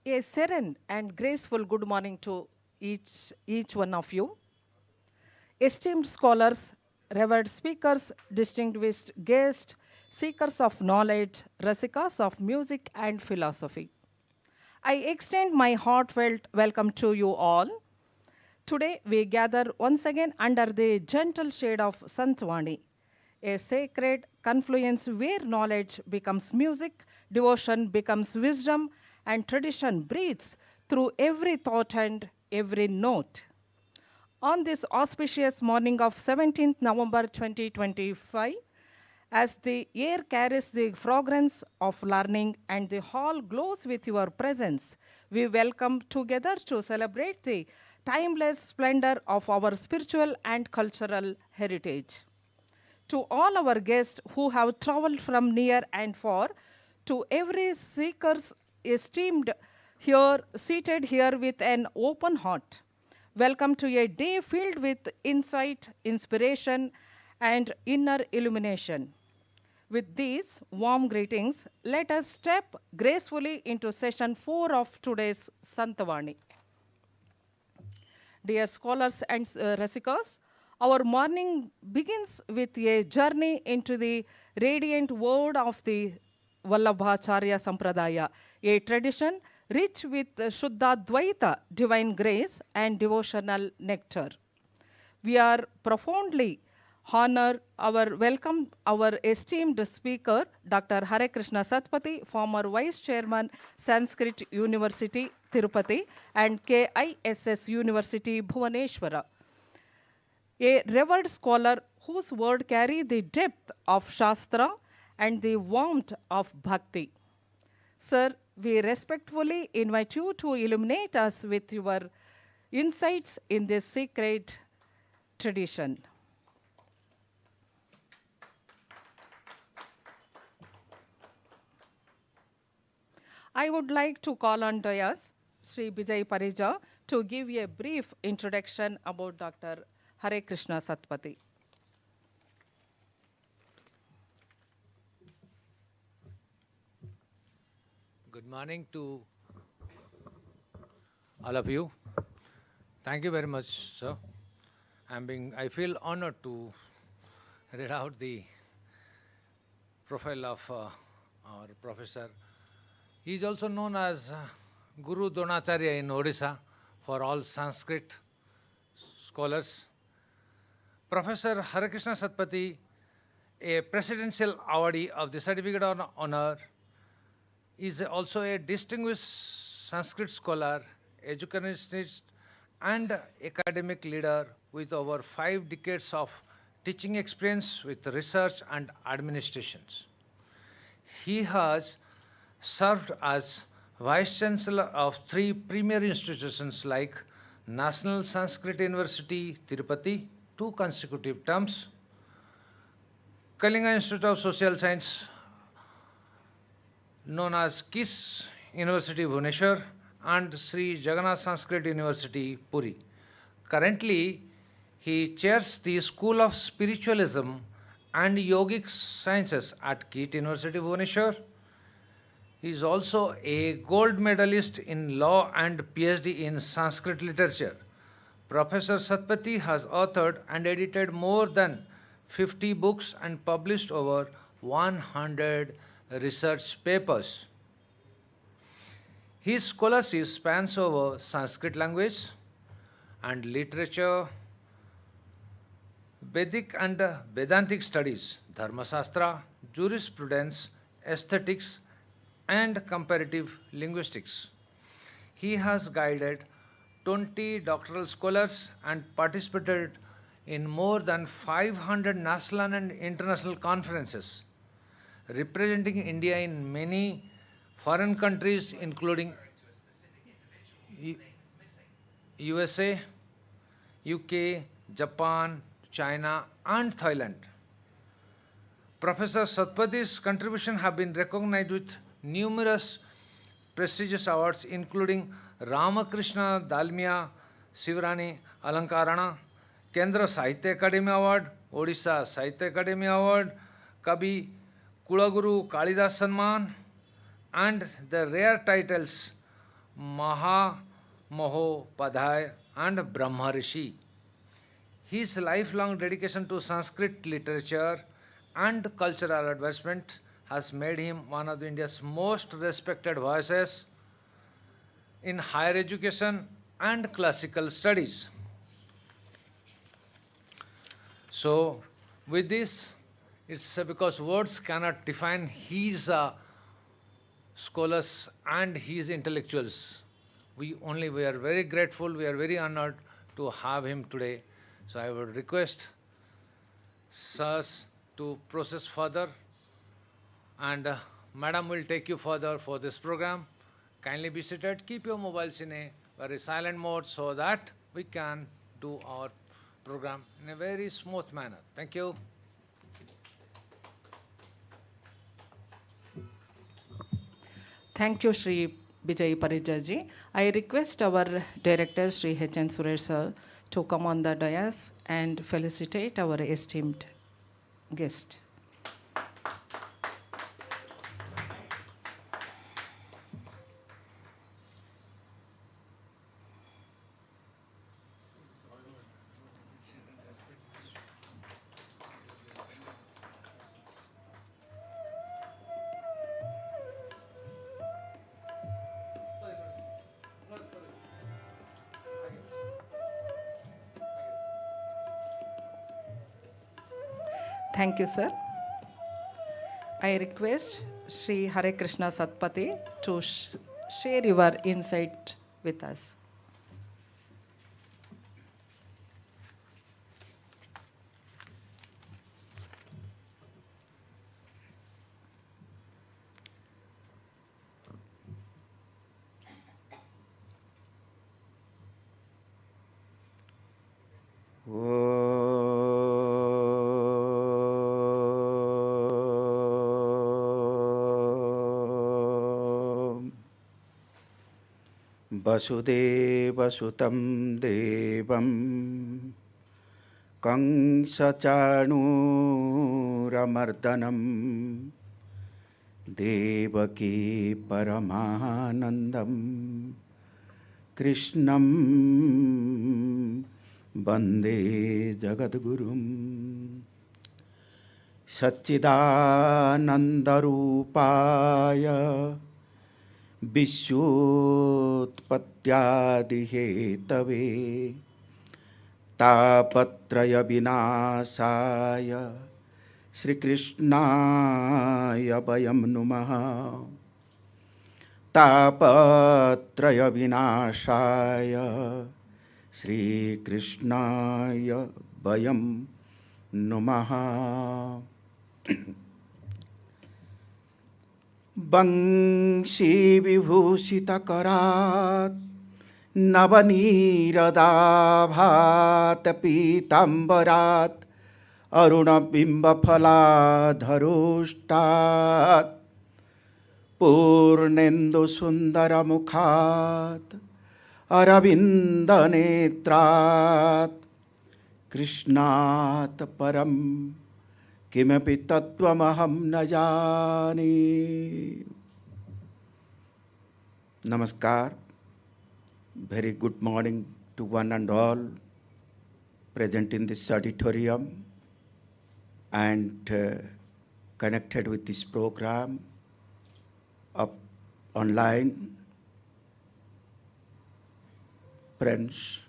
A serene and graceful good morning to each one of you. Esteemed scholars, revered speakers, distinguished guests, seekers of knowledge, rasikas of music and philosophy. I extend my heartfelt welcome to you all. Today we gather once again under the gentle shade of Santhavani, a sacred confluence where knowledge becomes music, devotion becomes wisdom, and tradition breathes through every thought and every note. On this auspicious morning of 17th November 2025, as the air carries the fragrance of learning and the hall glows with your presence, we welcome together to celebrate the timeless splendor of our spiritual and cultural heritage. To all our guests who have traveled from near and far, to every seekers esteemed here, seated here with an open heart. Welcome to a day filled with insight, inspiration, and inner illumination. With these warm greetings, let us step gracefully into session 4 of today's Santhavani. Dear scholars and rasikas, our morning begins with a journey into the radiant world of the Vallabhacharya Sampradaya, a tradition rich with Shuddha Dvaita, divine grace, and devotional nectar. We are profoundly honor our welcome our esteemed speaker, Dr. Harekrishna Satapathy, former Vice Chairman, Sanskrit University, Tirupati, and KISS University, Bhubaneswar, a revered scholar whose word carry the depth of Shastra and the warmth of Bhakti. Sir, we respectfully invite you to illuminate us with your insights in this sacred tradition. I would like to call on Dayas, Sri Bijay Parija, to give a brief introduction about Dr. Harekrishna Satapathy. Good morning to all of you. Thank you very much, sir. I feel honored to read out the profile of our professor. He is also known as Guru Dronacharya in Odisha for all Sanskrit scholars. Professor Harekrishna Satapathy, a presidential awardee of the Certificate of Honor, is also a distinguished Sanskrit scholar, educationist, and academic leader with over 5 decades of teaching experience with research and administrations. He has served as Vice-Chancellor of 3 premier institutions like National Sanskrit University, Tirupati, 2 consecutive terms, Kalyana Institute of Social Science, known as KISS University, Bhubaneswar, and Sri Jagannath Sanskrit University, Puri. Currently, he chairs the School of Spiritualism and Yogic Sciences at KIT University, Bhubaneswar. He is also a gold medalist in law and PhD in Sanskrit literature. Professor Satapathy has authored and edited more than 50 books and published over 100 research papers. His scholarship spans over Sanskrit language and literature, Vedic and Vedantic studies, Dharma Shastra, jurisprudence, aesthetics, and comparative linguistics. He has guided 20 doctoral scholars and participated in more than 500 national and international conferences, representing India in many foreign countries including USA, UK, Japan, China, and Thailand. Professor Satapathy's contributions have been recognized with numerous prestigious awards including Ramakrishna Dalmia Sivarani Alankarana, Kendra Sahitya Academy Award, Odisha Sahitya Academy Award, Kabi Kulaguru Kalidas Sanman, and the rare titles Mahopadhyay and Brahmarishi. His lifelong dedication to Sanskrit literature and cultural advancement has made him one of India's most respected voices in higher education and classical studies. So, with this, it's because words cannot define his scholars and his intellectuals. We are very grateful, we are very honored to have him today. So I would request sirs to process further, and Madam will take you further for this program. Kindly be seated, keep your mobiles in a very silent mode so that we can do our program in a very smooth manner. Thank you. Thank you, Sri Vijay Parijaji. I request our director, Sri H.N. Suresh sir, to come on the dais and felicitate our esteemed guest. Thank you, sir. I request Sri Harekrishna Satapathy to share your insight with us. वसुदेवसुतं देवं कंसचाणूरमर्दनं देवकी परमानन्दं कृष्णं वन्दे जगद्गुरुं सच्चिदानन्दरूपाय विश्वोत्पत्त्यादिहेतवे तापत्रयविनाशाय श्रीकृष्णाय वयं नुमः। तापत्रयविनाशाय श्रीकृष्णाय वयं नुमः। वंशी विभूषितकरात् नवनीरदाभात पीताम्बरात् अरुणबिम्बफलाधरोष्टात् पूर्णेन्दुसुन्दरमुखात् अरविन्दनेत्रात् कृष्णात् परं किमपि तत्त्वमहं न जाने। Namaskar. Very good morning to one and all present in this auditorium and connected with this program of online. Friends,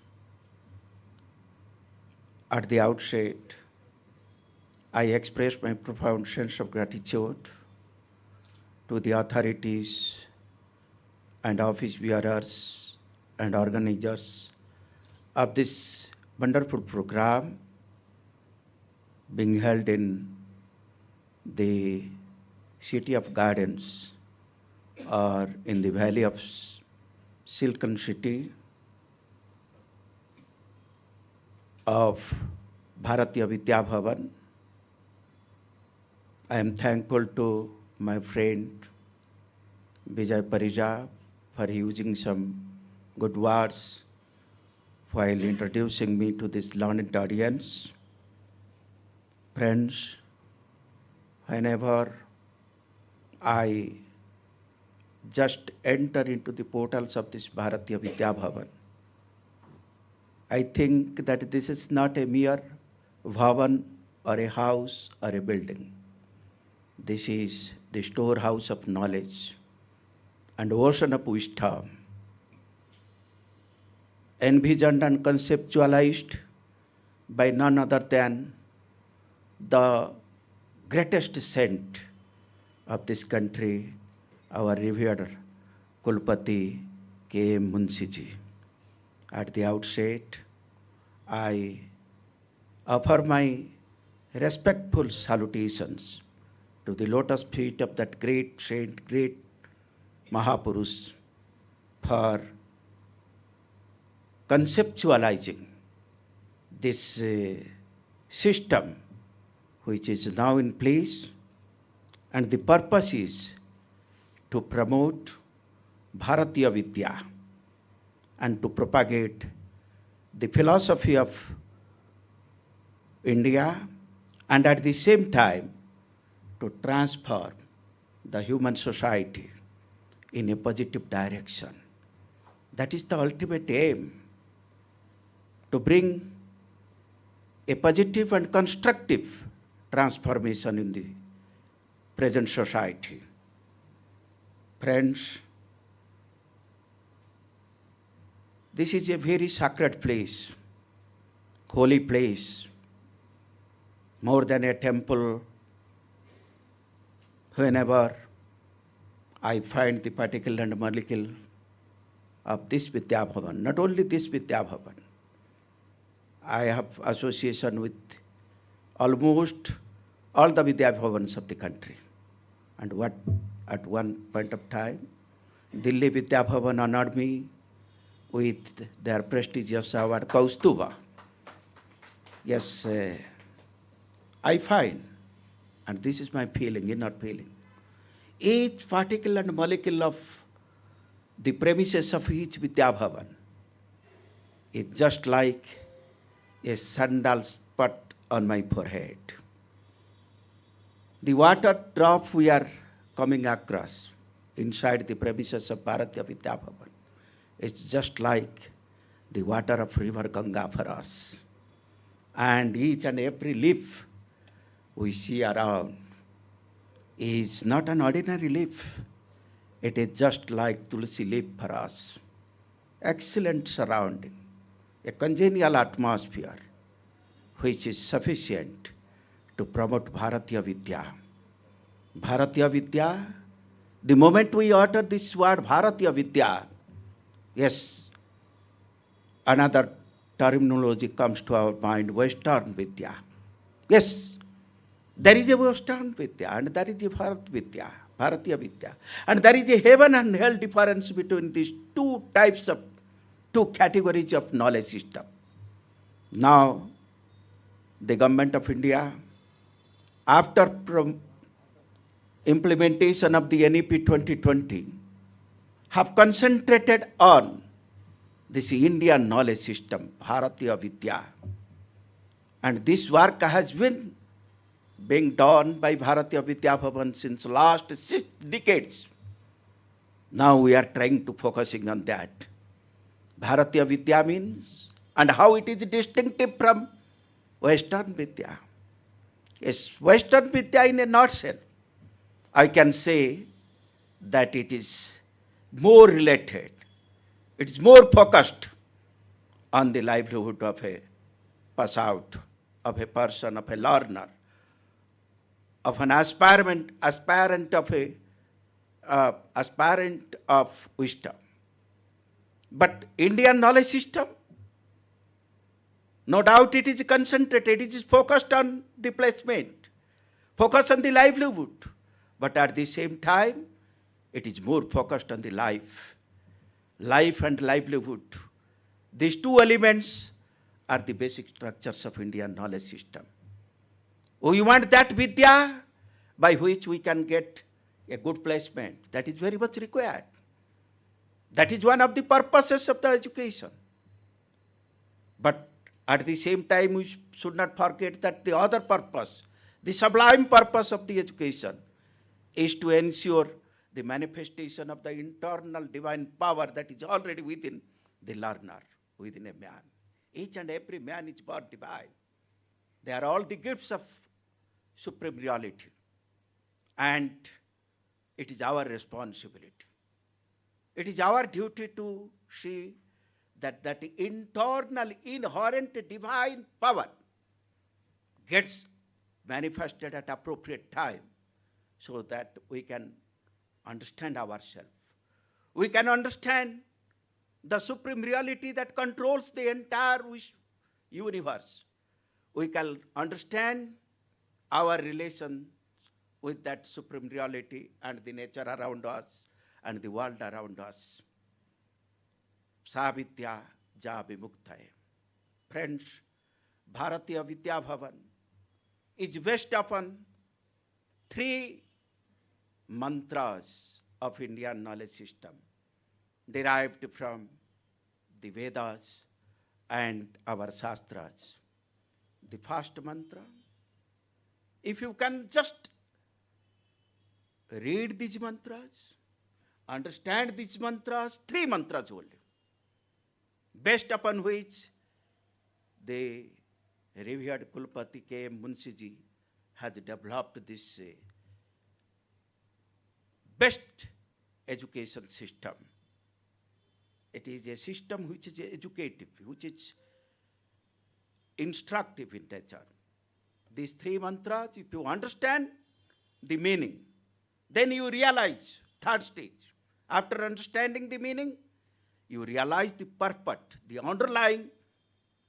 at the outset, I express my profound sense of gratitude to the authorities and office bearers and organizers of this wonderful program being held in the city of gardens or in the valley of Silken City of Bharatiya Vidya Bhavan. I am thankful to my friend Vijay Parija for using some good words while introducing me to this learned audience. Friends, whenever I just enter into the portals of this Bharatiya Vidya Bhavan, I think that this is not a mere Bhavan or a house or a building. This is the storehouse of knowledge and ocean of wisdom, envisioned and conceptualized by none other than the greatest saint of this country, our revered Kulpati K.M. Munshiji. At the outset, I offer my respectful salutations to the lotus feet of that great saint, great Mahapurush, for conceptualizing this system which is now in place, and the purpose is to promote Bharatiya Vidya and to propagate the philosophy of India, and at the same time to transform the human society in a positive direction. That is the ultimate aim, to bring a positive and constructive transformation in the present society. Friends, this is a very sacred place, holy place, more than a temple. Whenever I find the particle and molecule of this Vidya Bhavan, not only this Vidya Bhavan, I have association with almost all the Vidya Bhavans of the country. And what at one point of time, Delhi Vidya Bhavan honored me with their prestigious award, Kaustuba. Yes, I find, and this is my feeling, inner feeling, each particle and molecule of the premises of each Vidya Bhavan is just like a sandal spot on my forehead. The water drop we are coming across inside the premises of Bharatiya Vidya Bhavan is just like the water of river Ganga for us. And each and every leaf we see around is not an ordinary leaf. It is just like Tulsi leaf for us. Excellent surrounding, a congenial atmosphere which is sufficient to promote Bharatiya Vidya. Bharatiya Vidya, the moment we utter this word Bharatiya Vidya, yes, another terminology comes to our mind, Western Vidya. Yes, there is a Western Vidya and there is a Bharatiya Vidya. And there is a heaven and hell difference between these two categories of knowledge system. Now, the government of India, after implementation of the NEP 2020, have concentrated on this Indian knowledge system, Bharatiya Vidya. And this work has been being done by Bharatiya Vidya Bhavan since last 6 decades. Now we are trying to focusing on that. Bharatiya Vidya means, and how it is distinctive from Western Vidya. Yes, Western Vidya in a nutshell, I can say that it is more related, it is more focused on the livelihood of a passout, of a person, of a learner, of an aspirant of wisdom. But Indian knowledge system, no doubt it is concentrated, it is focused on the placement, focused on the livelihood. But at the same time, it is more focused on the life and livelihood. These two elements are the basic structures of Indian knowledge system. We want that Vidya by which we can get a good placement. That is very much required. That is one of the purposes of the education. But at the same time, we should not forget that the other purpose, the sublime purpose of the education, is to ensure the manifestation of the internal divine power that is already within the learner, within a man. Each and every man is born divine. They are all the gifts of supreme reality. And it is our responsibility. It is our duty to see that internal, inherent divine power gets manifested at appropriate time so that we can understand ourselves. We can understand the supreme reality that controls the entire universe. We can understand our relation with that supreme reality and the nature around us and the world around us. Sa Vidya ja vimuktaye. Friends, Bharatiya Vidya Bhavan is based upon 3 mantras of Indian knowledge system derived from the Vedas and our Shastras. The first mantra, if you can just read these mantras, understand these mantras, 3 mantras only, based upon which the revered Kulpati K.M. Munshiji has developed this best education system. It is a system which is educative, which is instructive in nature. These 3 mantras, if you understand the meaning, then you realize, 3rd stage, after understanding the meaning, you realize the purport, the underlying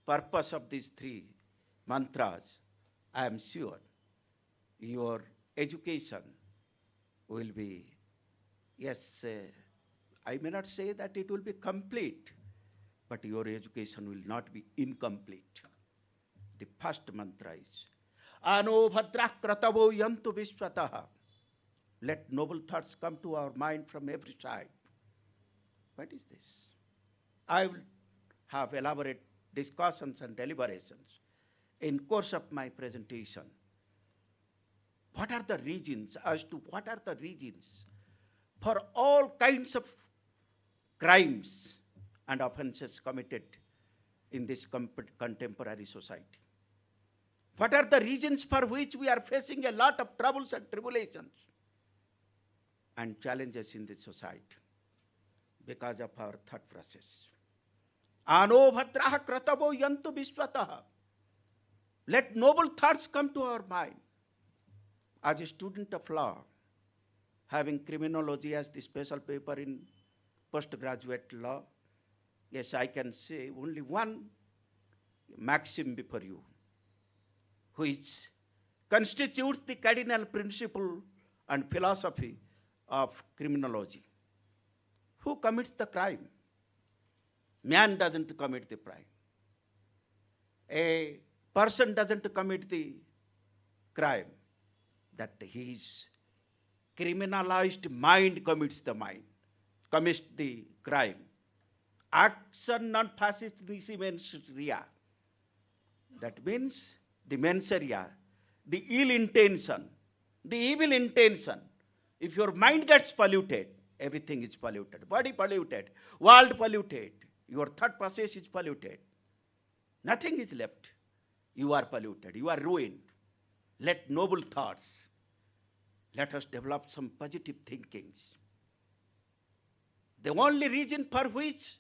purpose of these 3 mantras. I am sure your education will be, yes, I may not say that it will be complete, but your education will not be incomplete. The first mantra is, Ano bhadra kratavo yantu vishwataha. Let noble thoughts come to our mind from every side. What is this? I will have elaborate discussions and deliberations in course of my presentation. What are the reasons for all kinds of crimes and offenses committed in this contemporary society? What are the reasons for which we are facing a lot of troubles and tribulations and challenges in this society? Because of our thought process. Ano bhadraha kratavo yantu vishwataha. Let noble thoughts come to our mind. As a student of law, having criminology as the special paper in postgraduate law, yes, I can say only one maxim before you, which constitutes the cardinal principle and philosophy of criminology. Who commits the crime? Man doesn't commit the crime. A person doesn't commit the crime. That his criminalized mind commits the crime. Action non facit nisi mens rea. That means the mens rea, the ill intention, the evil intention. If your mind gets polluted, everything is polluted. Body polluted, world polluted, your thought process is polluted. Nothing is left. You are polluted, you are ruined. Let noble thoughts, let us develop some positive thinkings. The only reason for which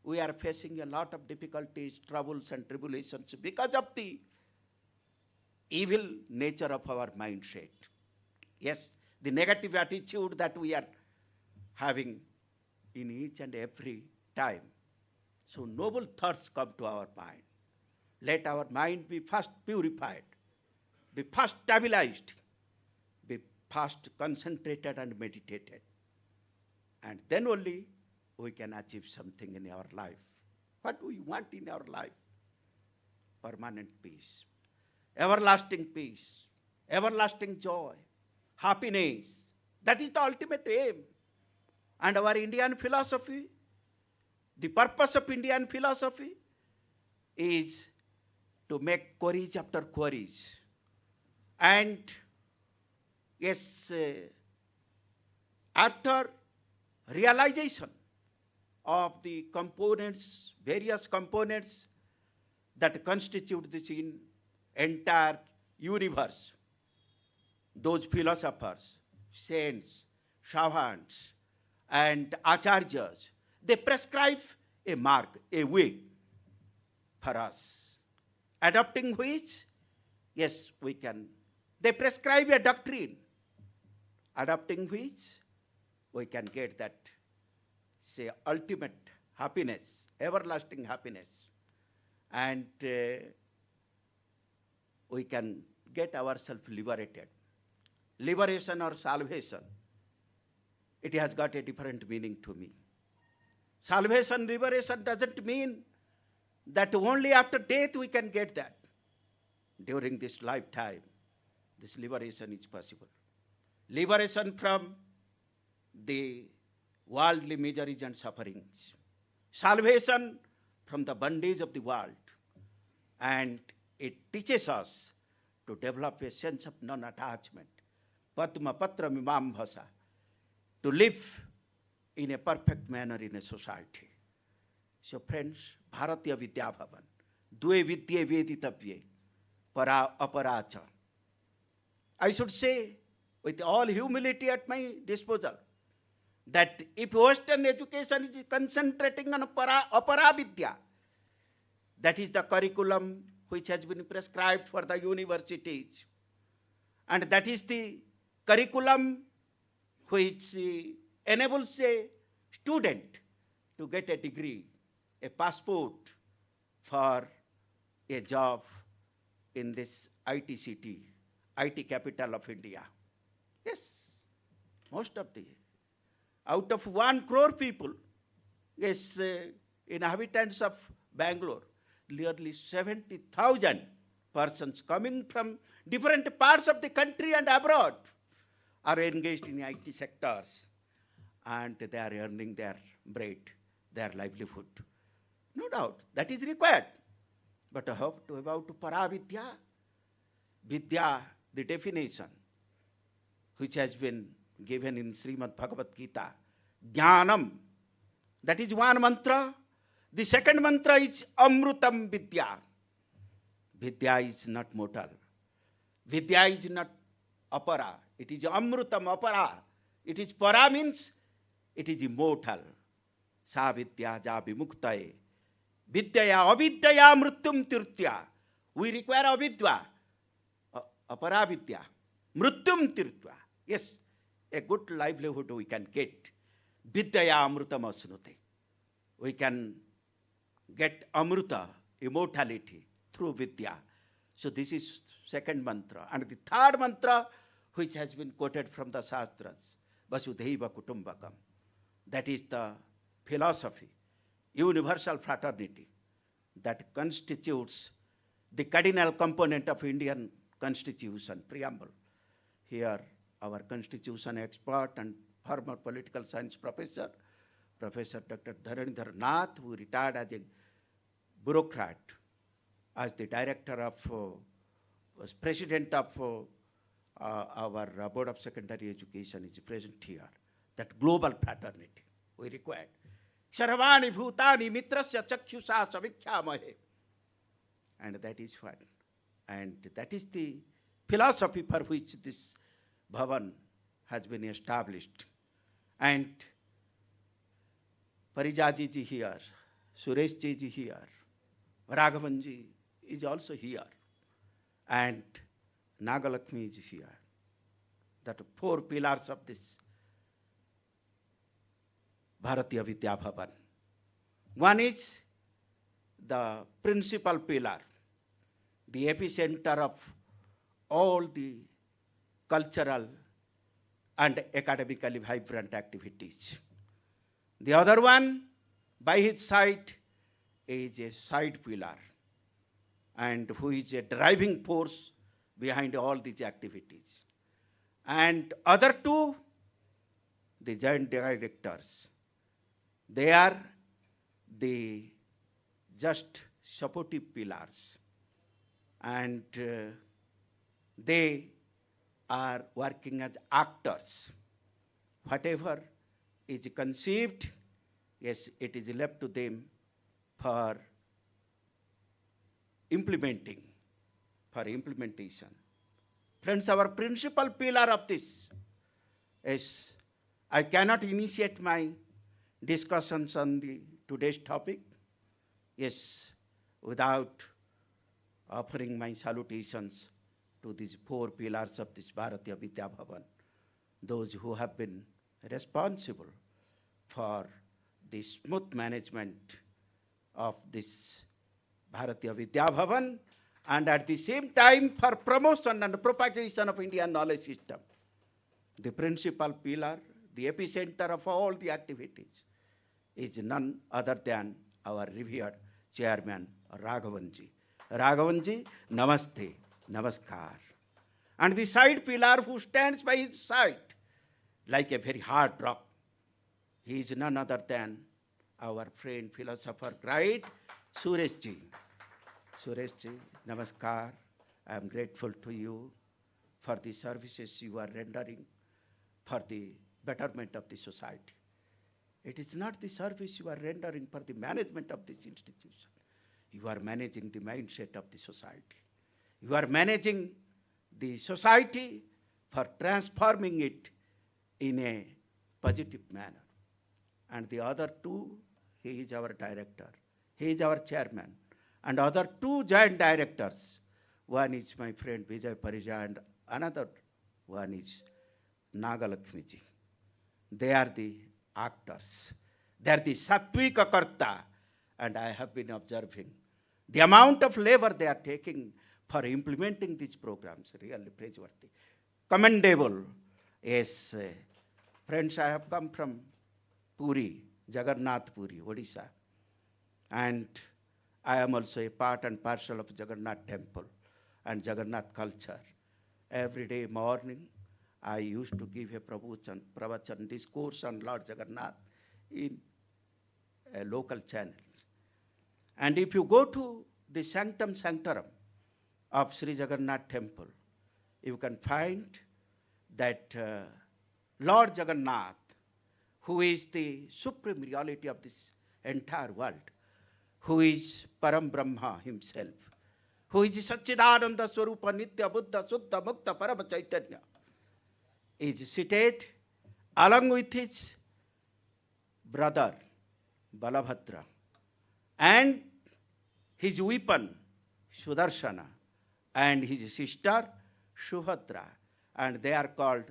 we are facing a lot of difficulties, troubles and tribulations because of the evil nature of our mindset. Yes, the negative attitude that we are having in each and every time. So noble thoughts come to our mind. Let our mind be first purified, be first stabilized, be first concentrated and meditated. And then only we can achieve something in our life. What do we want in our life? Permanent peace, everlasting joy, happiness. That is the ultimate aim. And our Indian philosophy, the purpose of Indian philosophy is to make queries after queries. And yes, After realization of the components, various components that constitute this entire universe, those philosophers, saints, savants, and acharyas, they prescribe a mark, a way for us. Adopting which, yes, we can. They prescribe a doctrine, adopting which we can get that, say, ultimate happiness, everlasting happiness. And we can get ourselves liberated. Liberation or salvation, it has got a different meaning to me. Salvation, liberation doesn't mean that only after death we can get that. During this lifetime, this liberation is possible. Liberation from the worldly miseries and sufferings. Salvation from the bondage of the world. And it teaches us to develop a sense of non-attachment. Padma patra mimam bhasa. To live in a perfect manner in a society. So friends, Bharatiya Vidya Bhavan, Dve Vidya Veditavye, Para Aparacha. I should say, with all humility at my disposal, that if Western education is concentrating on Apara Vidya, that is the curriculum which has been prescribed for the universities, and that is the curriculum which enables a student to get a degree, a passport for a job in this IT city, IT capital of India. Yes, most of the, out of 1 crore people, yes, inhabitants of Bangalore, nearly 70,000 persons coming from different parts of the country and abroad are engaged in IT sectors, and they are earning their bread, their livelihood. No doubt, that is required. But about Paravidya, Vidya, the definition, which has been given in Srimad Bhagavad Gita, Jnanam, that is one mantra. The second mantra is Amrutam Vidya. Vidya is not mortal. Vidya is not apara. It is Amrutam apara. It is para means it is immortal. Sa Vidya ja vimuktaye. Vidyaya avidyaya mrutyum tirtya. We require avidya, apara vidya, mrutyum tirtya. Yes, a good livelihood we can get. Vidyaya amrutam asnute. We can get amruta, immortality, through vidya. So this is second mantra. And the third mantra, which has been quoted from the Shastras, Vasudhaiva Kutumbakam. That is the philosophy, universal fraternity, that constitutes the cardinal component of Indian Constitution, preamble. Here, our Constitution expert and former political science professor, Professor Dr. Dharanidhar Nath, who retired as a bureaucrat, as the director of, was president of our Board of Secondary Education, is present here. That global fraternity we required. Sarvani bhutani mitrasya chakhyusa savikhyamahe. And that is what. And that is the philosophy for which this Bhavan has been established. And Parijaji ji here, Suresh ji here, Raghavanji is also here, and Nagalakshmi is here. That 4 pillars of this Bharatiya Vidya Bhavan. One is the principal pillar, the epicenter of all the cultural and academically vibrant activities. The other one, by his side, is a side pillar, and who is a driving force behind all these activities. And other 2, the joint directors. They are the just supportive pillars, and they are working as actors whatever is conceived, yes, it is left to them for implementation. Friends, our principal pillar of this is, I cannot initiate my discussions on the today's topic, yes, without offering my salutations to these four pillars of this Bharatiya Vidya Bhavan, those who have been responsible for the smooth management of this Bharatiya Vidya Bhavan, and at the same time for promotion and propagation of Indian knowledge system. The principal pillar, the epicenter of all the activities, is none other than our revered chairman, Raghavanji. Raghavanji, namaste, namaskar. And the side pillar who stands by his side like a very hard rock, he is none other than our friend, philosopher, guide, Sureshji. Sureshji, namaskar. I am grateful to you for the services you are rendering for the betterment of the society. It is not the service you are rendering for the management of this institution. You are managing the mindset of the society. You are managing the society for transforming it in a positive manner. And the other two, he is our director, he is our chairman, and other two joint directors. One is my friend Vijay Parija, and another one is Nagalakshmiji. They are the actors. They are the Sattvika Karta, and I have been observing the amount of labor they are taking for implementing these programs, really praiseworthy, commendable. Yes, friends, I have come from Puri, Jagannath Puri, Odisha, and I am also a part and parcel of Jagannath temple and Jagannath culture. Every day morning, I used to give a pravachan discourse on Lord Jagannath in a local channel. And if you go to the sanctum sanctorum of Sri Jagannath temple, you can find that Lord Jagannath, who is the supreme reality of this entire world, who is Param Brahma himself, who is Satchidananda Swarupa Nitya Buddha Suddha Mukta Parama Chaitanya, is seated along with his brother Vallabhacharya and his weapon Sudarshana and his sister Subhadra, and they are called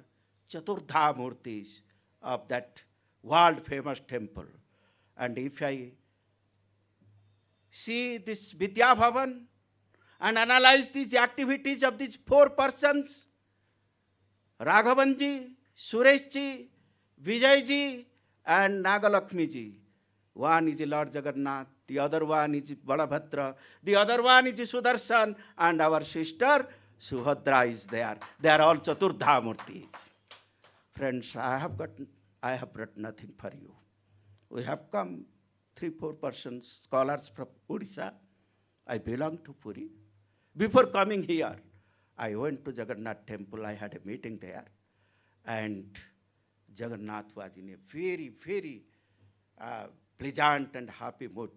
Chaturdha Murtis of that world famous temple. And if I see this Vidya Bhavan and analyze these activities of these four persons, Raghavanji, Sureshji, Vijayji, and Nagalakshmiji. One is Lord Jagannath, the other one is Balabhadra, the other one is Sudarshan, and our sister Subhadra is there. They are all Chaturdha Murtis. Friends, I have brought nothing for you. We have come 3-4 persons, scholars from Odisha. I belong to Puri. Before coming here, I went to Jagannath temple. I had a meeting there, and Jagannath was in a very, very pleasant and happy mood.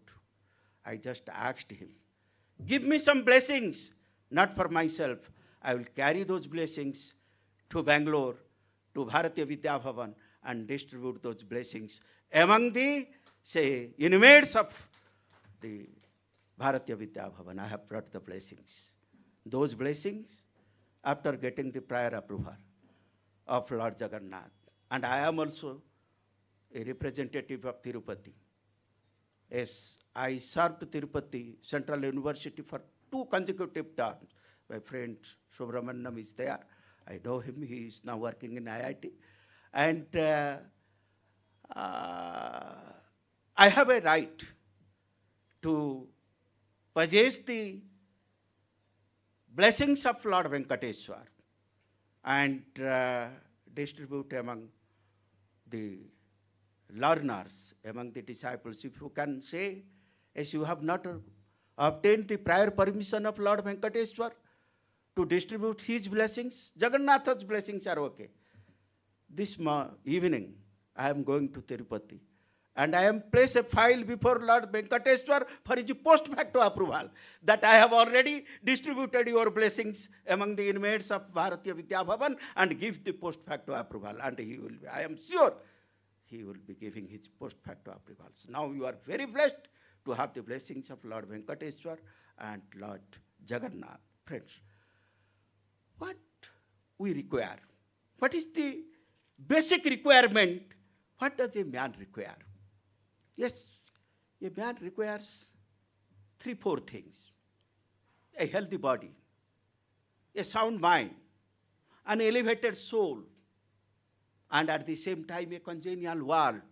I just asked him, give me some blessings, not for myself. I will carry those blessings to Bangalore, to Bharatiya Vidya Bhavan, and distribute those blessings among the, say, inmates of the Bharatiya Vidya Bhavan. I have brought the blessings. Those blessings, after getting the prior approval of Lord Jagannath. And I am also a representative of Tirupati. Yes, I served Tirupati Central University for 2 consecutive terms. My friend Subrahmanyam is there. I know him. He is now working in IIT. And I have a right to possess the blessings of Lord Venkatesha and distribute among the learners, among the disciples. If you can say, as you have not obtained the prior permission of Lord Venkatesha to distribute his blessings, Jagannath's blessings are okay. this evening, I am going to Tirupati. And I am placed a file before Lord Venkatesha for his post facto approval that I have already distributed your blessings among the inmates of Bharatiya Vidya Bhavan and give the post facto approval. And he will be, I am sure, he will be giving his post facto approvals. Now you are very blessed to have the blessings of Lord Venkatesha and Lord Jagannath. Friends, what we require? What is the basic requirement? What does a man require? Yes, a man requires 3-4 things. A healthy body, a sound mind, an elevated soul, and at the same time a congenial world,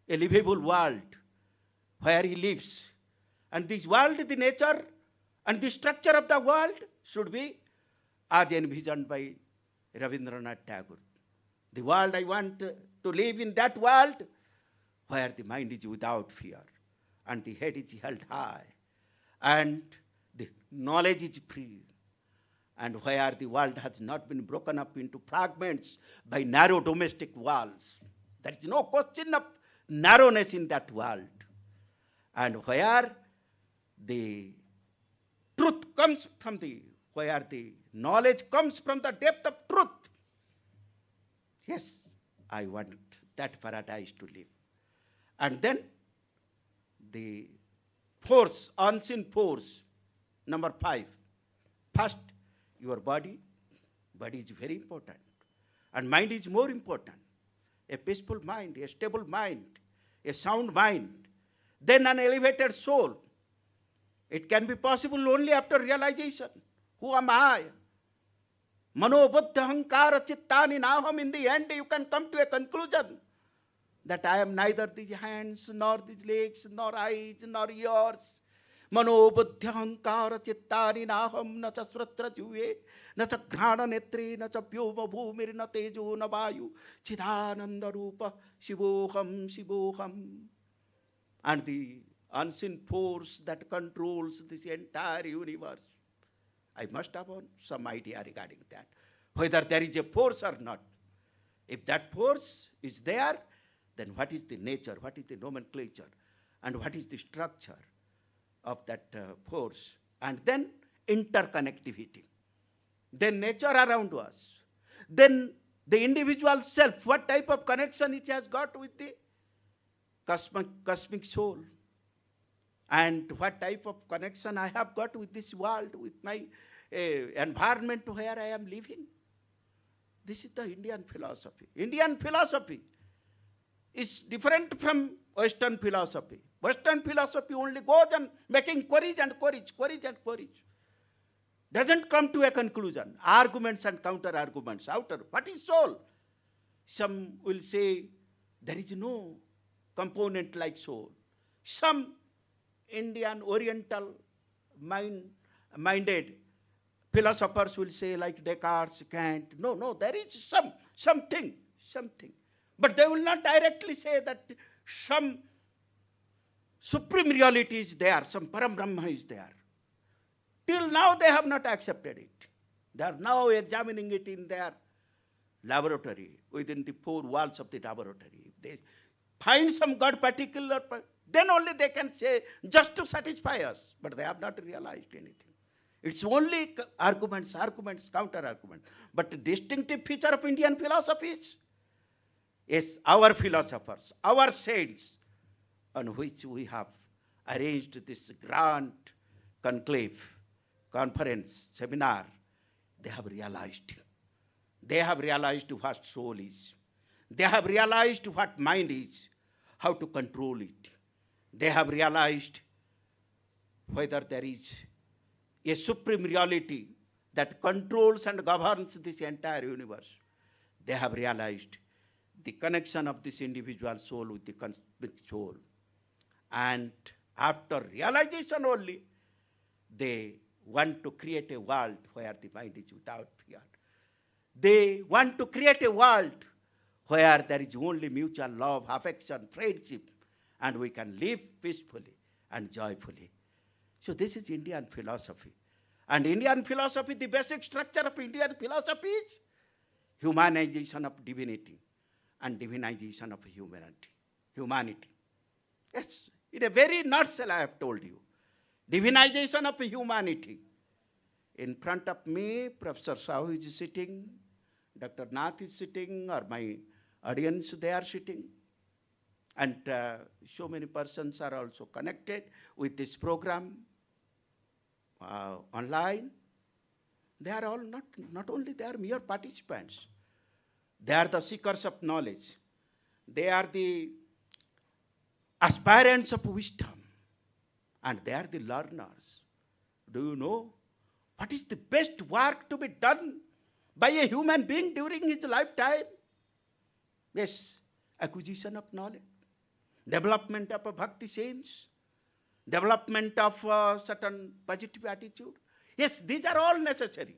a livable world where he lives. And this world, the nature and the structure of the world should be as envisioned by Rabindranath Tagore. The world, I want to live in that world where the mind is without fear and the head is held high and the knowledge is free, and where the world has not been broken up into fragments by narrow domestic walls. There is no question of narrowness in that world. And where the truth comes from where the knowledge comes from the depth of truth. Yes, I want that paradise to live. And then the force, unseen force, number 5. First, your body. Body is very important. And mind is more important. A peaceful mind, a stable mind, a sound mind. Then an elevated soul. It can be possible only after realization. Who am I? Mano buddha hankara chittani naham. In the end, you can come to a conclusion that I am neither these hands, nor these legs, nor eyes, nor ears. Mano buddha hankara chittani naham na cha sratra juve, na cha grana netri, na cha vyoma bhumir, na tejo na vayu, chidananda rupa, shivoham, shivoham. And the unseen force that controls this entire universe. I must have some idea regarding that, whether there is a force or not. If that force is there, then what is the nature, what is the nomenclature, and what is the structure of that force? And then interconnectivity. Then nature around us. Then the individual self, what type of connection it has got with the cosmic soul. And what type of connection I have got with this world, with my environment where I am living. This is the Indian philosophy. Indian philosophy is different from Western philosophy. Western philosophy only goes on making queries and queries, queries and queries. Doesn't come to a conclusion. Arguments and counter-arguments. Outer. What is soul? Some will say there is no component like soul. Some Indian Oriental minded philosophers will say like Descartes, Kant. No, there is something. But they will not directly say that some supreme reality is there, some Param Brahma is there. Till now they have not accepted it. They are now examining it in their laboratory, within the 4 walls of the laboratory. If they find some God particular, then only they can say just to satisfy us. But they have not realized anything. It's only arguments, counter-arguments. But the distinctive feature of Indian philosophy is our philosophers, our saints, on which we have arranged this grand conclave, conference, seminar. They have realized. They have realized what soul is. They have realized what mind is, how to control it. They have realized whether there is a supreme reality that controls and governs this entire universe. They have realized the connection of this individual soul with the cosmic soul. And after realization only, they want to create a world where the mind is without fear. They want to create a world where there is only mutual love, affection, friendship, and we can live peacefully and joyfully. So this is Indian philosophy. And Indian philosophy, the basic structure of Indian philosophy is humanization of divinity and divinization of humanity. Yes, in a very nutshell I have told you. Divinization of humanity. In front of me, Professor Sahu is sitting, Dr. Nath is sitting, or my audience, they are sitting. And so many persons are also connected with this program online. They are all not only they are mere participants. They are the seekers of knowledge. They are the aspirants of wisdom. And they are the learners. Do you know what is the best work to be done by a human being during his lifetime? Yes, acquisition of knowledge, development of a bhakti sense, development of certain positive attitude. Yes, these are all necessary.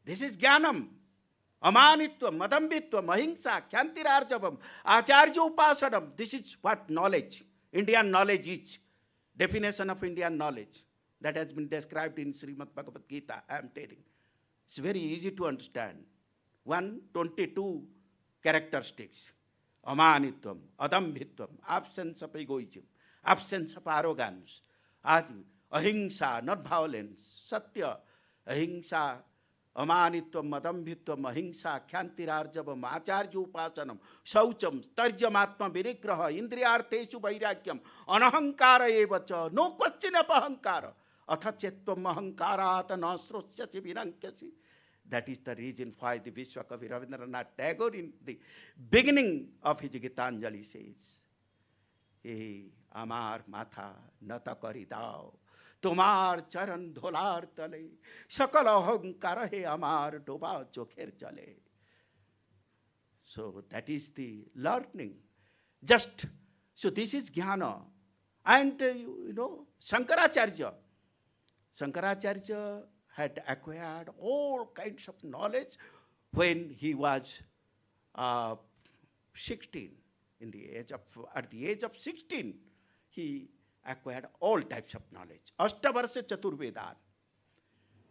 This is jnanam, amanitvam, madambitvam, ahimsa, kyantirarjavam, acharya upasanam. This is what knowledge, Indian knowledge is. Definition of Indian knowledge that has been described in Srimad Bhagavad Gita, I am telling. It's very easy to understand. 122 characteristics. Amanitvam, adambhitvam, absence of egoism, absence of arrogance, ahimsa, not violence, satya, ahimsa, amanitvam, adambhitvam, ahimsa, kyantirarjavam, acharya upasanam, saucham, tarjamatma vinigraha, indriyarteshu vairagyam, anahankara evacha, no question of ahankara, athachetvam ahankarat nasrosyasi vinankyasi. That is the reason why the Vishwakavi Rabindranath Tagore in the beginning of his Gitanjali says, He amar matha nata kari dao, tumar charan dholar tale, sakala ahankara he amar doba chokher jale. So that is the learning. So this is jnana. And you know, Shankaracharya had acquired all kinds of knowledge when he was 16. At the age of 16, he acquired all types of knowledge. Ashtavarsa Chaturvedan.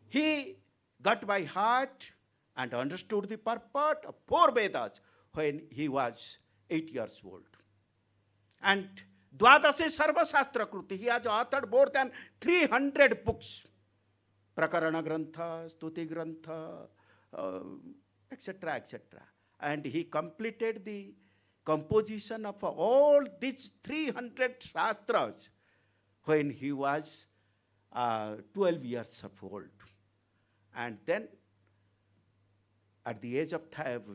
He got by heart and understood the purport of 4 Vedas when he was 8 years old. And Dwadase Sarva Shastra Kruti, he has authored more than 300 books. Prakarana Grantha, Stuti Grantha, etc., etc. And he completed the composition of all these 300 Shastras when he was 12 years of old. And then at the age of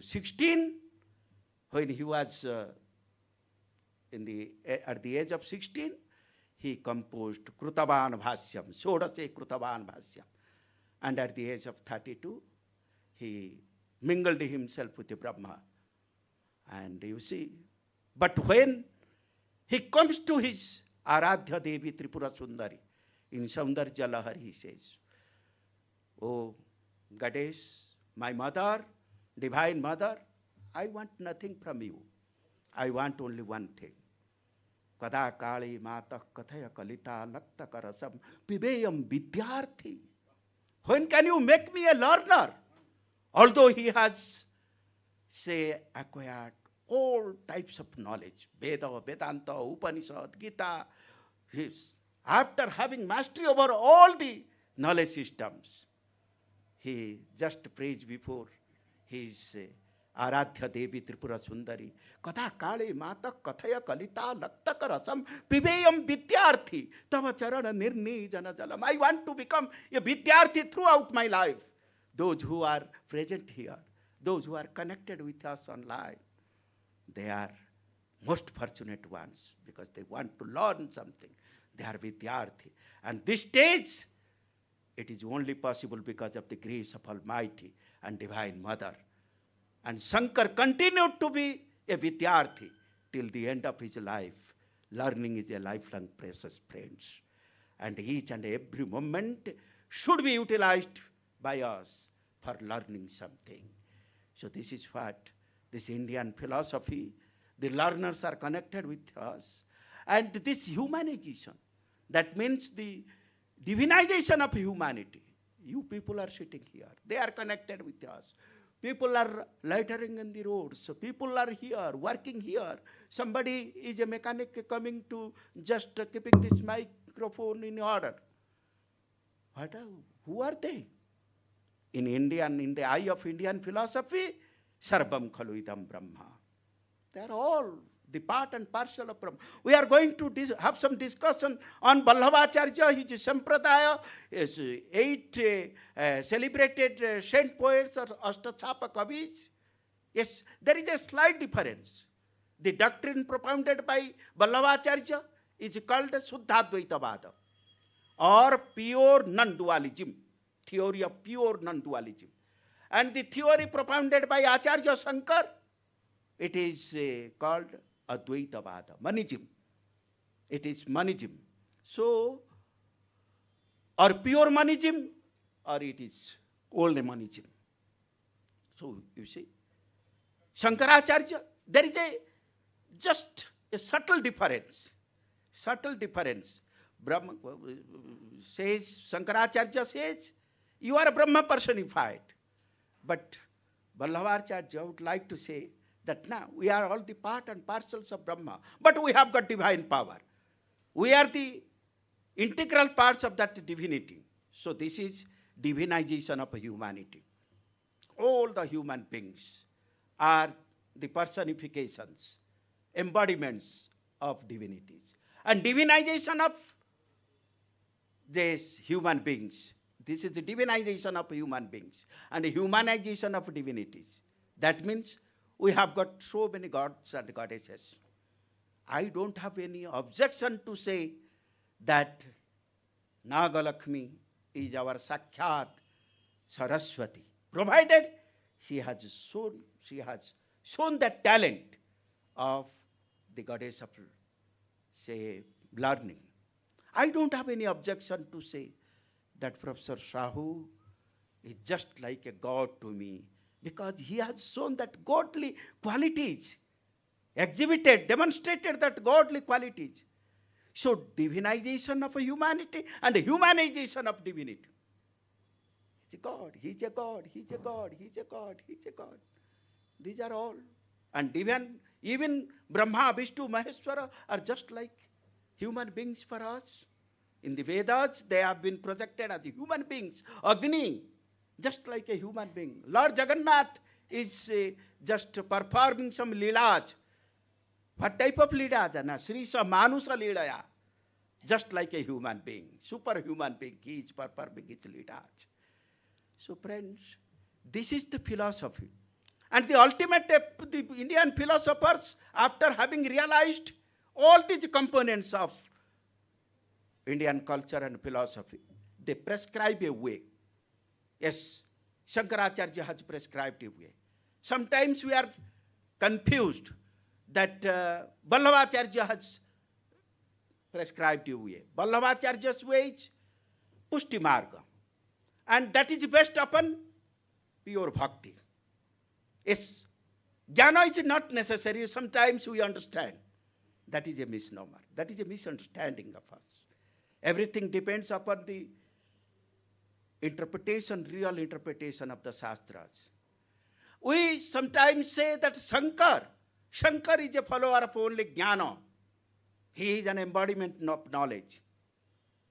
16, when he was at the age of 16, he composed Krutavan Bhasyam, Sodase Krutavan Bhasyam. And at the age of 32, he mingled himself with the Brahma. And you see, but when he comes to his Aradhya Devi Tripura Sundari, in Saundarya Lahar he says, Oh Goddess, my mother, divine mother, I want nothing from you. I want only one thing. Kada kali mata kathaya kalita lakta karasam pibeyam vidyarthi. When can you make me a learner? Although he has, say, acquired all types of knowledge, Veda, Vedanta, Upanishad, Gita, after having mastery over all the knowledge systems, he just prays before his Aradhya Devi Tripura Sundari, Kada Kale Mata Kathaya Kalita Laktaka Rasam Pibeyam Vidyarthi Tava Charana Nirni Jana Jalam. I want to become a Vidyarthi throughout my life. Those who are present here, those who are connected with us online, they are most fortunate ones because they want to learn something. They are Vidyarthi. And this stage, it is only possible because of the grace of Almighty and Divine Mother. And Shankar continued to be a Vidyarthi till the end of his life. Learning is a lifelong precious, friends. And each and every moment should be utilized by us for learning something. So this is what this Indian philosophy, the learners are connected with us. And this humanization, that means the divinization of humanity. You people are sitting here. They are connected with us. People are loitering in the roads. So people are here, working here. Somebody is a mechanic coming to just keeping this microphone in order. Who are they? In the eye of Indian philosophy, Sarvam Khalu Idam Brahma. They are all the part and parcel of Brahma. We are going to have some discussion on Vallabhacharya, his Sampradaya, his 8 celebrated saint poets or Ashtachapa Kavis. Yes, there is a slight difference. The doctrine propounded by Vallabhacharya is called Suddhadvaitavada, or pure non-dualism, theory of pure non-dualism. And the theory propounded by Acharya Shankar, it is called Advaitavada, monism. It is monism. So, or pure monism, or it is old monism. So, you see, Shankaracharya, there is just a subtle difference. Subtle difference. Brahma says, Shankaracharya says, you are a Brahma personified. But Vallabhacharya would like to say that now we are all the part and parcels of Brahma, but we have got divine power. We are the integral parts of that divinity. So this is divinization of humanity. All the human beings are the personifications, embodiments of divinities. And divinization of these human beings, this is the divinization of human beings and the humanization of divinities. That means we have got so many gods and goddesses. I don't have any objection to say that Nagalakshmi is our Sakhyat Saraswati, provided she has shown that talent of the goddess of, say, learning. I don't have any objection to say that Professor Sahu is just like a god to me, because he has shown that godly qualities, exhibited, demonstrated that godly qualities. So divinization of humanity and humanization of divinity. He's a god, he's a god, he's a god, he's a god, he's a god. These are all. And even Brahma, Vishnu, Maheshwara are just like human beings for us. In the Vedas, they have been projected as human beings. Agni, just like a human being. Lord Jagannath is just performing some leelas. What type of leelas? Srisa Manusa leelaya. Just like a human being. Superhuman being. He is performing his leelas. So friends, this is the philosophy. And the ultimate, the Indian philosophers, after having realized all these components of Indian culture and philosophy, they prescribe a way. Yes, Shankaracharya has prescribed a way. Sometimes we are confused that Vallabhacharya has prescribed a way. Vallabhacharya's way is Pushti Marga. And that is based upon pure bhakti. Yes, jnana is not necessary. Sometimes we understand. That is a misnomer. That is a misunderstanding of us. Everything depends upon the interpretation, real interpretation of the Shastras. We sometimes say that Shankar is a follower of only jnana. He is an embodiment of knowledge.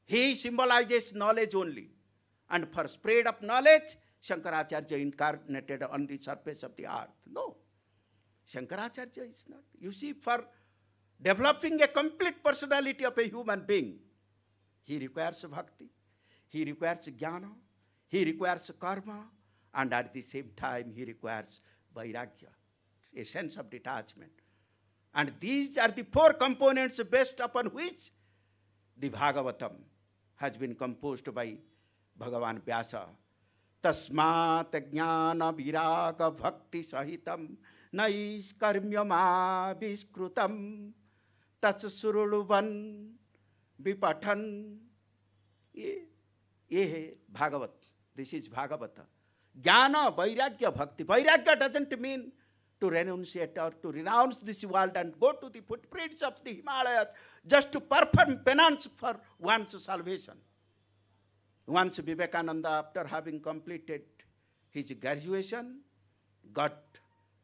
He symbolizes knowledge only. And for spread of knowledge, Shankaracharya incarnated on the surface of the earth. No, Shankaracharya is not. You see, for developing a complete personality of a human being, he requires bhakti, he requires jnana, he requires karma, and at the same time he requires vairagya, a sense of detachment. And these are the 4 components based upon which the Bhagavatam has been composed by Bhagavan Vyasa. Tasmat jnana viraga bhakti sahitam nais karmyama viskrutam tas suruluvan vipathan. Ye Bhagavat. This is Bhagavata. Jnana, vairagya, bhakti. Vairagya doesn't mean to renunciate or to renounce this world and go to the footprints of the Himalayas just to perform penance for one's salvation. Once Vivekananda, after having completed his graduation, got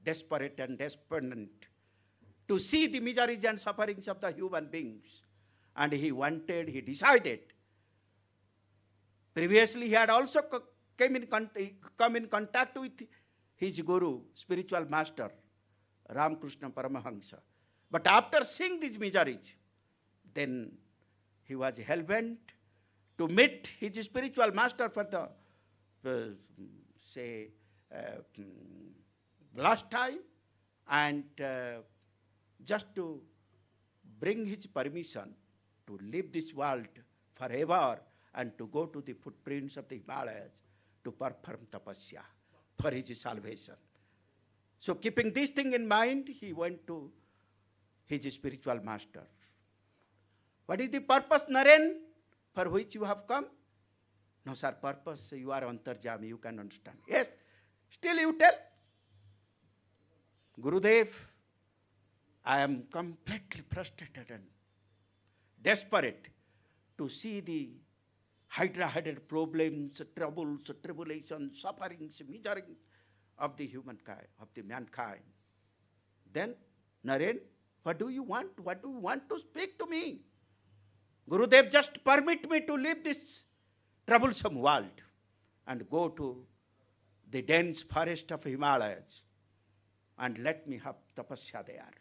desperate and despondent to see the miseries and sufferings of the human beings. And he decided. Previously, he had also come in contact with his guru, spiritual master, Ramakrishna Paramahansa. But after seeing these miseries, then he was hell-bent to meet his spiritual master for the, last time, and just to bring his permission to leave this world forever and to go to the footprints of the Himalayas to perform tapasya for his salvation. So keeping this thing in mind, he went to his spiritual master. What is the purpose, Naren, for which you have come? No, sir, purpose, you are Antarjami, you can understand. Yes, still you tell. Gurudev, I am completely frustrated and desperate to see the hydra-headed problems, troubles, tribulations, sufferings, miseries of the humankind, of the mankind. Then, Naren, what do you want? What do you want to speak to me? Gurudev, just permit me to leave this troublesome world and go to the dense forest of Himalayas and let me have tapasya there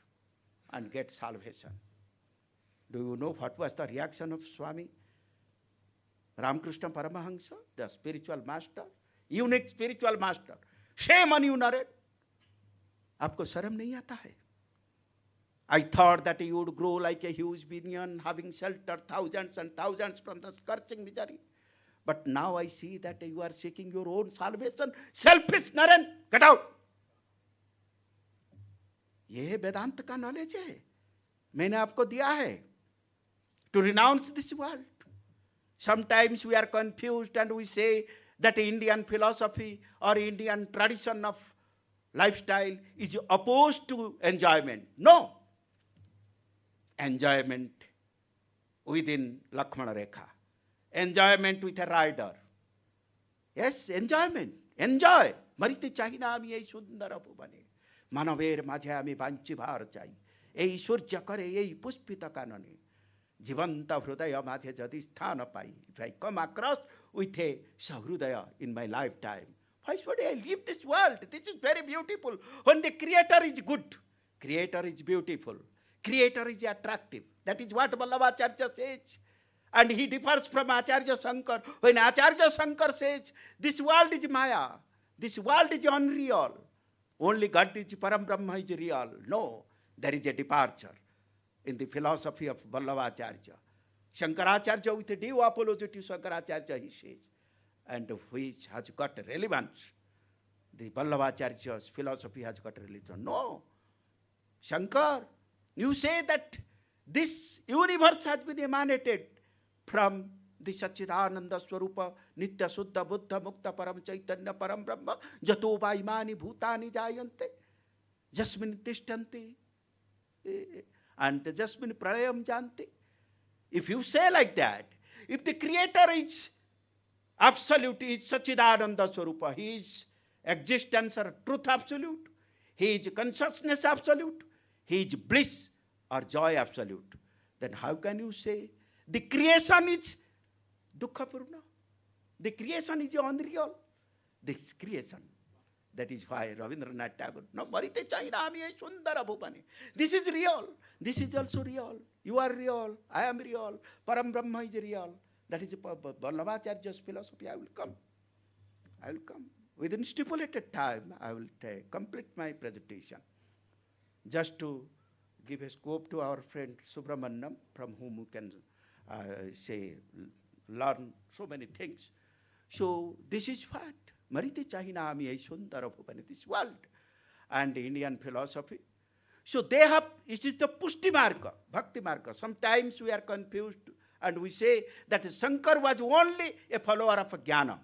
and get salvation. Do you know what was the reaction of Swami Ramakrishna Paramahansa, the spiritual master, unique spiritual master? Shame on you, Naren. Aapko sharam nahi aata hai? I thought that you would grow like a huge banyan, having sheltered thousands and thousands from the scorching misery. But now I see that you are seeking your own salvation. Selfish, Naren, get out. ये वेदांत का knowledge है, मैंने आपको दिया है, to renounce this world. Sometimes we are confused and we say that Indian philosophy or Indian tradition of lifestyle is opposed to enjoyment. No. Enjoyment within Lakshmana Rekha. Enjoyment with a rider. Yes, enjoyment. Enjoy. Marite chahina ami ei sundara bhuvane. Manaver majhe ami banchi bhar chai. Ei surya kare ei puspita kanane. Jivanta hrudaya majhe jadi sthana pai. If I come across with a sahrudaya in my lifetime, why should I leave this world? This is very beautiful. When the Creator is good, Creator is beautiful, Creator is attractive. That is what Vallabhacharya says. And he differs from Acharya Shankar. When Acharya Shankar says, this world is Maya, this world is unreal, only God is Param Brahma is real. No, there is a departure in the philosophy of Vallabhacharya. Shankaracharya with a due apology to Shankaracharya, he says, and which has got relevance. The Vallabhacharya's philosophy has got relevance. No. Shankar, you say that this universe has been emanated from the Satchidananda Swarupa, Nitya Suddha Buddha Mukta Param Chaitanya Param Brahma, Jato va imani bhutani jayante, Jasmin tishtanti, and Jasmin pralayam janti. If you say like that, if the Creator is absolute, he is Satchidananda Swarupa, he is existence or truth absolute, he is consciousness absolute, he is bliss or joy absolute, then how can you say the creation is dukkha purna? The creation is unreal. This creation. That is why Rabindranath Tagore, no, marite chainami hai sundara bhupane. This is real. This is also real. You are real. I am real. Param Brahma is real. That is Vallabhacharya's philosophy. I will come. I will come. Within stipulated time, I will complete my presentation. Just to give a scope to our friend Subrahmanyam, from whom we can learn so many things. So this is what Marite Chahina Ami Sundara Bhupane, this world and Indian philosophy. So they have, it is the Pushti Marga, Bhakti Marga. Sometimes we are confused and we say that Shankar was only a follower of Jnana.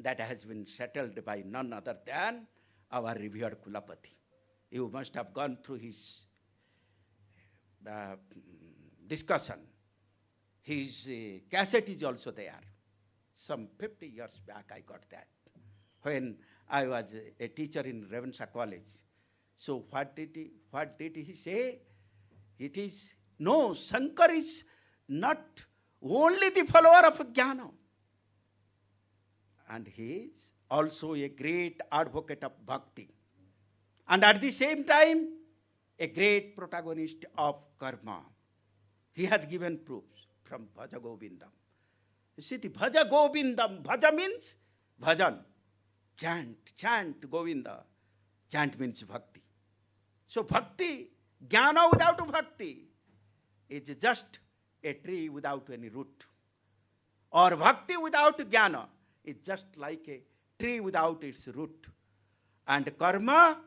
That has been settled by none other than our revered Kulapati. You must have gone through his discussion. His cassette is also there. Some 50 years back I got that. When I was a teacher in Ravenshaw College. So what did he say? It is, no, Shankar is not only the follower of Jnana. And he is also a great advocate of bhakti. And at the same time, a great protagonist of karma. He has given proofs from Bhaja Govindam. You see, the Bhaja Govindam, Bhaja means bhajan, chant Govinda. Chant means bhakti. So bhakti, jnana without bhakti, is just a tree without any root. Or bhakti without jnana is just like a tree without its root. And karma,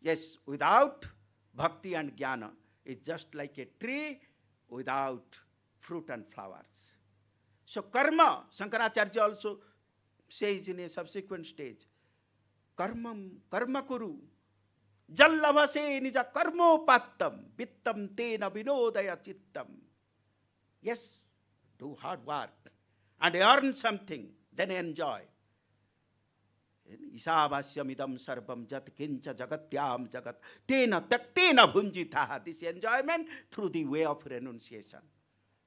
yes, without bhakti and jnana, is just like a tree without fruit and flowers. So karma, Shankaracharya also says in a subsequent stage, karma kuru, jallabhase nija karmopattam, vittam tena vinodaya chittam. Yes, do hard work and earn something, then enjoy. Isavasyamidam sarvam jat kincha jagatyam jagat tena taktena bhunjitaha. This enjoyment through the way of renunciation.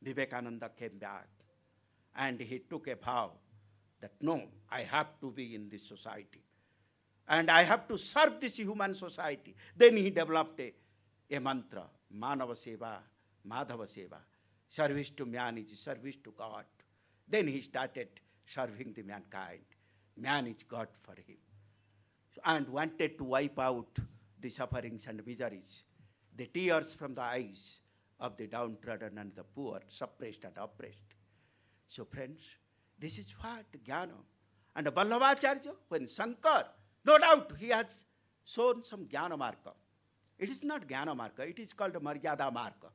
Vivekananda came back and he took a vow that no, I have to be in this society and I have to serve this human society. Then he developed a mantra, Manava Seva, Madhava Seva. Service to man is service to God. Then he started serving the mankind. Man is God for him. And wanted to wipe out the sufferings and miseries, the tears from the eyes of the downtrodden and the poor, suppressed and oppressed. So friends, this is what Jnana. And Vallabhacharya, when Shankar, no doubt he has shown some Jnana marka. It is not Jnana marka, it is called Maryada marka.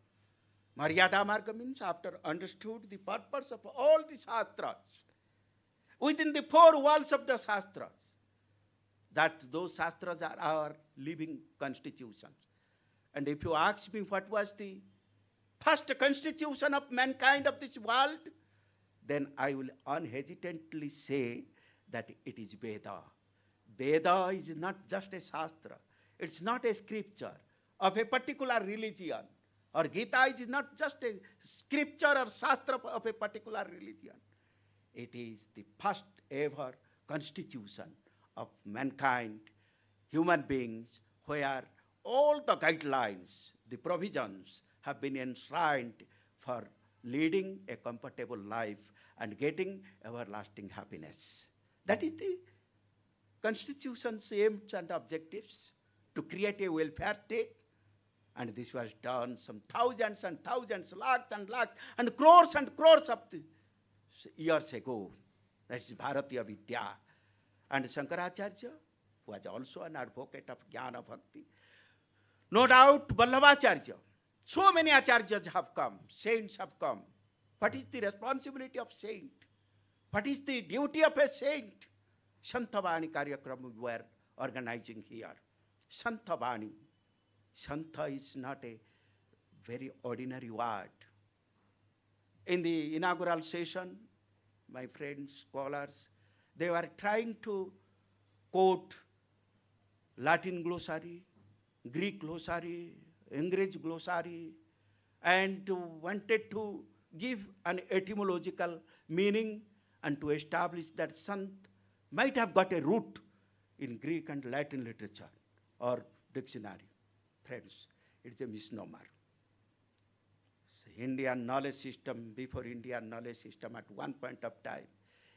Maryada marka means after understood the purpose of all the Shastras, within the four walls of the Shastras, that those Shastras are our living constitutions. And if you ask me what was the first constitution of mankind of this world, then I will unhesitantly say that it is Veda. Veda is not just a Shastra. It's not a scripture of a particular religion. Or Gita is not just a scripture or Shastra of a particular religion. It is the first ever constitution of mankind, human beings, where all the guidelines, the provisions have been enshrined for leading a comfortable life and getting everlasting happiness. That is the Constitution's aims and objectives, to create a welfare state. And this was done some thousands and thousands, lakhs and crores of the years ago. That is Bharatiya Vidya. And Shankaracharya was also an advocate of Jnana Bhakti. No doubt Vallabhacharya. So many acharyas have come, saints have come. What is the responsibility of saint? What is the duty of a saint? Santhavani Karyakram we were organizing here. Santhavani. Santha is not a very ordinary word. In the inaugural session, my friends, scholars, they were trying to quote Latin glossary, Greek glossary, English glossary, and wanted to give an etymological meaning and to establish that Sant might have got a root in Greek and Latin literature or dictionary. Friends, it's a misnomer. Indian knowledge system, before Indian knowledge system, at one point of time,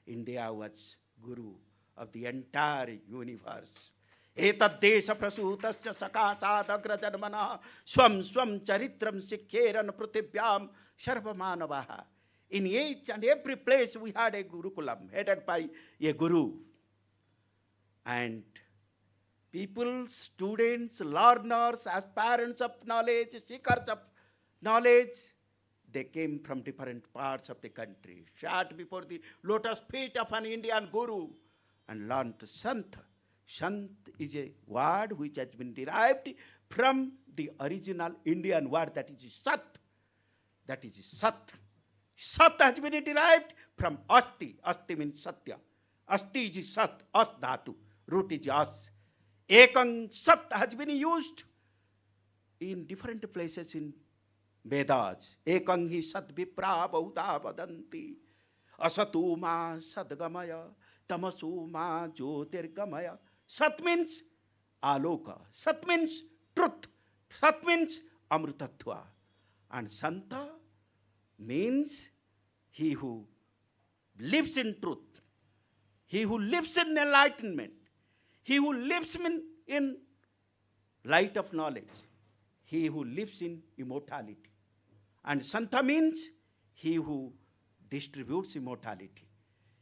India was guru of the entire universe. Etad desha prasutasya sakasad agrajanmana swam charitram sikheran prithibhyam sarvamanavaha. In each and every place we had a gurukulam headed by a guru. And people, students, learners, aspirants of knowledge, seekers of knowledge, they came from different parts of the country, sat before the lotus feet of an Indian guru and learned Sant. Sant is a word which has been derived from the original Indian word, that is Sat. That is Sat. Sat has been derived from Asti. Asti means Satya. Asti is Sat, As Dhatu. root is as. Ekang Sat has been used in different places in Vedas. Ekang hi Sat Vipra Bahuta Vadanti. Asatu ma Sadgamaya. Tamasu ma Jyotirgamaya. Sat means Aloka. Sat means truth. Sat means Amrutatva. And Santa means he who lives in truth, he who lives in enlightenment, he who lives in light of knowledge, he who lives in immortality. And Santa means he who distributes immortality,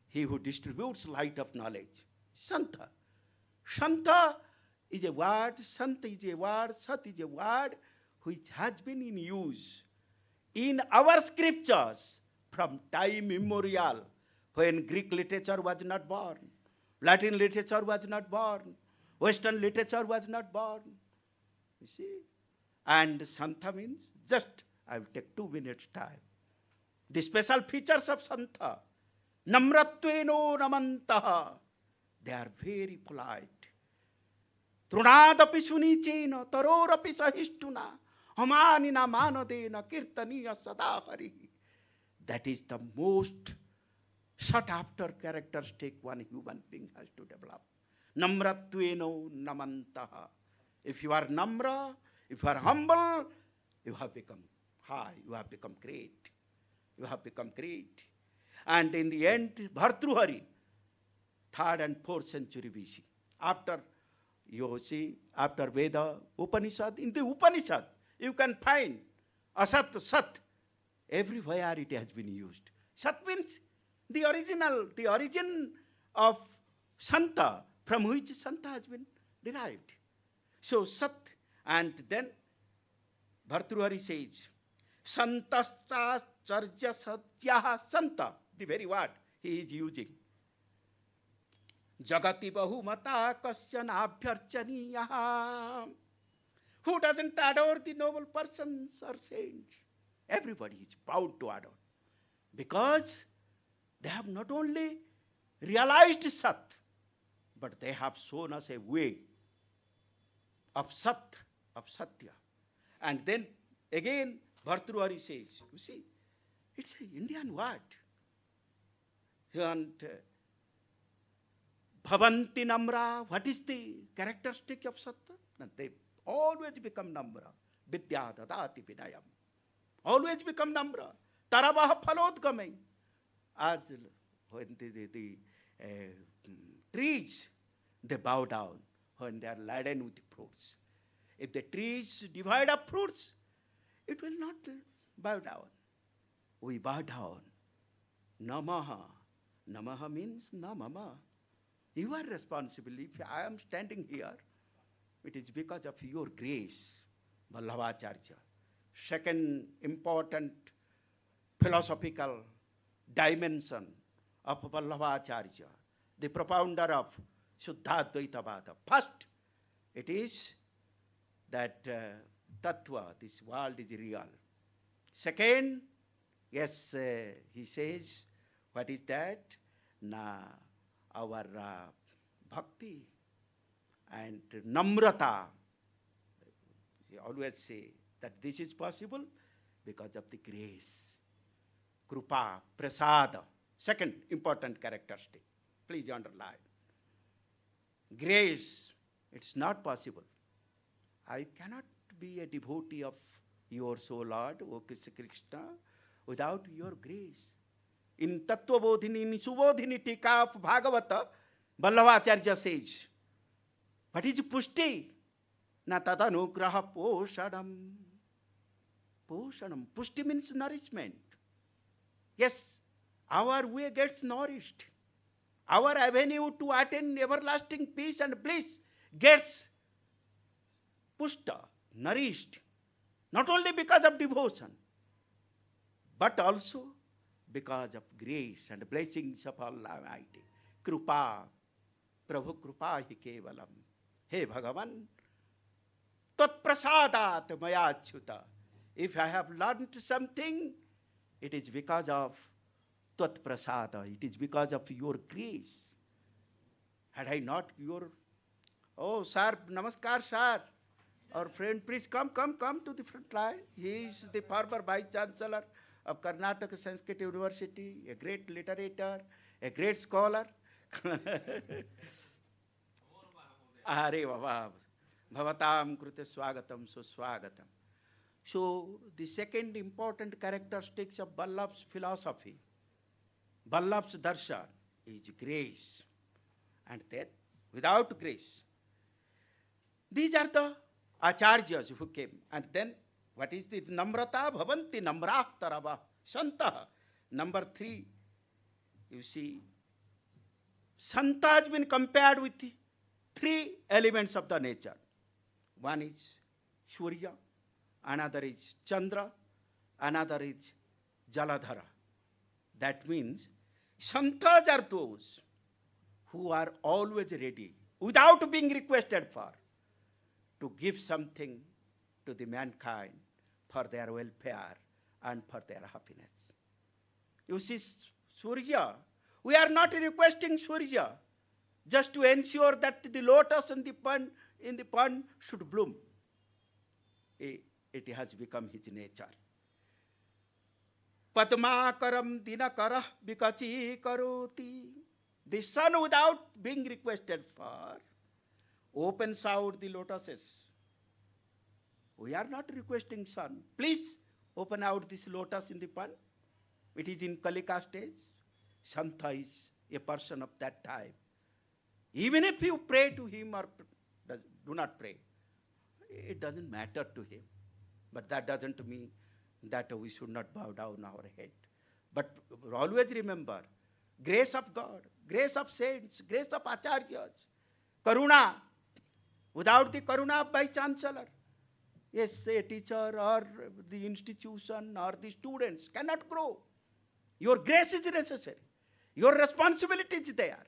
he who distributes light of knowledge. Santa. Santa is a word, Sant is a word, Sat is a word which has been in use in our scriptures from time immemorial, when Greek literature was not born, Latin literature was not born, Western literature was not born. You see? And Santa means, just, I will take 2 minutes time. The special features of Santa, Namratveno Namantaha, they are very polite. Trunadapi sunichena, tarorapi sahishtuna, hamanina manadena, kirtaniya sadahari. That is the most sought after characteristic one human being has to develop. Namratveno namantaha. If you are namra, if you are humble, you have become high, you have become great. You have become great. And in the end, Bhartruhari, 3rd and 4th century BC. After, you see, after Veda, Upanishad, in the Upanishad, you can find Asat, Sat. Everywhere it has been used. Sat means the origin of Santa, from which Santa has been derived. So Sat, and then Bhartruhari says, Santascha charja satyaha Santa, the very word he is using. Jagati bahumata kasyana abhyarchaniyaha. Who doesn't adore the noble persons or saints? Everybody is bound to adore. Because they have not only realized Sat, but they have shown us a way of Sat, of Satya. And then again, Bhartruhari says, you see, it's an Indian word. And Bhavanti Namra, what is the characteristic of Satya? And they always become Namra. Vidya dadati vinayam. Always become Namra. Tarabaha phalodgamai. As when the trees, they bow down when they are laden with fruits. If the trees divide up fruits, it will not bow down. We bow down. Namaha. Namaha means namama. You are responsible. If I am standing here, it is because of your grace, Vallabhacharya. Second important philosophical dimension of Vallabhacharya, the propounder of Shuddha-Advaita-vada. First, it is that Tattva, this world is real. Second, yes, he says, what is that? Our bhakti and namrata. We always say that this is possible because of the grace. Krupa, prasada. Second important characteristic. Please underline. Grace, it's not possible. I cannot be a devotee of yours, O Lord, O Krishna, without your grace. In Tattvabodhini, in Subodhini Tika of Bhagavata, Vallabhacharya says, what is pushti? Na tadanugraha poshanam. Poshanam. Pushti means nourishment. Yes, our way gets nourished. Our avenue to attain everlasting peace and bliss gets pushta, nourished. Not only because of devotion, but also because of grace and blessings of Almighty. Krupa, Prabhu Krupa hi kevalam. Hey Bhagavan, tat prasadat maya achyuta. If I have learned something, it is because of tat prasada. It is because of your grace. Had I not your, oh, sir, namaskar, sir. Our friend, please come to the front line. He is the former Vice-Chancellor of Karnataka Sanskrit University, a great literator, a great scholar. Are Baba, Bhavatam Krute Swagatam Suswagatam. So, the second important characteristics of Vallabh's philosophy, Vallabh's darshan, is grace. And then, without grace, these are the acharyas who came. And then, what is the namrata bhavanti namrahtarava santa? Number 3, you see, santa has been compared with the 3 elements of the nature. One is Surya, another is Chandra, another is Jaladhara. That means, santas are those who are always ready, without being requested for, to give something to the mankind for their welfare and for their happiness. You see, Surya, we are not requesting Surya just to ensure that the lotus in the pond should bloom. It has become his nature. Padmakaram dinakarah bikachi karoti. The sun, without being requested for, opens out the lotuses. We are not requesting sun. Please open out this lotus in the pond. It is in Kalika stage. Santa is a person of that type. Even if you pray to him or do not pray, it doesn't matter to him. But that doesn't mean that we should not bow down our head. But always remember, grace of God, grace of saints, grace of acharyas, karuna. Without the karuna of Vice-Chancellor, yes, a teacher or the institution or the students cannot grow. Your grace is necessary. Your responsibility is there.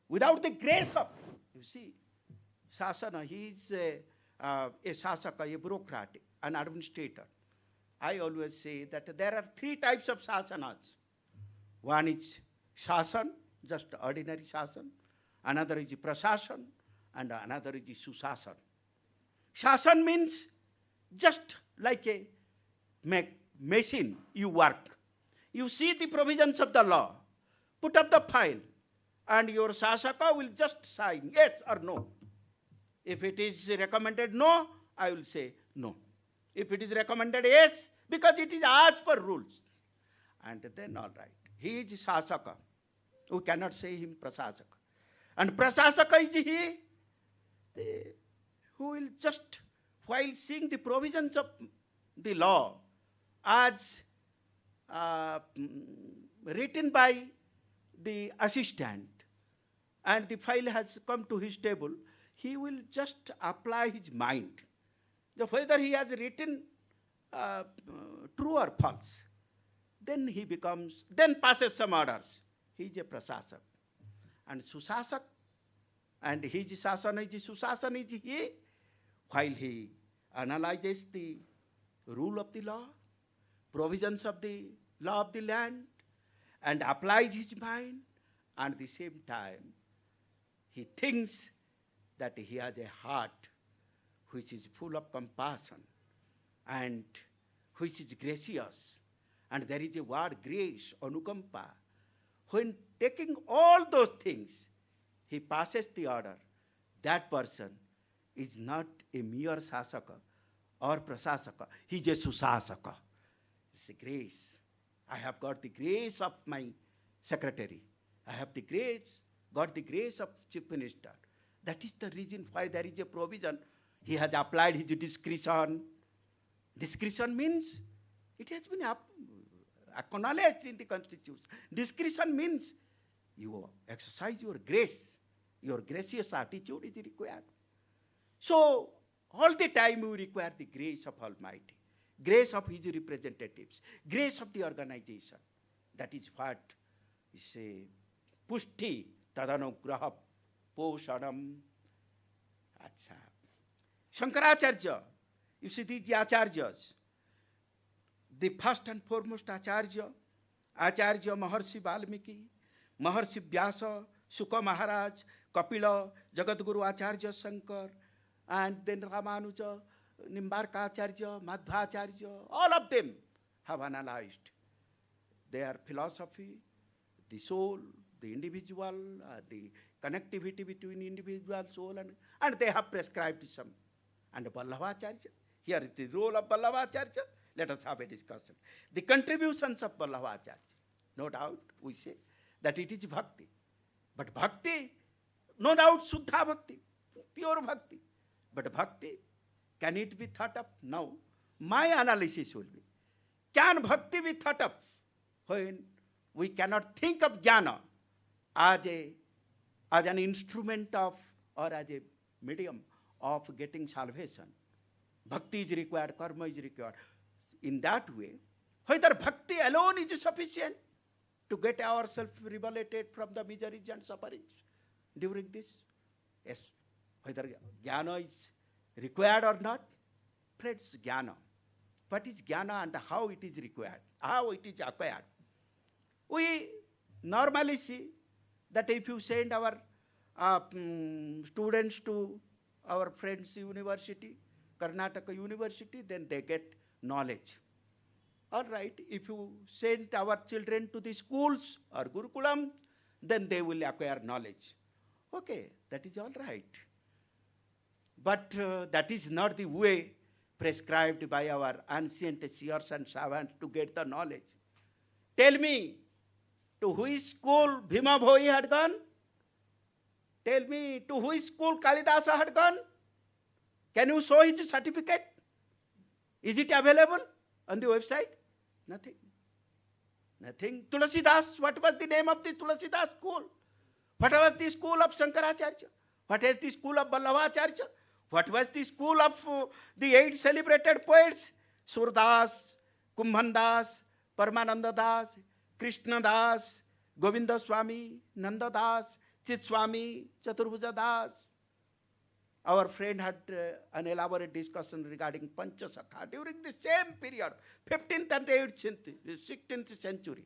Without the grace of, you see, Sasana, he is a Sasaka, a bureaucrat, an administrator. I always say that there are 3 types of Sasanas. One is Sasan, just ordinary Sasan. Another is Prasasan, and another is Susasan. Sasan means just like a machine, you work. You see the provisions of the law, put up the file, and your Sasaka will just sign yes or no. If it is recommended no, I will say no. If it is recommended yes, because it is as per rules. And then all right. He is Sasaka. We cannot say him Prasasaka. And Prasasaka is he who will just, while seeing the provisions of the law as written by the assistant, and the file has come to his table, he will just apply his mind. Whether he has written true or false, then he becomes, then passes some orders. He is a prasasak. And susasak, and his sasana is susasan is he, while he analyzes the rule of the law, provisions of the law of the land, and applies his mind, and at the same time, he thinks that he has a heart which is full of compassion and which is gracious. And there is a word grace, anukampa. When taking all those things, he passes the order. That person is not a mere sasaka or prasasaka. He is a susasaka. It's a grace. I have got the grace of my secretary. I have the grace, got the grace of chief minister. That is the reason why there is a provision. He has applied his discretion. Discretion means it has been acknowledged in the constitution. Discretion means you exercise your grace. Your gracious attitude is required. So, all the time we require the grace of Almighty, grace of his representatives, grace of the organization. That is what we say, pushti tadanugraha poshanam. Acha. Shankaracharya, you see these acharyas. The first and foremost acharya, Acharya Maharshi Valmiki, Maharshi Vyasa, Sukha Maharaj, Kapila, Jagadguru Acharya Shankar, and then Ramanuja, Nimbarka Acharya, Madhvacharya, all of them have analyzed their philosophy, the soul, the individual, the connectivity between individual soul, and they have prescribed some. And Vallabhacharya, here is the role of Vallabhacharya. Let us have a discussion. The contributions of Vallabhacharya, no doubt we say that it is bhakti. But bhakti, no doubt Suddha bhakti, pure bhakti. But bhakti, can it be thought of? Now, my analysis will be, can bhakti be thought of when we cannot think of jnana as an instrument of, or as a medium of getting salvation? Bhakti is required, karma is required. In that way, whether bhakti alone is sufficient to get ourselves liberated from the miseries and sufferings during this? Yes. Whether jnana is required or not? Friends, jnana. What is jnana and how it is required? How it is acquired? We normally see that if you send our students to our friends' university, Karnataka University, then they get knowledge. All right, if you send our children to the schools or Gurukulam, then they will acquire knowledge. Okay, that is all right. But that is not the way prescribed by our ancient seers and savants to get the knowledge. Tell me, to which school Bhima Bhoi had gone? Tell me, to which school Kalidasa had gone? Can you show his certificate? Is it available on the website? Nothing. Nothing. Tulasidas, what was the name of the Tulasidas school? What was the school of Shankaracharya? What is the school of Vallabhacharya? What was the school of the 8 celebrated poets? Surdas, Kumbhandas, Paramananda Das, Krishna Das, Govinda Swami, Nanda Das, Chit Swami, Chaturbhuja Das. Our friend had an elaborate discussion regarding Panchasakha during the same period, 15th and 16th century,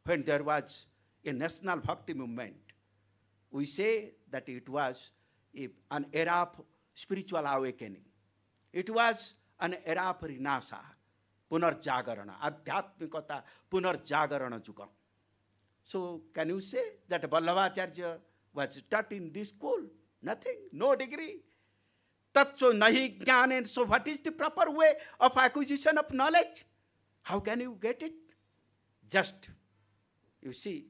when there was a national bhakti movement. We say that it was an era of spiritual awakening. It was an era of Rinasa, Punarjagarana, Adhyatmikata, Punarjagarana Juga. So can you say that Vallabhacharya was taught in this school? Nothing, no degree. Tatso nahi jnane. So what is the proper way of acquisition of knowledge? How can you get it? Just, you see,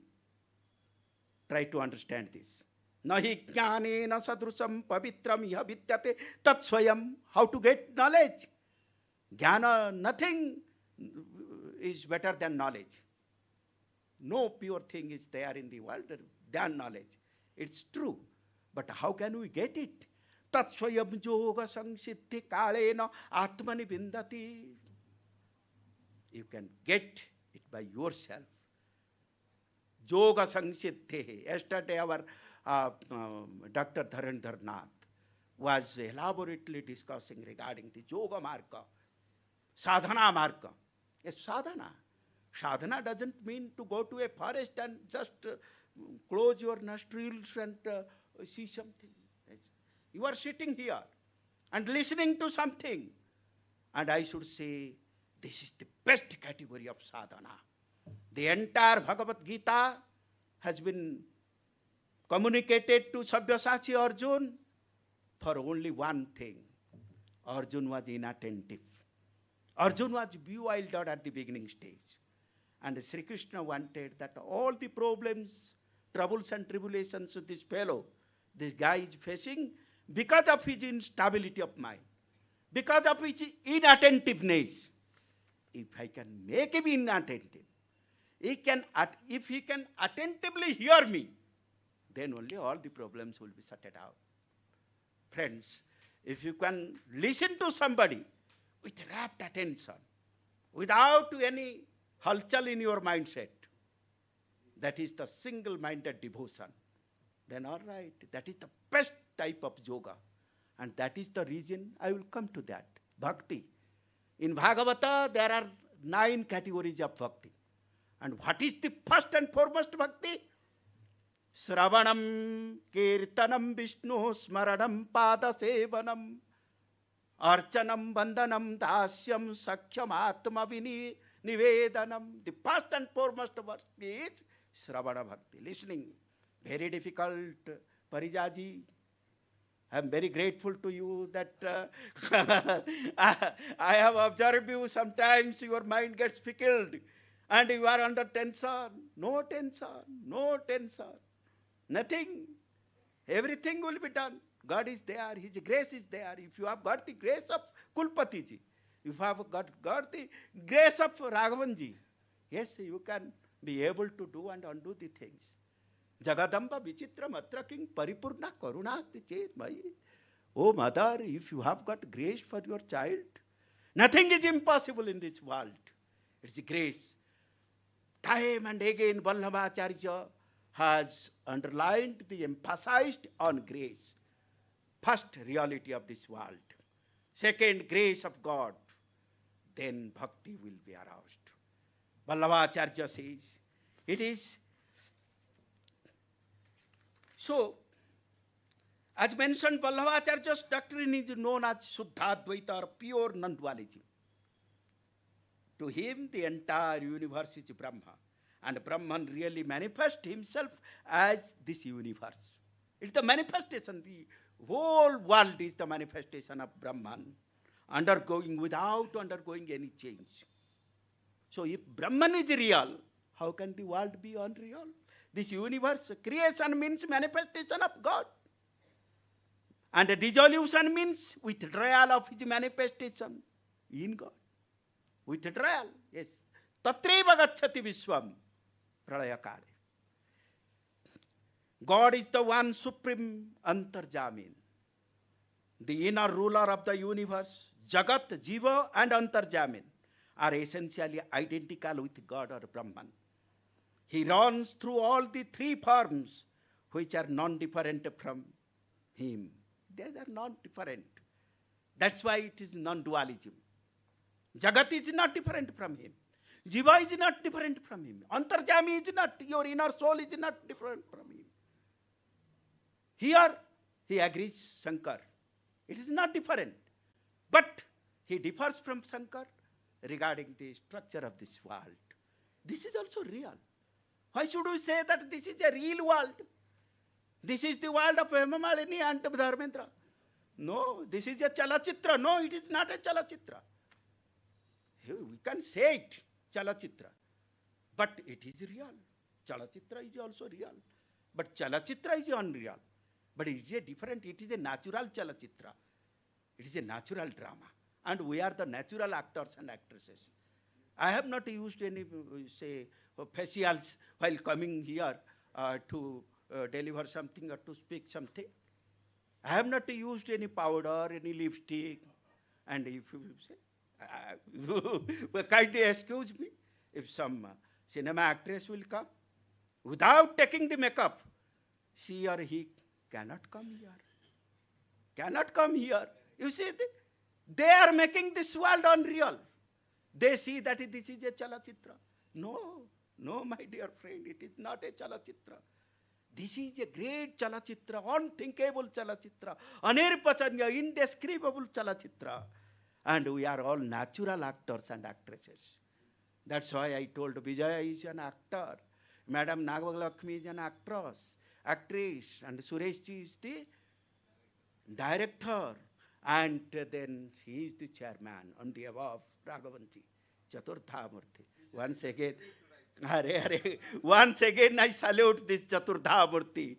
try to understand this. Nahi jnane na sadrusam pavitram iha vidyate tatsvayam. How to get knowledge? Jnana, nothing is better than knowledge. No pure thing is there in the world than knowledge. It's true. But how can we get it? Tatsvayam yoga samsiddhi kalena atmani vindati. You can get it by yourself. Yoga samsiddhi. Yesterday our Dr. Dharendra Nath was elaborately discussing regarding the yoga marga, sadhana marga. Yes, sadhana. Sadhana doesn't mean to go to a forest and just close your nostrils and see something. You are sitting here and listening to something. And I should say, this is the best category of sadhana. The entire Bhagavad Gita has been communicated to Sabyasachi Arjun for only one thing. Arjun was inattentive. Arjun was bewildered at the beginning stage. And Sri Krishna wanted that all the problems, troubles and tribulations of this fellow, this guy is facing, because of his instability of mind, because of his inattentiveness. If I can make him inattentive, if he can attentively hear me, then only all the problems will be sorted out. Friends, if you can listen to somebody with rapt attention, without any halchal in your mindset, that is the single-minded devotion, then all right, that is the best type of yoga. And that is the reason I will come to that. Bhakti. In Bhagavata, there are 9 categories of bhakti. And what is the first and foremost bhakti? Sravanam Kirtanam Vishnu Smaranam Pada Sevanam Archanam Bandhanam Dasyam Sakhyam Atma Nivedanam. The first and foremost work is Sravana Bhakti, listening. Very difficult, Parijaji. I am very grateful to you that I have observed you. Sometimes your mind gets fickled and you are under tension. No tension, no tension. Nothing. Everything will be done. God is there. His grace is there. If you have got the grace of Kulpatiji, if you have got the grace of Raghavanji, yes, you can be able to do and undo the things. Jagadamba Vichitram Atra King Paripurna Karunasti Chet Mai. Oh mother, if you have got grace for your child, nothing is impossible in this world. It's the grace. Time and again Vallabhacharya has underlined the emphasized on grace. First, reality of this world. Second, grace of God. Then bhakti will be aroused. Vallabhacharya says, it is so. As mentioned, Vallabhacharya's doctrine is known as Shuddhadvaita or pure non-dualism. To him, the entire universe is Brahma. And Brahman really manifests himself as this universe. It's the manifestation. The whole world is the manifestation of Brahman, without undergoing any change. So if Brahman is real, how can the world be unreal? This universe, creation means manifestation of God. And dissolution means withdrawal of his manifestation in God. Withdrawal, yes. Tatreva gacchati vishwam pralayakale. God is the one supreme antarjamin, the inner ruler of the universe. Jagat, Jiva and Antarjamin are essentially identical with God or Brahman. He runs through all the three forms which are non-different from him. They are non-different. That's why it is non-dualism. Jagat is not different from him. Jiva is not different from him. Antarjami is not, your inner soul is not different from him. Here, he agrees, Shankar. It is not different. But he differs from Shankar regarding the structure of this world. This is also real. Why should we say that this is a real world? This is the world of Hemamalini and Dharmendra. No, this is a Chalachitra. No, it is not a Chalachitra. We can say it, Chalachitra. But it is real. Chalachitra is also real. But Chalachitra is unreal. But it is a different, it is a natural Chalachitra. It is a natural drama. And we are the natural actors and actresses. I have not used any, say, facials while coming here to deliver something or to speak something. I have not used any powder, any lipstick. And if you say, kindly excuse me, if some cinema actress will come, without taking the makeup, she or he cannot come here. Cannot come here. You see, they are making this world unreal. They see that this is a Chalachitra. No, no, my dear friend, it is not a Chalachitra. This is a great Chalachitra, unthinkable Chalachitra, anirpachanya, indescribable Chalachitra. And we are all natural actors and actresses. That's why I told Vijaya is an actor. Madam Nagalakshmi is an actress, and Sureshji is the director. And then he is the chairman on the above, Raghavanji, Chaturdhamurti. Once again I salute this Chaturdhamurti,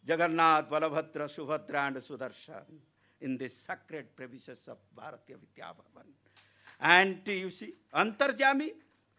Jagannath, Balabhadra, Subhadra and Sudarshan in this sacred premises of Bharatiya Vidya Bhavan. And you see, Antarjami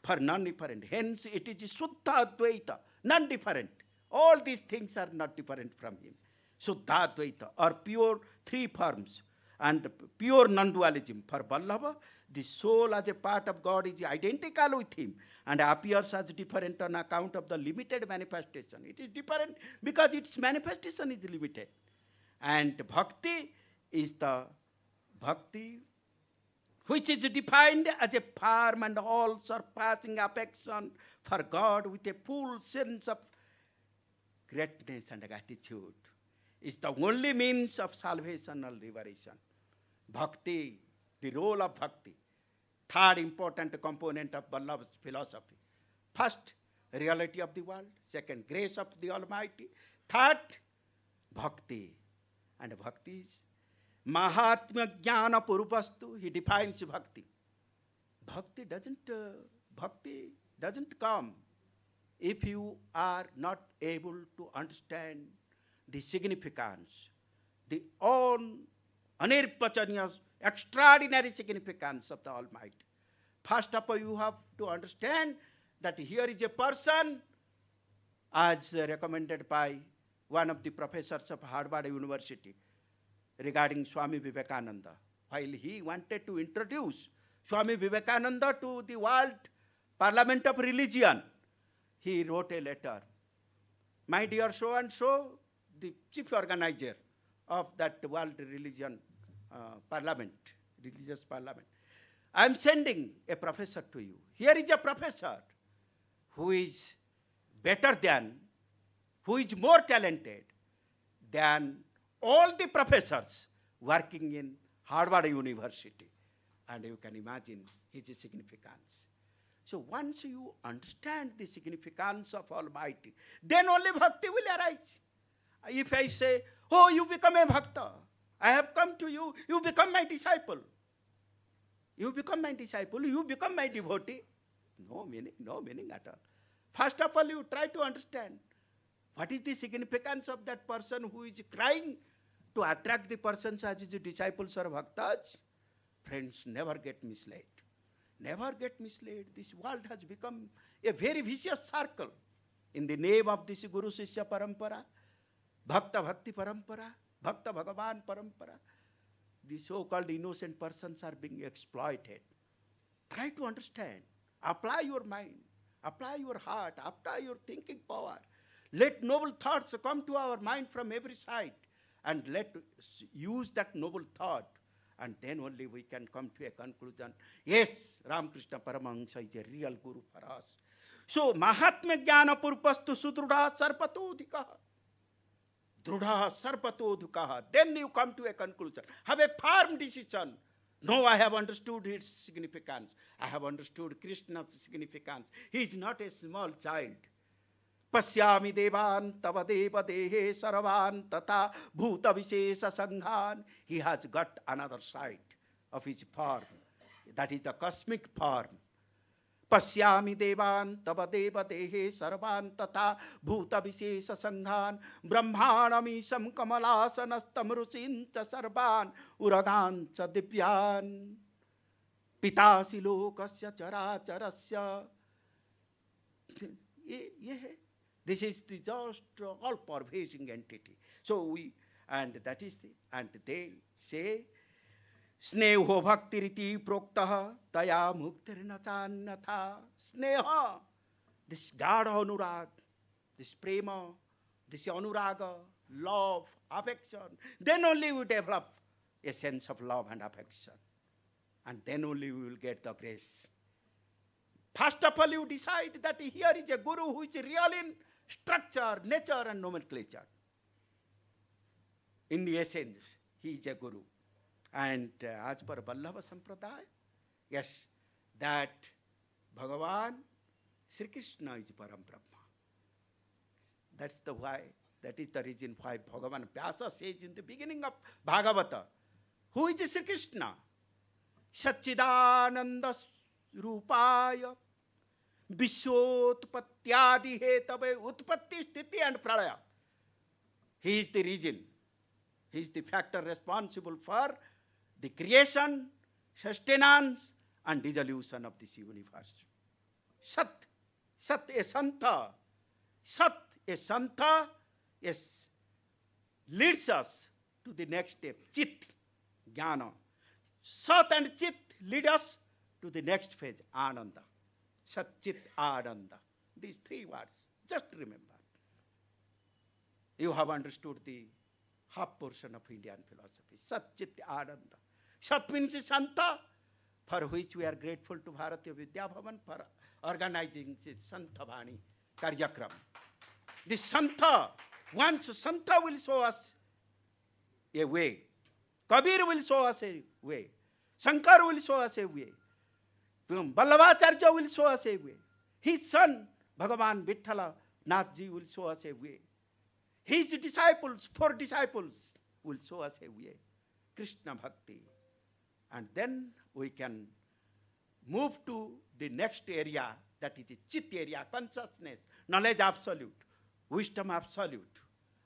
for non-different. Hence it is Suddha Advaita, non-different. All these things are not different from him. Suddha Advaita or pure three forms. And pure non-dualism. For Vallabha, the soul as a part of God is identical with him and appears as different on account of the limited manifestation. It is different because its manifestation is limited. And bhakti is the bhakti which is defined as a firm and all surpassing affection for God with a full sense of greatness and gratitude is the only means of salvation or liberation. Bhakti, the role of bhakti, third important component of Vallabha's philosophy. First, reality of the world. Second, grace of the Almighty. Third, bhakti. And bhakti is Mahatma Jnana Purupastu. He defines bhakti. Bhakti doesn't come if you are not able to understand the significance, the unirvachaniya, extraordinary significance of the Almighty. First of all, you have to understand that here is a person, as recommended by one of the professors of Harvard University regarding Swami Vivekananda. While he wanted to introduce Swami Vivekananda to the world Parliament of Religion, he wrote a letter. My dear so-and-so, the chief organizer of that world religion parliament, religious parliament, I am sending a professor to you. Here is a professor who is better than, who is more talented than all the professors working in Harvard University. And you can imagine his significance. So once you understand the significance of Almighty, then only bhakti will arise. If I say, oh, you become a bhakta, I have come to you, you become my disciple. You become my disciple, you become my devotee. No meaning at all. First of all, you try to understand what is the significance of that person who is trying to attract the persons as his disciples or bhaktas. Friends, never get misled. Never get misled. This world has become a very vicious circle. In the name of this Guru Sishya Parampara, Bhakta Bhakti Parampara, Bhakta Bhagavan Parampara, the so-called innocent persons are being exploited. Try to understand. Apply your mind. Apply your heart. Apply your thinking power. Let noble thoughts come to our mind from every side. And let us use that noble thought. And then only we can come to a conclusion. Yes, Ramakrishna Paramahamsa is a real Guru for us. So, Mahatma Jnana Purpastu Sudruda Sarpatodhikaha. Drudha Sarpatodhikaha. Then you come to a conclusion. Have a firm decision. No, I have understood its significance. I have understood Krishna's significance. He is not a small child. Pasyami devan tava deva dehe sarvan tata bhuta vishesha sanghan. He has got another side of his form. That is the cosmic form. Pasyami devan tava deva dehe sarvan tata bhuta vishesha sanghan. Brahmanami sam kamalasanastaṁ rusincha sarvan uragancha divyan. Pitasi lokasya characharasya. This is the just all-pervading entity. So and that is and they say, Sneho bhaktiriti proktaha taya muktirna channatha. Sneha, this Gada anurag, this prema, this anuraga, love, affection. Then only we develop a sense of love and affection. And then only we will get the grace. First of all, you decide that here is a Guru who is real in structure, nature, and nomenclature. In the essence, he is a Guru. And as per Vallabha Sampradaya, yes, that Bhagavan, Sri Krishna is Param Brahma. That's the why, that is the reason why Bhagavan Vyasa says in the beginning of Bhagavata, who is Sri Krishna? Satchidananda Rupaya Vishwotpatyadi Hetave Utpatti, Sthiti and Pralaya. He is the reason. He is the factor responsible for the creation, sustenance, and dissolution of this universe. Sat a Santa. Sat a Santa, yes, leads us to the next step. Chit, Jnana. Sat and Chit lead us to the next phase, Ananda. Sat, Chit, Ananda. These three words, just remember. You have understood the half portion of Indian philosophy. Sat, Chit, Ananda. Sat means Santa, for which we are grateful to Bharatiya Vidya Bhavan for organizing this Santhavani Karyakram. The Santha, once Santha will show us a way. Kabir will show us a way. Shankar will show us a way. Vallabhacharya will show us a way. His son, Bhagavan Vithala Nathji, will show us a way. His disciples, 4 disciples, will show us a way. Krishna Bhakti. And then we can move to the next area, that is the Chit area, consciousness, knowledge absolute, wisdom absolute.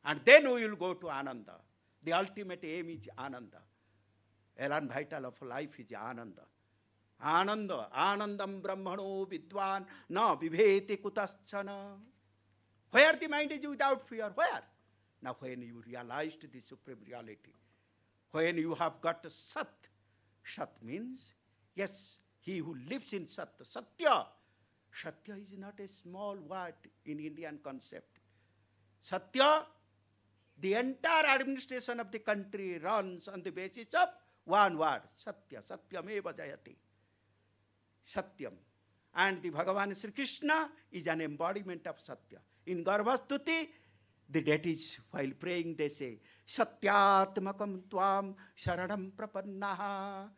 And then we will go to Ananda. The ultimate aim is Ananda. Elan vital of life is Ananda. Ananda, Anandam Brahmano Vidwan, na vivheti kutaschana. Where the mind is without fear? Where? Now when you realized the supreme reality, when you have got Sat, Sat means, yes, he who lives in Sat, Satya. Satya is not a small word in Indian concept. Satya, the entire administration of the country runs on the basis of one word, Satya. Satyameva jayati. Satyam. And the Bhagavan Sri Krishna is an embodiment of Satya. In Garbhastuti, the deities, while praying, they say, Satyatmakam tvam saranam prapannaha.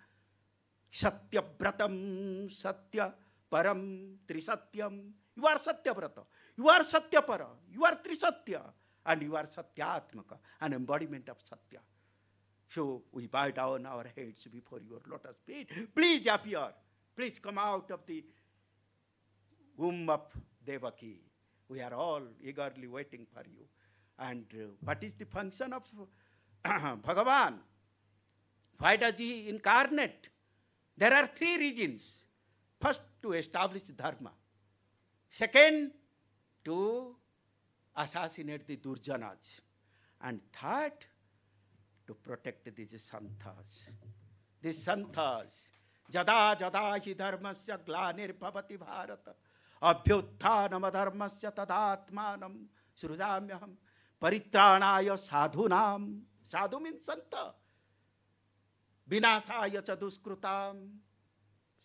Satyabratam Satya Param Trisatyam. You are Satyabrata. You are Satyapara. You are Trisatya. And you are Satyatmaka, an embodiment of Satya. So we bow down our heads before your lotus feet. Please appear. Please come out of the womb of Devaki. We are all eagerly waiting for you. And what is the function of Bhagavan? Why does he incarnate? There are 3 reasons. First, to establish dharma. Second, to assassinate the Durjanas. And third, to protect these Santhas. These Santhas. Jada jada hi dharmasya glanir bhavati bharata. Abhyutthanam adharmasya tadatmanam srujamyaham. Paritranaya sadhunam. Sadhu means Santha. Vinasaya cha duskrutam.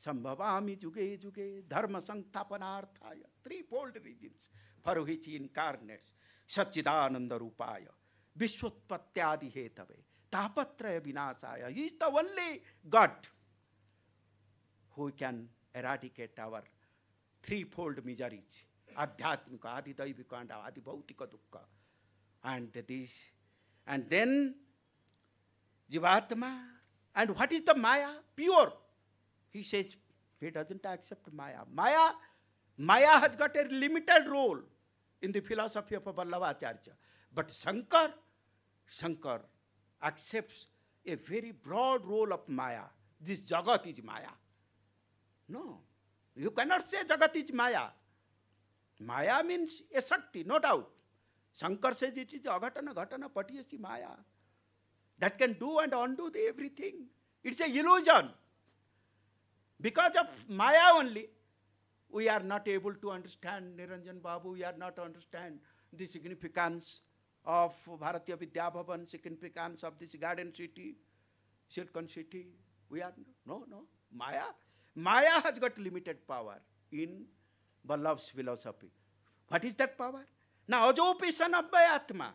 Sambhavami juge juge. Dharma sankthapanarthaya. 3-fold reasons for which he incarnates. Satchidananda rupaya. Vishwatpatyadi hetave. Tapatraya vinasaya. He is the only God who can eradicate our 3-fold miseries. Adhyatmika, Adidaivika and Adibhautika dukkha. And this. And then Jivatma. And what is the Maya? Pure. He says he doesn't accept Maya. Maya has got a limited role in the philosophy of Vallabhacharya. But Shankar accepts a very broad role of Maya. This Jagat is Maya. No, you cannot say Jagat is Maya. Maya means a Shakti, no doubt. Shankar says it is Agatana, Ghatana, Patiyasi Maya. That can do and undo everything. It's an illusion. Because of Maya only, we are not able to understand Niranjan Babu, we are not understand the significance of Bharatiya Vidya Bhavan, significance of this garden city, silken city. We are, no. Maya has got limited power in Vallabh's philosophy. What is that power? Now, ajopi san abhayatma,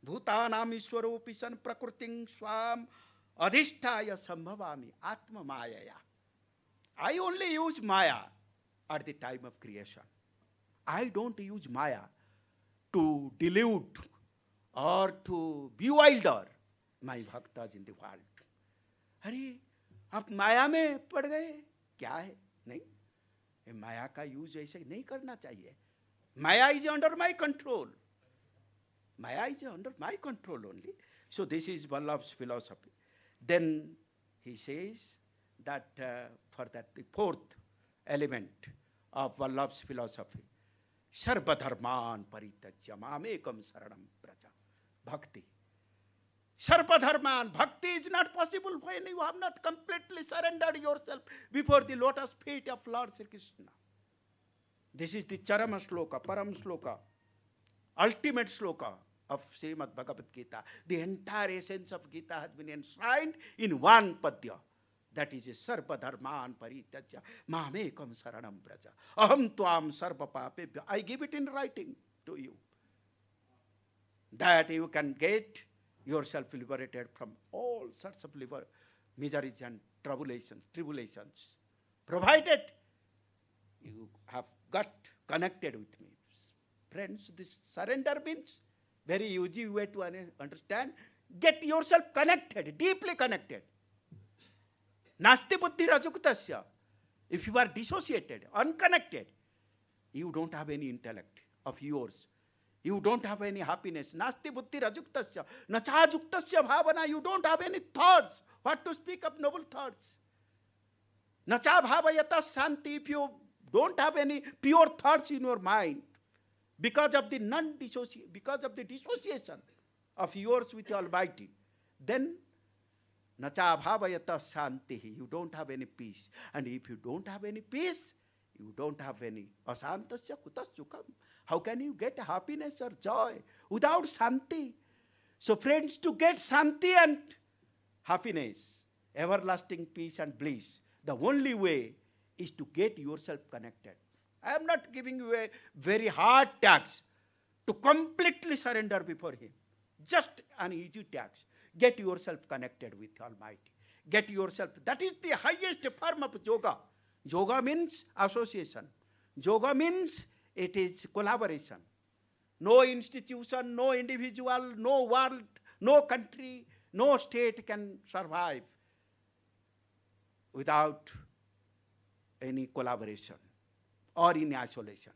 bhutanam ishwaropi san prakriting swam adhisthaya sambhavami atma mayaya. I only use Maya at the time of creation. I don't use Maya to delude or to bewilder my bhaktas in the world. अरे आप माया में पड़ गए क्या है? नहीं, माया का use ऐसे नहीं करना चाहिए. Maya is under my control. Maya is under my control only. So this is Vallabh's philosophy. Then he says that for that the 4th element of Vallabh's philosophy, Sarvadharman parityajya mamekam saranam praja. Bhakti. Sarvadharman. Bhakti is not possible when you have not completely surrendered yourself before the lotus feet of Lord Sri Krishna. This is the Charama Shloka, Param Shloka, ultimate Shloka of Srimad Bhagavad Gita. The entire essence of Gita has been enshrined in one padya. That is a Sarva Dharman Parityajya Mamekam Saranam Braja. Aham Tvam Sarva Papebhya. I give it in writing to you. that you can get yourself liberated from all sorts of miseries and tribulations, provided you have got connected with me. Friends, this surrender means very easy way to understand. Get yourself connected, deeply connected. Nasti buddhi rajuktasya. If you are dissociated, unconnected, you don't have any intellect of yours. You don't have any happiness. Nasti buddhi rajuktasya. Nachajuktasya bhavana. You don't have any thoughts. What to speak of noble thoughts? Nacha bhavayata santi. If you don't have any pure thoughts in your mind, because of the dissociation of yours with the Almighty, then nacha bhavayata santi. You don't have any peace. And if you don't have any peace, you don't have any asantasya kutas sukam. How can you get happiness or joy without santi? So friends, to get santi and happiness, everlasting peace and bliss, the only way is to get yourself connected. I am not giving you a very hard task to completely surrender before Him. Just an easy task. Get yourself connected with Almighty. Get yourself, that is the highest form of yoga. Yoga means association. Yoga means it is collaboration. No institution, no individual, no world, no country, no state can survive without any collaboration or in isolation.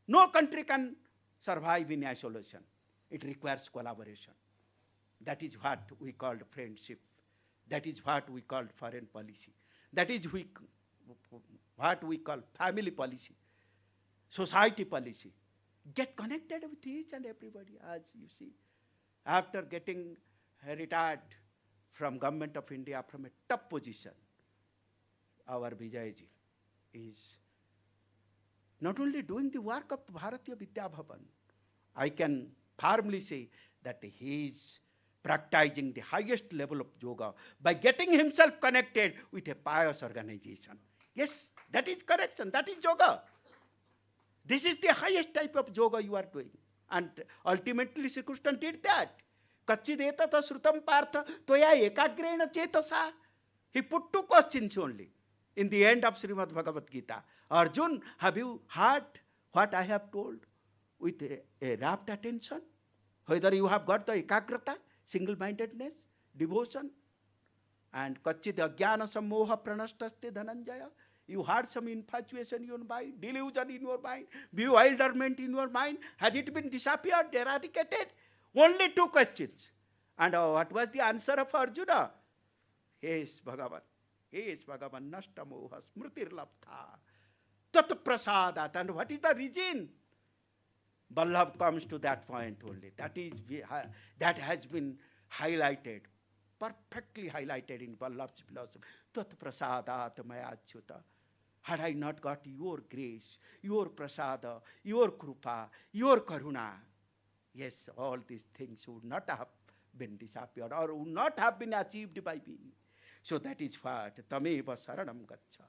No country can survive in isolation. It requires collaboration. That is what we call friendship. That is what we call foreign policy. That is what we call family policy, society policy. Get connected with each and everybody. As you see, after getting retired from Government of India from a top position, our Vijayaji is not only doing the work of Bharatiya Vidya Bhavan, I can firmly say that he is practicing the highest level of yoga by getting himself connected with a pious organization. Yes, that is correction, that is yoga. This is the highest type of yoga you are doing. And ultimately Sri Krishna did that. Kachideta ta srutam partha toya ekagrena chetasa. He put two questions only in the end of Srimad Bhagavad Gita. Arjun, have you heard what I have told with a rapt attention? Whether you have got the ekagrata, single-mindedness, devotion, and kachid ajnana sammoha pranashtaste dhananjaya. You had some infatuation in your mind, delusion in your mind, bewilderment in your mind. Has it been disappeared, eradicated? Only two questions. And what was the answer of Arjuna? Yes, Bhagavan. Yes, Bhagavan. Nashtamoha smritir labdha. Tat prasadat. And what is the reason? Vallabh comes to that point only. That has been highlighted, perfectly highlighted in Vallabh's philosophy. Tat prasadat maya achyuta. Had I not got your grace, your prasada, your krupa, your karuna, yes, all these things would not have been disappeared or would not have been achieved by me. So that is what tameva saranam gacha.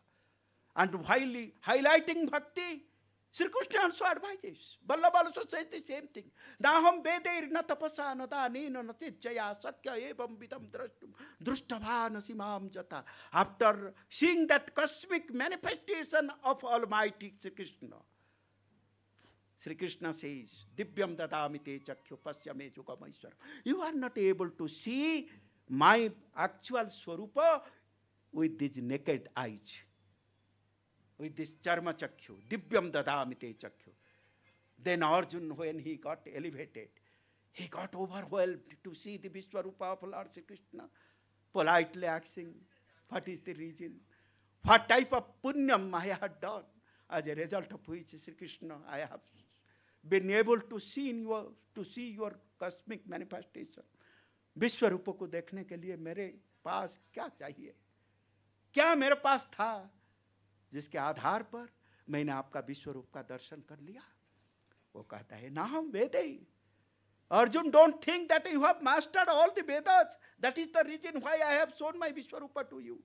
And while highlighting bhakti, Sri Krishna also advises. Vallabha also says the same thing. Naham vedair na tapasa na danena na tijjaya satya evam vidam drustabha nasimam jata. After seeing that cosmic manifestation of Almighty Sri Krishna says, Divyam dadamite chakyu pasyame jugamaiswar. You are not able to see my actual swarupa with these naked eyes. With this charma chakyu, divyam dadamite chakyu. Then Arjuna, when he got elevated, he got overwhelmed to see the Vishwarupa of Lord Sri Krishna, politely asking, what is the reason? What type of punyam I had done, as a result of which Sri Krishna I have been able to see your cosmic manifestation. विश्वरूप को देखने के लिए मेरे पास क्या चाहिए? क्या मेरे पास था जिसके आधार पर मैंने आपका विश्वरूप का दर्शन कर लिया? वो कहता है ना हम वेदे. Arjun, don't think that you have mastered all the Vedas. That is the reason why I have shown my Vishwarupa to you.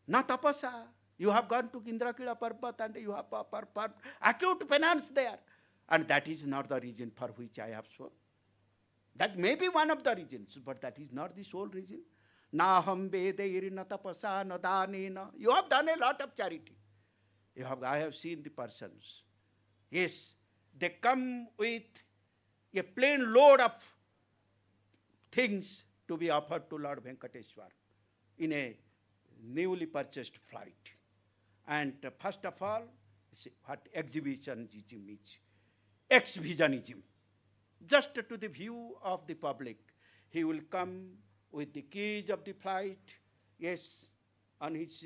Na tapasa. You have gone to Indrakila Parbat and you have acute penance there. And that is not the reason for which I have shown. That may be one of the reasons, but that is not the sole reason. Naham vedair na tapasa na danena. You have done a lot of charity. I have seen the persons. Yes, they come with a plain load of things to be offered to Lord Venkateswar in a newly purchased flight. And first of all, see what exhibitionism is. Exhibitionism. Just to the view of the public. He will come with the keys of the flight, yes, on his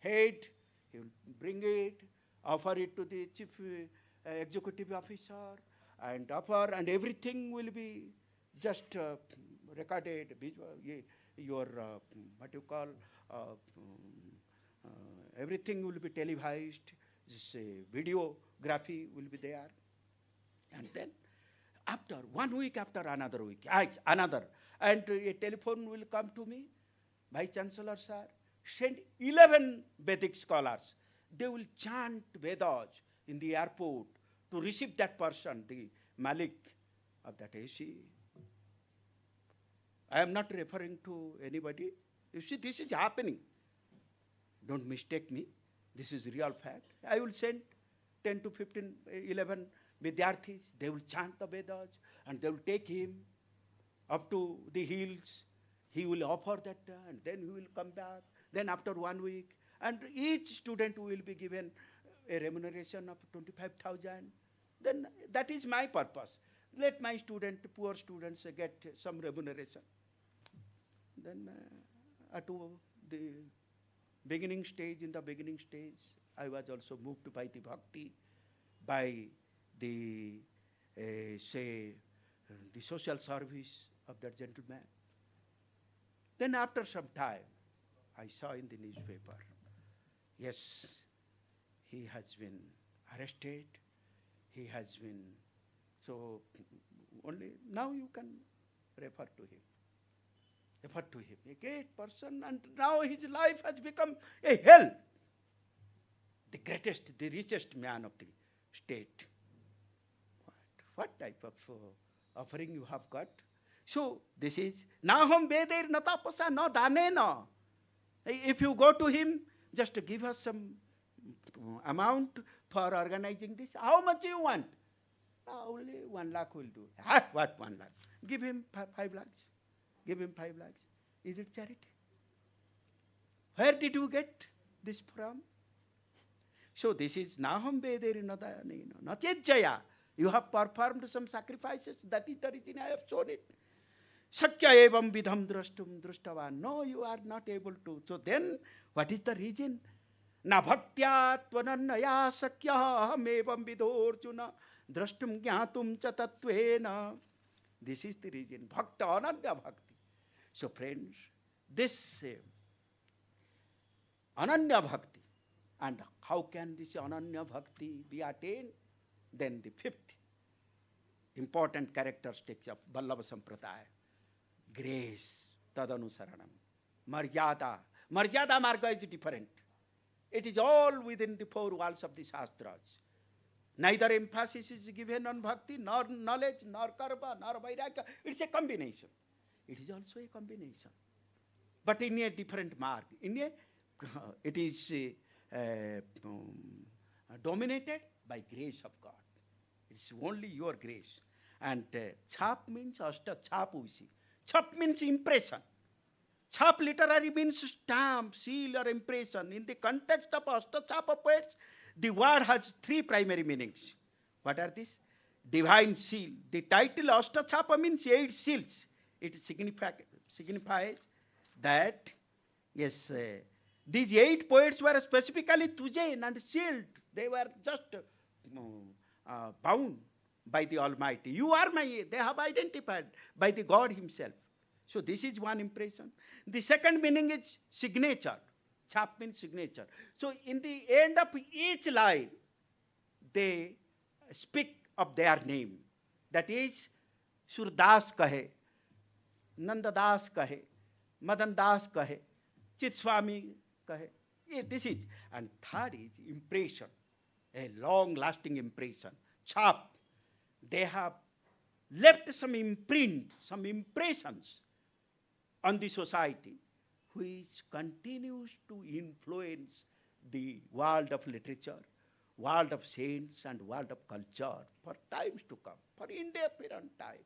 head. He will bring it, offer it to the chief executive officer, and everything will be just recorded. Your what you call everything will be televised. This videography will be there, and then after 1 week, after another week, another, and a telephone will come to me. Vice-Chancellor, sir, send 11 Vedic scholars. They will chant Vedas in the airport to receive that person, the Malik of that AC. I am not referring to anybody. You see, this is happening. Don't mistake me. This is real fact. I will send 10 to 15, 11 Vidyarthis. They will chant the Vedas and they will take him up to the hills. He will offer that and then he will come back. Then after 1 week, and each student will be given a remuneration of 25,000. Then that is my purpose. Let my poor students get some remuneration. Then at the beginning stage, I was also moved by the bhakti, by the the social service of that gentleman. Then after some time, I saw in the newspaper, yes, he has been arrested, he has been, so only now you can refer to him. A great person, and now his life has become a hell. The greatest, the richest man of the state. What type of offering you have got? So this is Naham Vedair Natapasa no Danena. If you go to him, just to give us some amount for organizing this. How much you want? Only 1 lakh will do. What 1 lakh? Give him 5 lakhs. Give him 5 lakhs. Is it charity? Where did you get this from? So this is Naham Vedair Natejjaya. You have performed some sacrifices. That is the reason I have shown it. Sakya evam vidham drashtum drashtavan. No, you are not able to. So then, what is the reason? Na bhaktya tvanannaya sakya aham evam vidhorjuna drashtum jnatum cha tattvena. This is the reason. Bhakta ananya bhakti. So friends, this ananya bhakti. And how can this ananya bhakti be attained? Then the 5th important characteristics of Vallabha Sampradaya. Grace, tadanusaranam, maryada. Maryada marga is different. It is all within the 4 walls of the Shastras. Neither emphasis is given on bhakti, nor knowledge, nor karma, nor vairagya. It's a combination. It is also a combination. But in a different mark. It is dominated by grace of God. It's only your grace. And chap means ashta chap we see. Chap means impression. Chap literally means stamp, seal or impression. In the context of ashta chapa poets, the word has 3 primary meanings. What are these? Divine seal. The title ashta chapa means 8 seals. It signifies that, yes, these 8 poets were specifically tujain and sealed. They were just bound by the Almighty. You are my, they have identified by the God himself. So this is one impression. The second meaning is signature. Chap means signature. So in the end of each line, they speak of their name. That is, Surdas kahe, Nandadas kahe, Madandas kahe, Chitswami kahe. This is. And third is impression. A long-lasting impression. Chap. They have left some imprint, some impressions on the society, which continues to influence the world of literature, world of science, and world of culture for times to come, for indefinite time.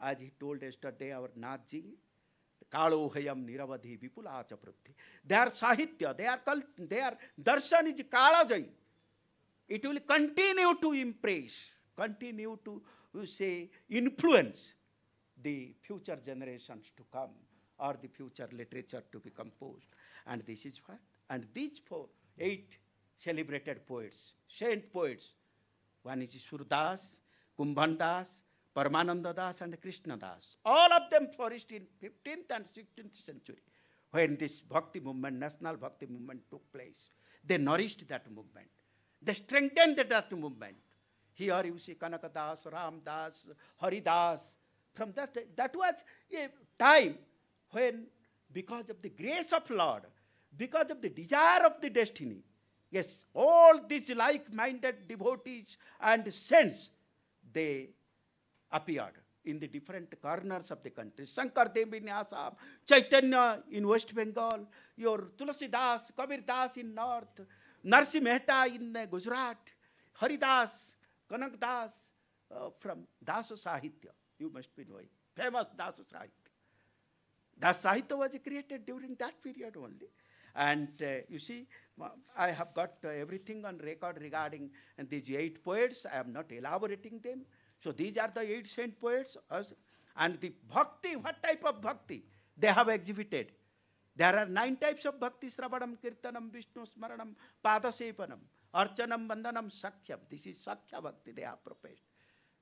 As he told yesterday, our Nathji, Kalohayam Niravadhi Vipulacha Pruthi. Their Sahitya, their darshan is Kalajai. It will continue to impress, continue to influence the future generations to come, or the future literature to be composed. And this is what? And these 8 celebrated poets, saint poets, one is Surdas, Kumbhandas, Paramananda Das, and Krishna Das. All of them flourished in 15th and 16th century when this Bhakti movement, national Bhakti movement took place. They nourished that movement. They strengthened that movement. Here you see Kanakadas, Ramdas, Haridas. From that was a time when, because of the grace of Lord, because of the desire of the destiny, yes, all these like-minded devotees and saints, they appeared in the different corners of the country. Shankardev in Assam, Chaitanya in West Bengal, your Tulasi Das, Kabir Das in North, Narsi Mehta in Gujarat, Haridas, Kanak Das from Dasa Sahitya. You must be knowing. Famous Dasa Sahitya. Das Sahitya was created during that period only. And you see, I have got everything on record regarding these 8 poets. I am not elaborating them. So these are the 8 saint poets. And the bhakti, what type of bhakti they have exhibited? There are 9 types of bhakti: Sravanam, Kirtanam, Vishnu Smaranam, Padasepanam, Archanam, Vandanam, Sakhyam. This is Sakhya Bhakti they have professed.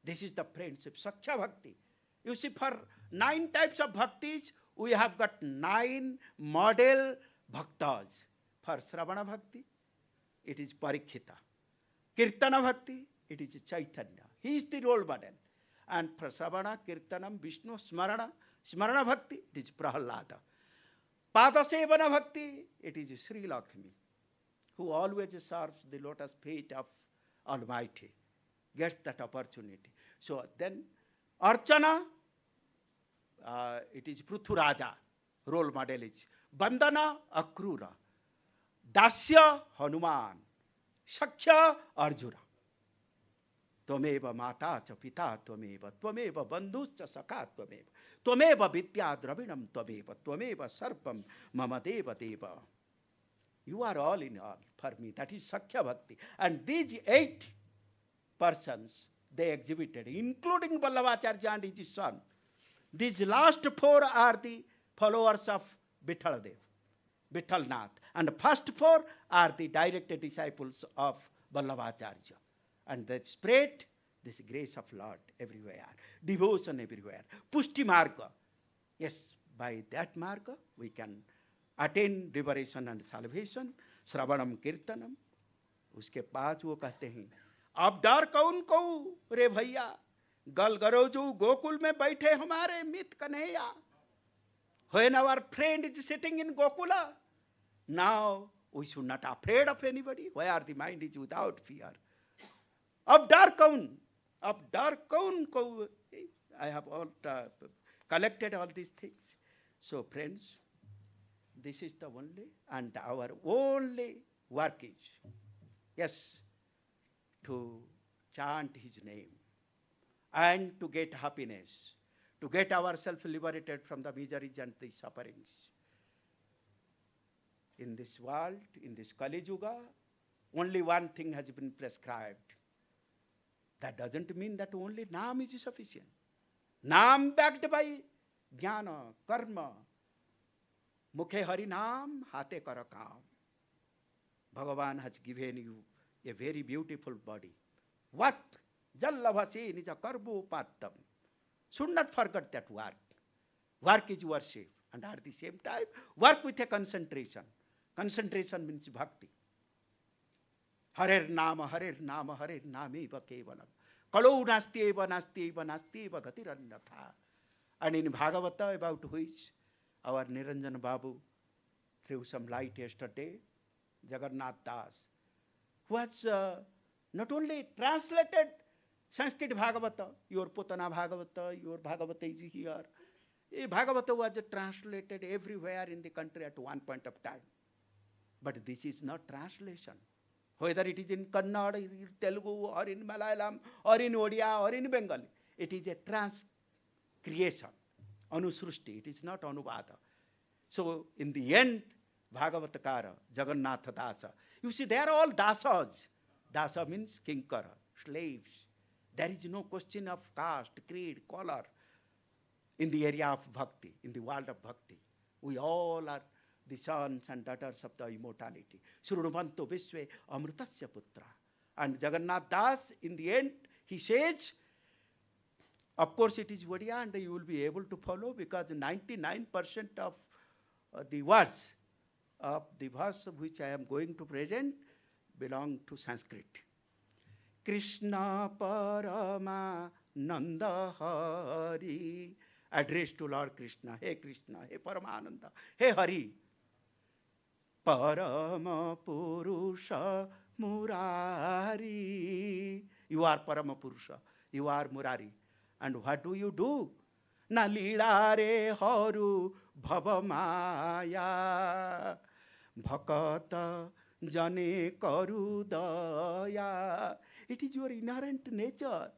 This is the friendship, Sakhya Bhakti. You see, for 9 types of bhaktis, we have got 9 model bhaktas. For Sravana Bhakti, it is Parikhita. Kirtana Bhakti, it is Chaitanya. He is the role model. And for Sravana, Kirtanam, Vishnu, Smarana Bhakti, it is Prahalada. Padasevana Bhakti, it is Sri Lakshmi, who always serves the lotus feet of Almighty, gets that opportunity. So then, Archana, it is Pruthuraja, role model is. Bandana, Akrura. Dasya, Hanuman. Shakhya, Arjuna. Tvameva mata cha pita tvameva, tvameva bandhus cha sakha tvameva, tvameva vidya dravinam tvameva, tvameva sarpam mama deva deva. You are all in all for me. That is Sakhya Bhakti. And these 8 persons, they exhibited, including Vallabhacharya and his son. These last 4 are the followers of Vithaldev, Vithalnath. And the first 4 are the direct disciples of Vallabhacharya. And that spread this grace of Lord everywhere, devotion everywhere. Pushti Marga. Yes, by that Marga we can attain liberation and salvation. Sravanam Kirtanam. उसके पास वो कहते हैं, अब डर कौन को रे भैया, गल गरोजू गोकुल में बैठे हमारे मित Kanhaiya. When our friend is sitting in Gokula, now we should not be afraid of anybody, where the mind is without fear. Of dar kaun ko, I have all collected all these things. So friends, this is the only and our only work is, yes, to chant his name and to get happiness, to get ourselves liberated from the miseries and the sufferings. In this world, in this Kali Yuga, only one thing has been prescribed. That doesn't mean that only Naam is sufficient. Naam backed by Jnana, Karma. Mukhe Hari Naam, Hate Kara Kaam. Bhagavan has given you a very beautiful body. What? Jallavasi nija karbu pattam. Should not forget that work. Work is worship. And at the same time, work with a concentration. Concentration means bhakti. Harer nama, eva kevalam. Kalau nasti eva gatirannatha. And in Bhagavata, about which our Niranjan Babu threw some light yesterday, Jagannath Das, was not only translated Sanskrit Bhagavata, your Putana Bhagavata, your Bhagavata is here. Bhagavata was translated everywhere in the country at one point of time. But this is not translation. Whether it is in Kannada, in Telugu, or in Malayalam, or in Odia, or in Bengali, it is a transcreation, Anusrushti. It is not Anuvada. So in the end, Bhagavatakara, Jagannatha Dasa. You see, they are all dasas. Dasa means kinkara, slaves. There is no question of caste, creed, color in the area of bhakti, in the world of bhakti. We all are the sons and daughters of the immortality. Surunubanto Vishwe Amrutasya Putra. And Jagannath Das, in the end, he says, of course it is Vidya and you will be able to follow because 99% of the words of the verse which I am going to present belong to Sanskrit. Krishna Parama Nanda Hari. Address to Lord Krishna. Hey Krishna, hey Paramananda, hey Hari. Parama Purusha Murari. You are Parama Purusha. You are Murari. And what do you do? Nalilare Haru Bhavamaya Bhakata Jane Karudaya. It is your inherent nature.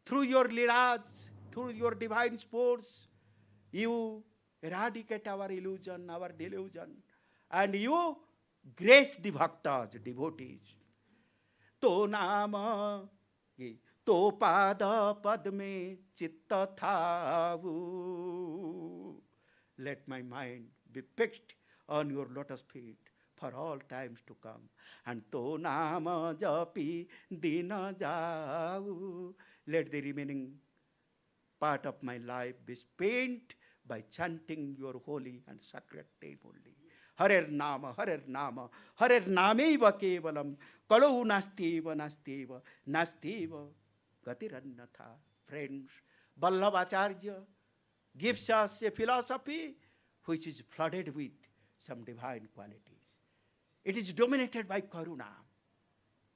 Through your lilas, through your divine sports, you eradicate our illusion, our delusion, and you grace the bhaktas, devotees. To nama, to pada padme chitta thavu. Let my mind be fixed on your lotus feet for all times to come. And to nama japi dina jau. Let the remaining part of my life be spent by chanting your holy and sacred name only. Harer Nama, Harer Nama, Harer Nameva Kevalam, Kalau Nastiva, Nastiva, Nastiva, Gatirannatha. Friends, Vallabhacharya gives us a philosophy which is flooded with some divine qualities. It is dominated by Karuna.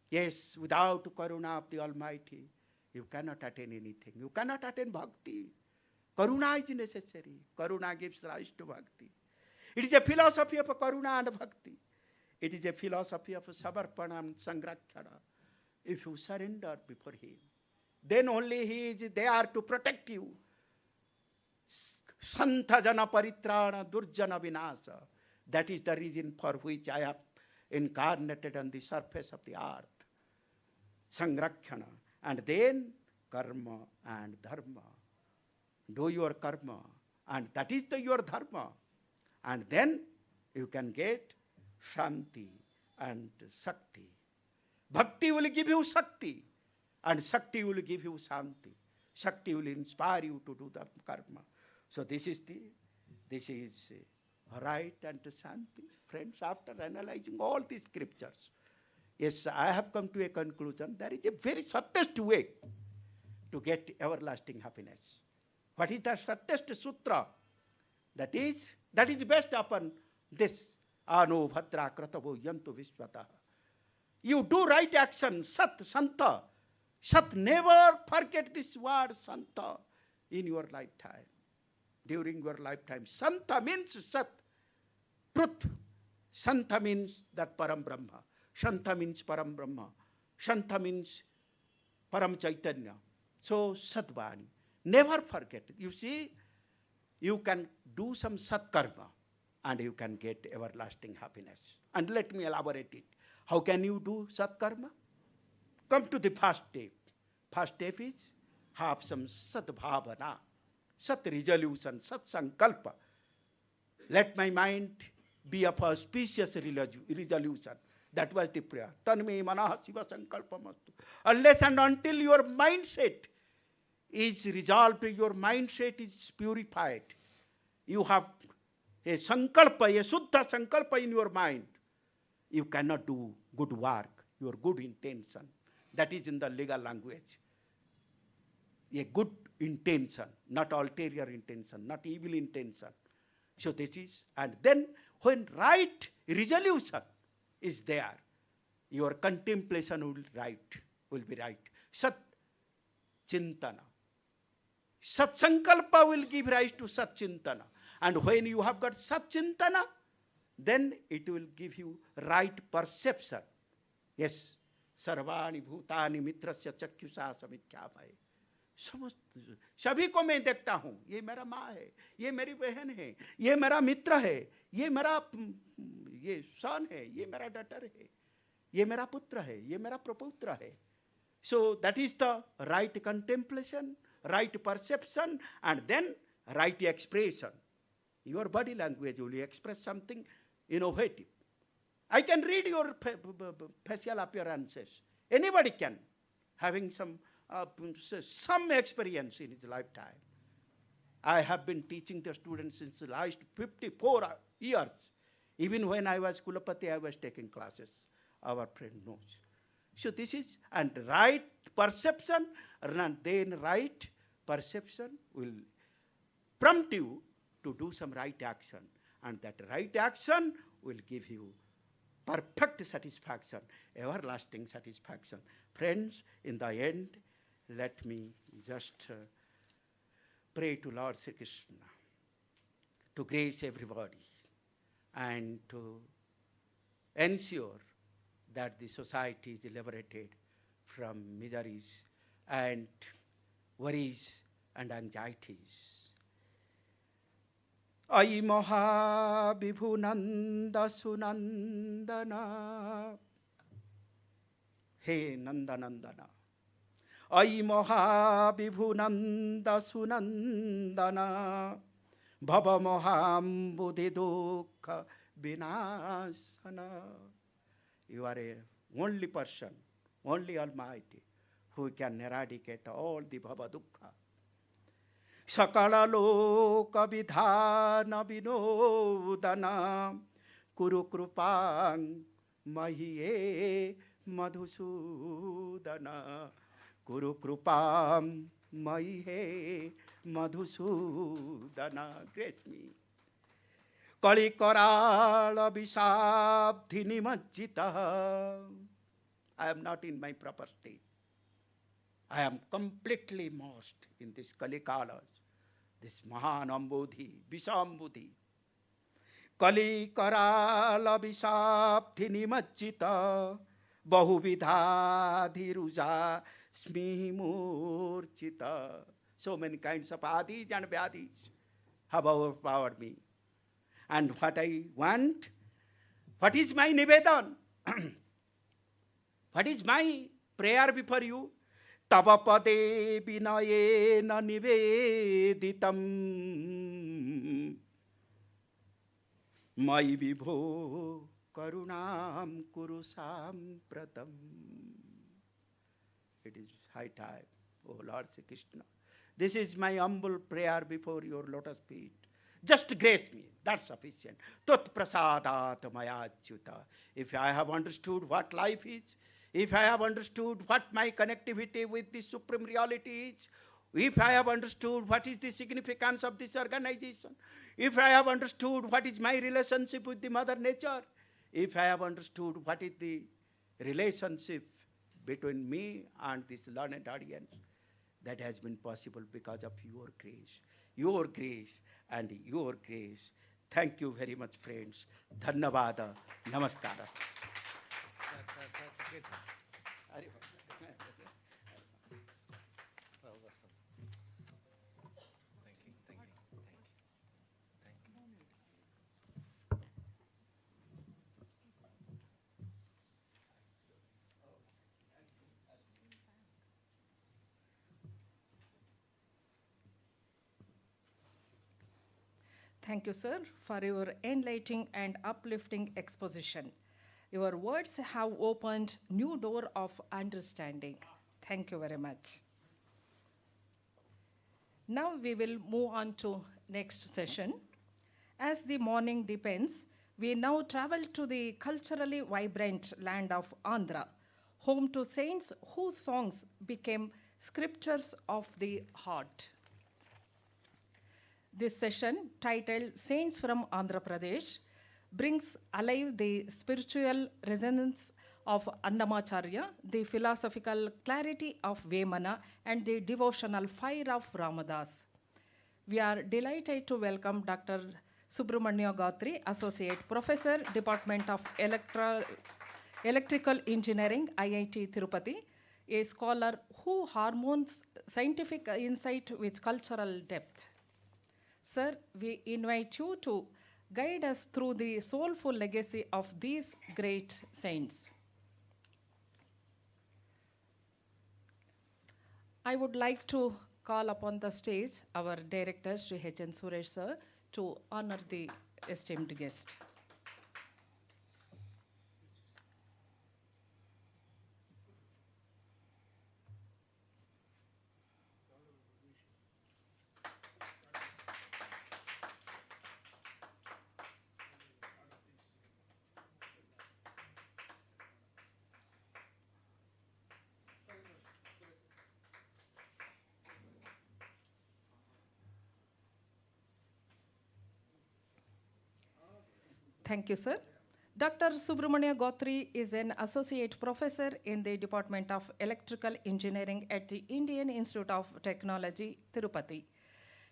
Yes, without Karuna of the Almighty, you cannot attain anything. You cannot attain bhakti. Karuna is necessary. Karuna gives rise to bhakti. It is a philosophy of Karuna and Bhakti. It is a philosophy of Samarpana and Sangrakshana. If you surrender before Him, then only He is there to protect you. Santhajana Paritrana Durjana Vinasa. That is the reason for which I have incarnated on the surface of the earth. Sangrakshana. And then karma and dharma. Do your karma. And that is your dharma. And then you can get Shanti and Sakti. Bhakti will give you Sakti. And Sakti will give you Shanti. Shakti will inspire you to do the karma. So this is right and Shanti. Friends, after analyzing all these scriptures, yes, I have come to a conclusion. There is a very shortest way to get everlasting happiness. What is the shortest sutra? That is based upon this. Ano bhadra kratavo yantu vishvata. You do right action, sat, santa. Sat, never forget this word, santa, in your lifetime. During your lifetime. Santa means sat, truth. Santa means that Param Brahma. Shanta means Param Brahma. Shanta means Param Chaitanya. So, Satvani. Never forget it. You see, you can do some Sat Karma and you can get everlasting happiness. And let me elaborate it. How can you do Sat Karma? Come to the first step. First step is have some Sat Bhavana, Sat resolution, Sat Sankalpa. Let my mind be of auspicious resolution. That was the prayer. Tanme manaha siva sankalpamastu. Unless and until your mindset is resolved, your mindset is purified, you have a sankalpa, a suddha sankalpa in your mind, you cannot do good work, your good intention. That is in the legal language. A good intention, not ulterior intention, not evil intention. So this is, and then when right resolution is there, your contemplation will be right. Sat Chintana. Sat Sankalpa will give rise to Sat Chintana. And when you have got Sat Chintana, then it will give you right perception. Yes. Sarvani bhutani mitrasya chakyusa samityabhai. सभी को मैं देखता हूं, ये मेरा माँ है, ये मेरी बहन है, ये मेरा मित्र है, ये सन है, ये मेरा डॉटर है, ये मेरा पुत्र है, ये मेरा प्रपुत्र है. So that is the right contemplation, right perception, and then right expression. Your body language will express something innovative. I can read your facial appearances. Anybody can, having some experience in his lifetime. I have been teaching the students since the last 54 years. Even when I was Kulapati, I was taking classes. Our friend knows. So this is, and right perception, and then right perception will prompt you to do some right action. And that right action will give you perfect satisfaction, everlasting satisfaction. Friends, in the end, let me just pray to Lord Sri Krishna to grace everybody and to ensure that the society is liberated from miseries and worries and anxieties. Ai Maha Vibhunanda Sunandana. He Nandanandana. Ai Maha Vibhunanda Sunandana. Bhava Maham Buddhi Dukha Vinasana. You are a only person, only Almighty, who can eradicate all the Bhava Dukkha. Sakala loka vidhana vinodana kuru krupang mahiye madhusudana kuru krupam mahiye madhusudana. Grace me. Kali karala visabdhini majjita. I am not in my proper state. I am completely immersed in this Kali Kala, this Mahan Ambodhi, Visambodhi. Kali Karala Visabdhini Majjita Bahuvidha Dhiruja Smihi Murchita. So many kinds of adis and vyadis have overpowered me. And what I want, what is my nivedan? What is my prayer before you? Tattvapade vinayena niveditam mai vibho karunam kuru sampratam. It is high time, O Lord Sri Krishna. This is my humble prayer before your lotus feet. Just grace me, that's sufficient. Tat prasadat maya achyuta. If I have understood what life is, if I have understood what my connectivity with the Supreme Reality is, if I have understood what is the significance of this organization, if I have understood what is my relationship with the Mother Nature, if I have understood what is the relationship between me and this learned audience, that has been possible because of your grace. Your grace and your grace. Thank you very much, friends. Dhanyavada. Namaskara. Thank you, sir, for your enlightening and uplifting exposition. Your words have opened new door of understanding. Thank you very much. Now we will move on to next session. As the morning deepens, we now travel to the culturally vibrant land of Andhra, home to saints whose songs became scriptures of the heart. This session, titled Saints from Andhra Pradesh, brings alive the spiritual resonance of Annamacharya, the philosophical clarity of Vemana, and the devotional fire of Ramadas. We are delighted to welcome Dr. Subrahmanyam Gorthi, Associate Professor, Department of Electrical Engineering, IIT Tirupati, a scholar who harmonies scientific insight with cultural depth. Sir, we invite you to guide us through the soulful legacy of these great saints. I would like to call upon the stage our director, Sri H.N. Suresh sir, to honor the esteemed guest. Thank you, sir. Dr. Subrahmanyam Gorthi is an associate professor in the Department of Electrical Engineering at the Indian Institute of Technology, Tirupati.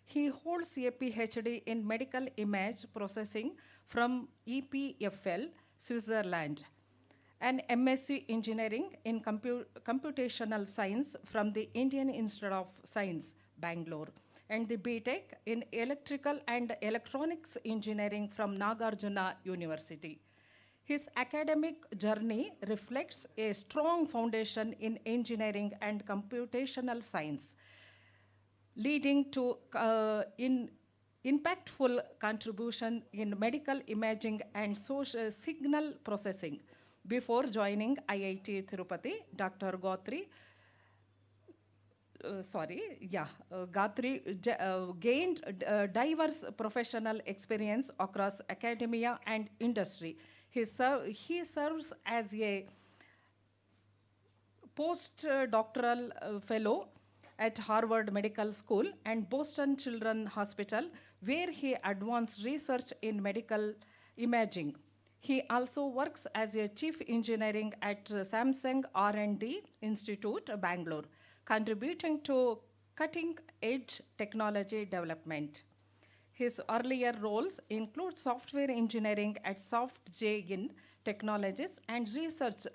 He holds a PhD in medical image processing from EPFL, Switzerland, an MSc Engineering in Computational Science from the Indian Institute of Science, Bangalore, and the BTech in Electrical and Electronics Engineering from Nagarjuna University. His academic journey reflects a strong foundation in engineering and computational science, leading to impactful contribution in medical imaging and social signal processing. Before joining IIT Tirupati, Dr. Gorthi gained diverse professional experience across academia and industry. He serves as a postdoctoral fellow at Harvard Medical School and Boston Children's Hospital, where he advanced research in medical imaging. He also works as a chief engineering at Samsung R&D Institute, Bangalore, contributing to cutting-edge technology development. His earlier roles include software engineering at SoftJin Technologies and research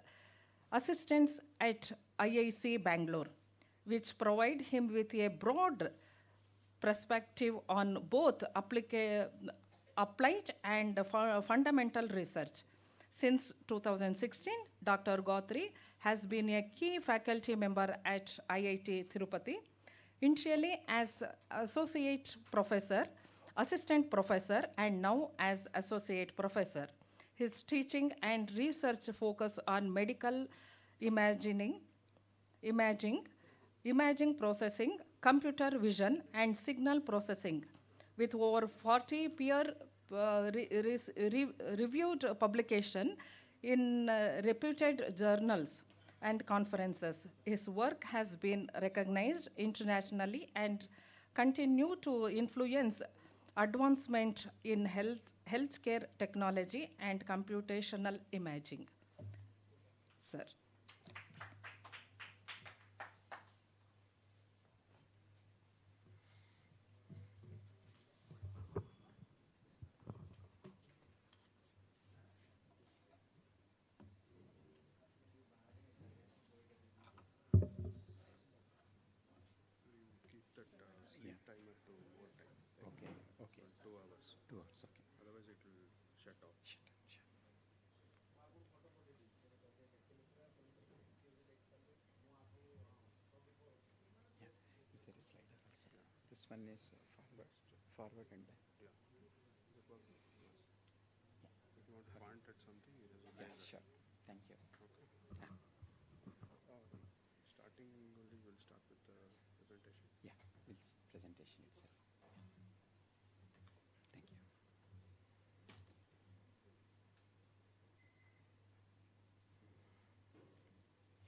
assistance at IIC Bangalore, which provide him with a broad perspective on both applied and fundamental research. Since 2016, Dr. Gorthi has been a key faculty member at IIT Tirupati, initially as associate professor, assistant professor, and now as associate professor. His teaching and research focus on medical imaging processing, computer vision, and signal processing, with over 40 peer-reviewed publications in reputed journals and conferences. His work has been recognized internationally and continue to influence advancement in healthcare technology and computational imaging. Sir. This one is forward and back. Yeah. If you want to point at something, it is Yeah, sure. Thank you. okay. Starting only, we'll start with the presentation. Yeah, presentation itself. Thank you.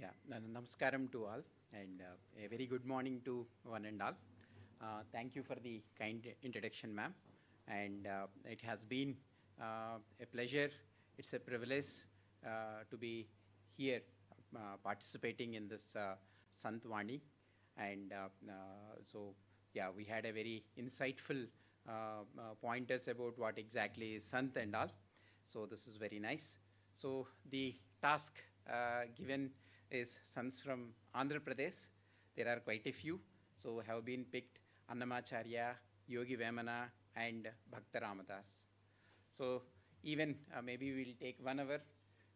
Yeah, namaskaram to all, and a very good morning to one and all. Thank you for the kind introduction, ma'am. And it has been a pleasure. It's a privilege to be here participating in this Santhavani. And so, yeah, we had a very insightful pointers about what exactly is Sant and all. So this is very nice. So the task given is sons from Andhra Pradesh. There are quite a few. So have been picked Annamacharya, Yogi Vemana, and Bhakta Ramadas. So even maybe we'll take 1 hour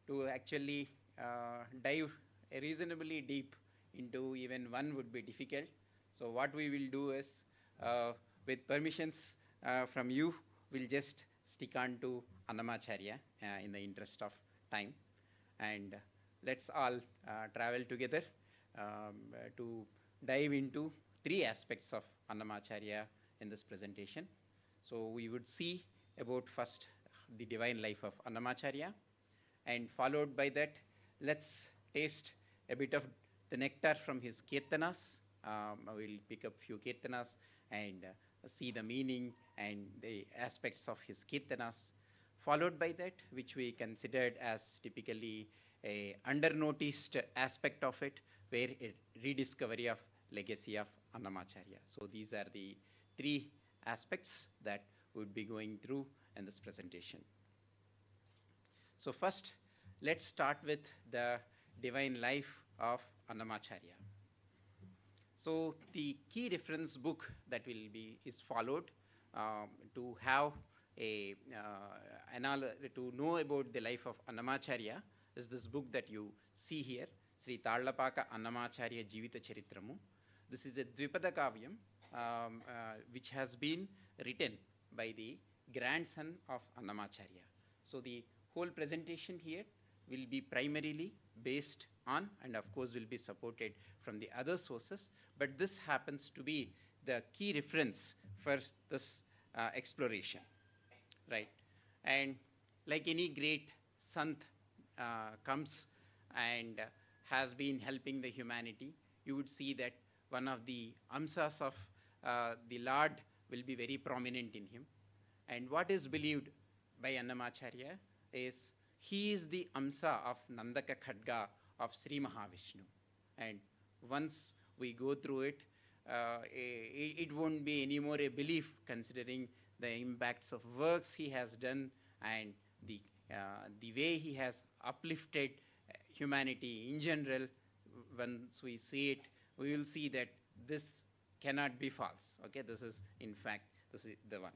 to actually dive reasonably deep into even one would be difficult. So what we will do is, with permissions from you, we'll just stick on to Annamacharya in the interest of time. And let's all travel together to dive into 3 aspects of Annamacharya in this presentation. So we would see about first the divine life of Annamacharya, and followed by that, let's taste a bit of the nectar from his kirtanas. We'll pick up few kirtanas and see the meaning and the aspects of his kirtanas. Followed by that, which we considered as typically a under-noticed aspect of it, where a rediscovery of legacy of Annamacharya. So these are the 3 aspects that we would be going through in this presentation. So first, let's start with the divine life of Annamacharya. So the key reference book that will be is followed to have a to know about the life of Annamacharya is this book that you see here, Sri Tallapaka Annamacharya Jivita Charitramu. This is a Dvipada Kavyam which has been written by the grandson of Annamacharya. So the whole presentation here will be primarily based on, and of course will be supported from the other sources, but this happens to be the key reference for this exploration, right? And like any great Sant comes and has been helping the humanity, you would see that one of the amsas of the Lord will be very prominent in him. And what is believed by Annamacharya is he is the amsa of Nandaka Khadga of Sri Mahavishnu. And once we go through it, it won't be any more a belief, considering the impacts of works he has done and the way he has uplifted humanity in general. Once we see it, we will see that this cannot be false. Okay, this is in fact, this is the one.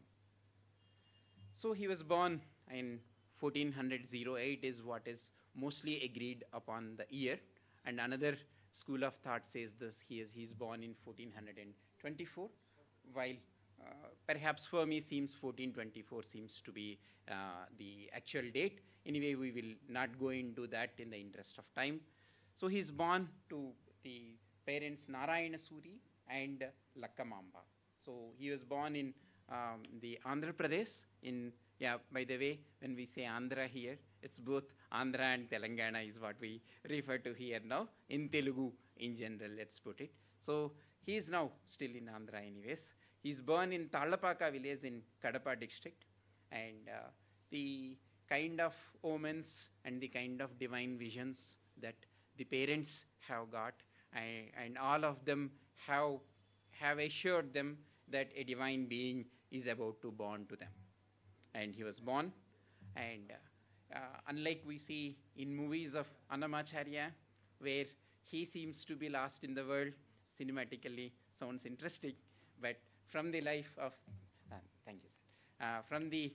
So he was born in 1408 is what is mostly agreed upon the year, and another school of thought says this he's born in 1424, while perhaps for me seems 1424 seems to be the actual date. Anyway, we will not go into that in the interest of time. So he's born to the parents Narayana Suri and Lakkamamba. So he was born in the Andhra Pradesh in, yeah, by the way, when we say Andhra here, it's both Andhra and Telangana is what we refer to here now, in Telugu in general, let's put it. So he is now still in Andhra anyways. He's born in Tallapaka village in Kadapa district, and the kind of omens and the kind of divine visions that the parents have got, and all of them have assured them that a divine being is about to born to them. And he was born, and unlike we see in movies of Annamacharya, where he seems to be lost in the world, cinematically sounds interesting, but from the life of, thank you, sir. From the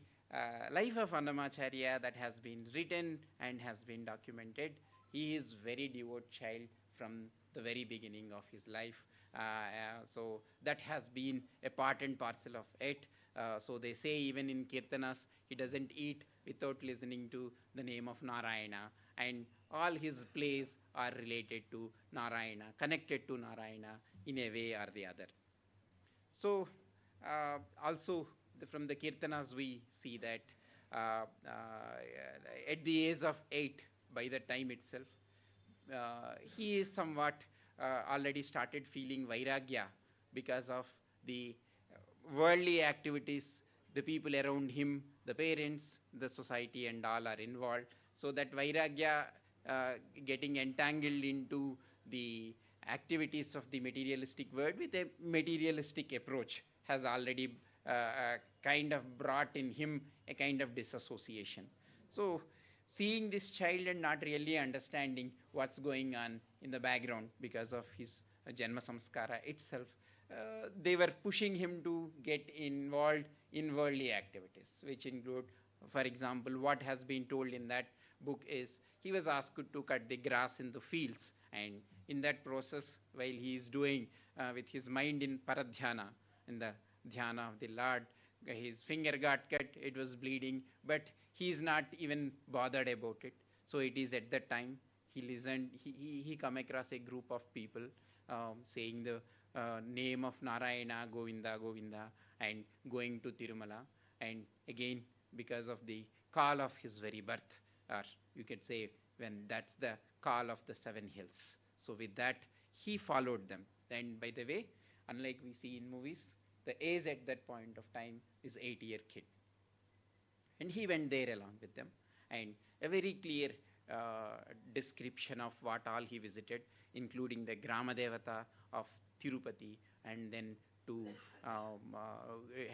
life of Annamacharya that has been written and has been documented, he is very devout child from the very beginning of his life. So that has been a part and parcel of it. So they say even in Kirtanas, he doesn't eat without listening to the name of Narayana, and all his plays are related to Narayana, connected to Narayana in a way or the other. So also from the Kirtanas we see that at the age of 8, by the time itself, he is somewhat already started feeling vairagya because of the worldly activities, the people around him, the parents, the society and all are involved. So that vairagya getting entangled into the activities of the materialistic world with a materialistic approach has already kind of brought in him a kind of disassociation. So seeing this child and not really understanding what's going on in the background because of his Janma Samskara itself, they were pushing him to get involved in worldly activities, which include, for example, what has been told in that book is he was asked to cut the grass in the fields, and in that process, while he is doing with his mind in paradhyana, in the dhyana of the Lord, his finger got cut, it was bleeding, but he is not even bothered about it. So it is at that time he listened, he come across a group of people saying the name of Narayana, Govinda, Govinda, and going to Tirumala. And again, because of the call of his very birth, or you could say when that's the call of the 7 hills. So with that, he followed them. And by the way, unlike we see in movies, the age at that point of time is 8-year kid. And he went there along with them. And a very clear description of what all he visited, including the Grama Devata of Tirupati, and then to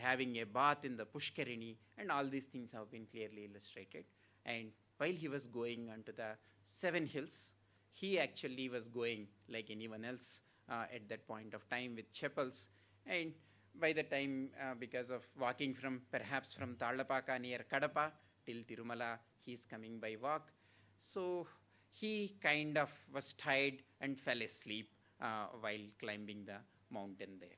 having a bath in the Pushkarini, and all these things have been clearly illustrated. And while he was going onto the 7 hills, he actually was going like anyone else at that point of time with chapels. And by the time, because of walking from perhaps from Tallapaka near Kadapa till Tirumala, he is coming by walk. So he kind of was tired and fell asleep while climbing the mountain there.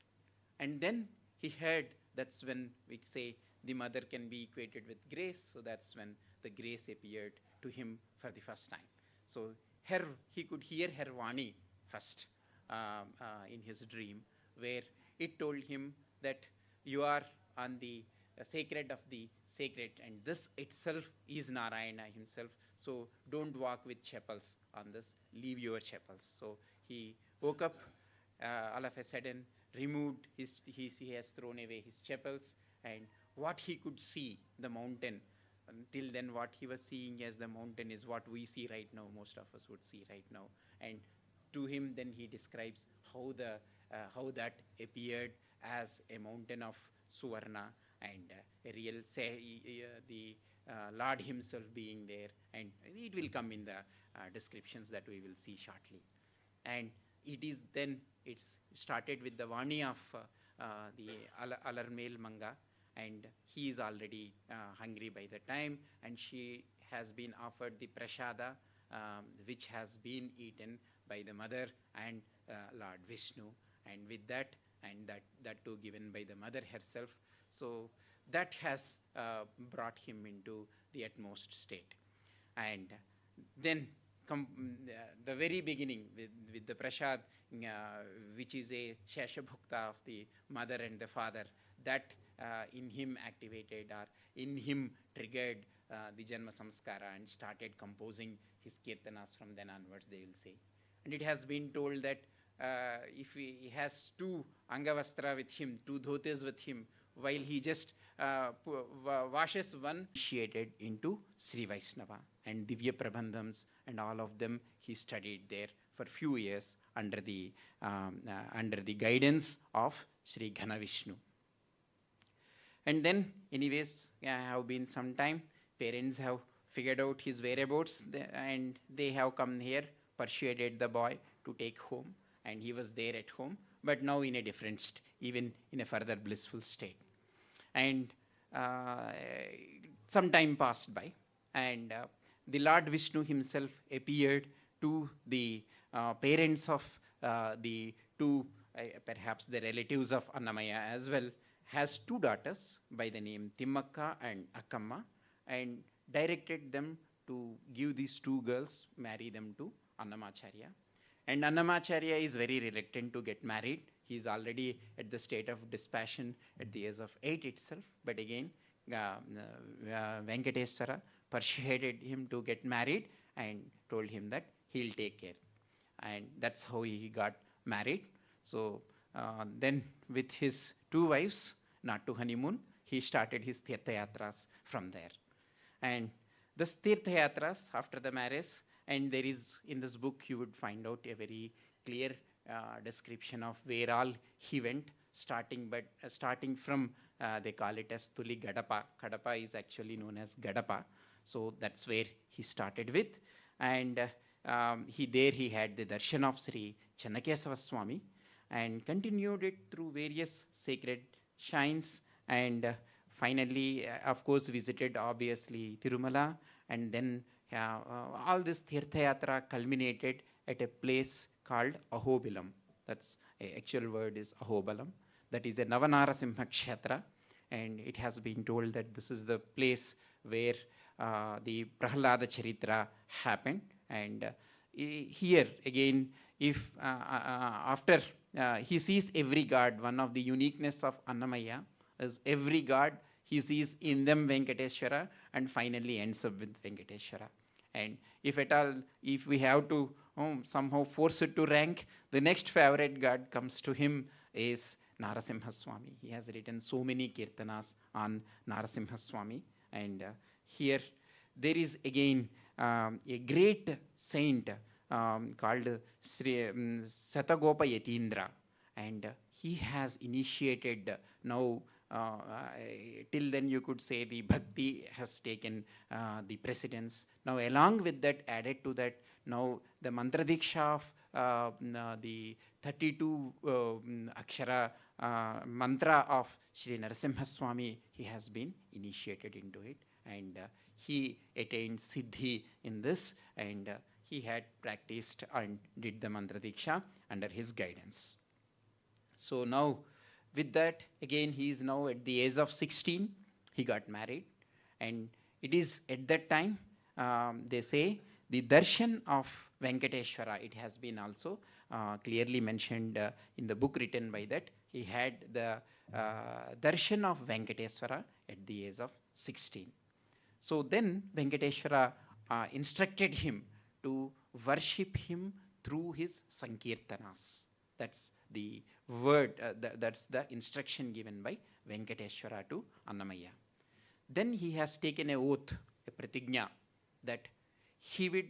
And then he heard, that's when we say the mother can be equated with grace, so that's when the grace appeared to him for the first time. So he could hear her Vani first in his dream, where it told him that you are on the sacred of the sacred, and this itself is Narayana himself. So don't walk with chapels on this, leave your chapels. So he woke up all of a sudden, removed he has thrown away his chapels, and what he could see, the mountain, until then what he was seeing as the mountain is what we see right now, most of us would see right now. And to him then he describes how that appeared as a mountain of Suvarna, and a real the Lord himself being there, and it will come in the descriptions that we will see shortly. And it is then, it's started with the Vani of the Alarmail Manga, and he is already hungry by the time, and she has been offered the prashada, which has been eaten by the mother and Lord Vishnu, and with that, and that too given by the mother herself. So that has brought him into the utmost state. And then the very beginning with the prasad, which is a Sheshabhukta of the mother and the father, that in him activated or in him triggered the Janma Samskara and started composing his kirtanas from then onwards, they will say. And it has been told that if he has 2 Angavastra with him, 2 dhotes with him, while he just washes one, initiated into Sri Vaishnava and Divya Prabandhams, and all of them he studied there for few years under the guidance of Sri Ghana Vishnu. And then anyways, have been some time, parents have figured out his whereabouts, and they have come here, persuaded the boy to take home, and he was there at home, but now in a different, even in a further blissful state. And some time passed by, and the Lord Vishnu himself appeared to the parents of the 2, perhaps the relatives of Annamaya as well, has 2 daughters by the name Timmakka and Akkamma, and directed them to give these 2 girls, marry them to Annamacharya. And Annamacharya is very reluctant to get married. He is already at the state of dispassion at the age of 8 itself. But again, Venkatesha persuaded him to get married and told him that he'll take care. And that's how he got married. So then with his 2 wives, not to honeymoon, he started his Tirtha Yatras from there. And the Tirtha Yatras after the marriage, And there is, in this book, you would find out a very clear description of where all he went, starting from, they call it as Tuli Gadapa. Kadapa is actually known as Gadapa. So that's where he started with. And he had the darshan of Sri Channakesava Swami and continued it through various sacred shrines, and finally, of course, visited obviously Tirumala, and then all this Tirtha Yatra culminated at a place called Ahobilam. That's actual word is Ahobalam. That is a Navanarasimha Kshetra, and it has been told that this is the place where the Prahlada Charitra happened. And here again, if after he sees every god, one of the uniqueness of Annamaya is every god he sees in them Venkateshwara, and finally ends up with Venkateshwara. And if at all, if we have to somehow force it to rank, the next favorite god comes to him is Narasimha Swami. He has written so many kirtanas on Narasimha Swami. And here there is again a great saint called Sri Satagopa Yatindra, and he has initiated now. Till then you could say the bhakti has taken the precedence. Now along with that, added to that, now the mantra diksha of the 32 akshara mantra of Sri Narasimha Swami, he has been initiated into it, and he attained siddhi in this, and he had practiced and did the mantra diksha under his guidance. So now with that, again, he is now at the age of 16, he got married, and it is at that time, they say, the darshan of Venkateshwara, it has been also clearly mentioned in the book written by that, he had the darshan of Venkateshwara at the age of 16. So then Venkateshwara instructed him to worship him through his Sankirtanas. That's the word, that's the instruction given by Venkateshwara to Annamaya. Then he has taken an oath, a pratigna, that he would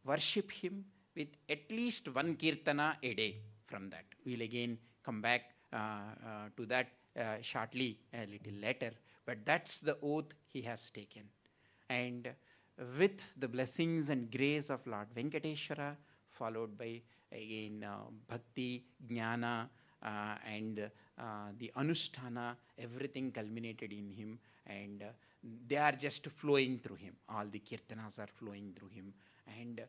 worship him with at least one kirtana a day. From that, we'll again come back to that shortly, a little later, but that's the oath he has taken. And with the blessings and grace of Lord Venkateshwara, followed by again bhakti, jnana, and the anusthana, everything culminated in him, and they are just flowing through him. All the kirtanas are flowing through him, and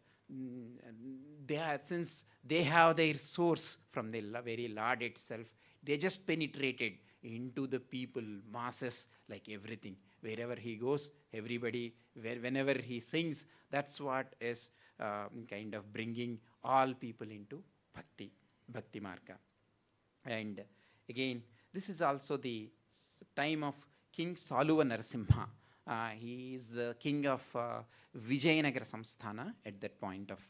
they are, since they have their source from the very Lord itself, they just penetrated into the people, masses, like everything. Wherever he goes, everybody, whenever he sings, that's what is kind of bringing all people into bhakti marga. And again, this is also the time of King Saluva Narasimha. He is the king of Vijayanagara Samsthana at that point of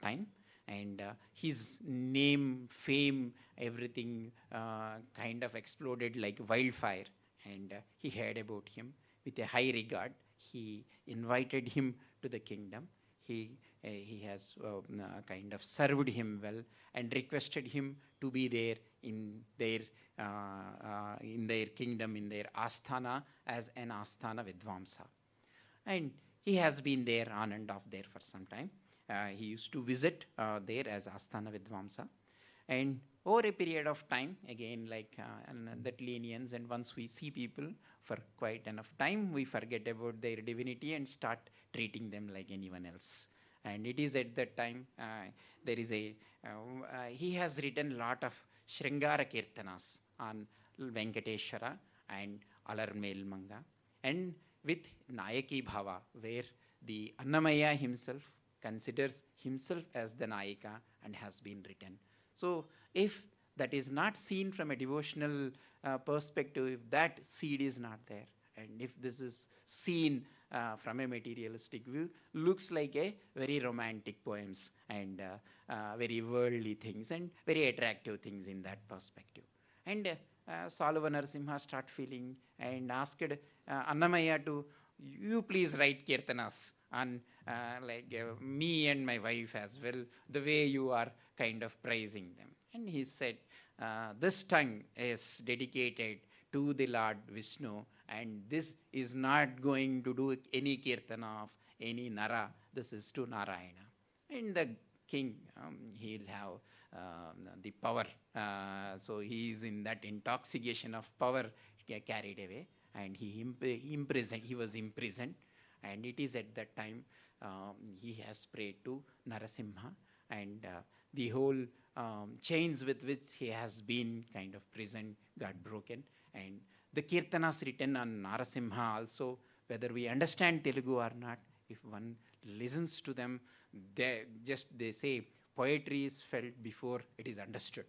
time. And his name, fame, everything kind of exploded like wildfire. And he heard about him with a high regard. He invited him to the kingdom. He has kind of served him well and requested him to be there in their kingdom, in their asthana, as an asthana vidvamsa. And he has been there on and off there for some time. He used to visit there as asthana vidvamsa. And over a period of time, again, like that lenience, and once we see people for quite enough time, we forget about their divinity and start treating them like anyone else. And it is at that time, there is he has written a lot of Sringara Kirtanas on Venkateshwara and Alarmel Manga, and with Nayaki Bhava, where the Annamaya himself considers himself as the Nayika and has been written. So if that is not seen from a devotional perspective, if that seed is not there, and if this is seen from a materialistic view, looks like a very romantic poems and very worldly things and very attractive things in that perspective. And Saluva Narasimha start feeling and asked Annamaya to, you please write kirtanas on me and my wife as well, the way you are kind of praising them. And he said, this tongue is dedicated to the Lord Vishnu, and this is not going to do any kirtana of any Nara. This is to Narayana. And the king, he'll have the power. So he is in that intoxication of power carried away, and he was imprisoned. And it is at that time he has prayed to Narasimha, and the whole chains with which he has been kind of prisoned got broken. And the kirtanas written on Narasimha also, whether we understand Telugu or not, if one listens to them, they say poetry is felt before it is understood.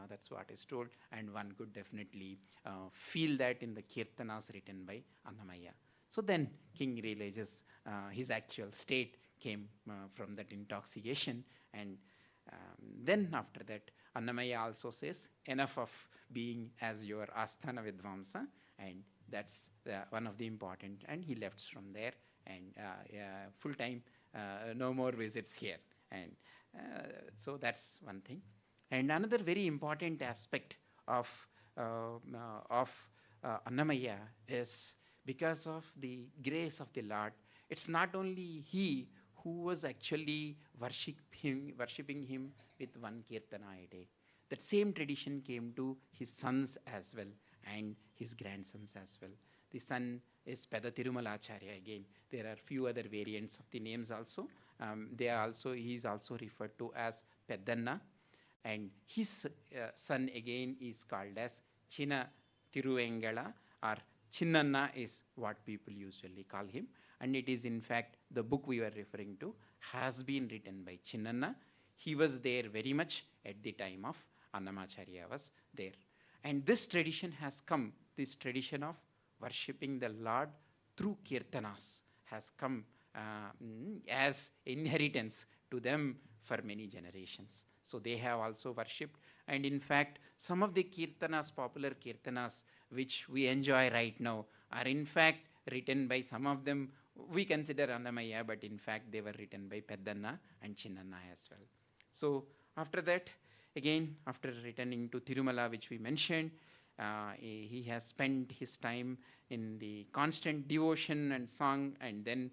That's what is told, and one could definitely feel that in the kirtanas written by Annamaya. So then king realizes his actual state came from that intoxication, and then after that Annamaya also says, enough of being as your Asthana Vidvamsa, and that's one of the important, and he left from there, and full time, no more visits here. And so that's one thing. And another very important aspect of Annamaya is because of the grace of the Lord, it's not only he who was actually worshipping him with one kirtana a day. That same tradition came to his sons as well and his grandsons as well. The son is Peda Tirumalacharya again. There are few other variants of the names also. He is also referred to as Pedanna, and his son again is called as China Tiruvengala, or Chinnanna is what people usually call him. And it is in fact the book we were referring to has been written by Chinnanna. He was there very much at the time of Annamacharya was there. And this tradition has come, this tradition of worshipping the Lord through kirtanas has come as inheritance to them for many generations. So they have also worshipped, and in fact some of the kirtanas, popular kirtanas which we enjoy right now, are in fact written by some of them we consider Annamaya, but in fact they were written by Pedanna and Chinnanna as well. So after that, again after returning to Tirumala, which we mentioned, he has spent his time in the constant devotion and song, and then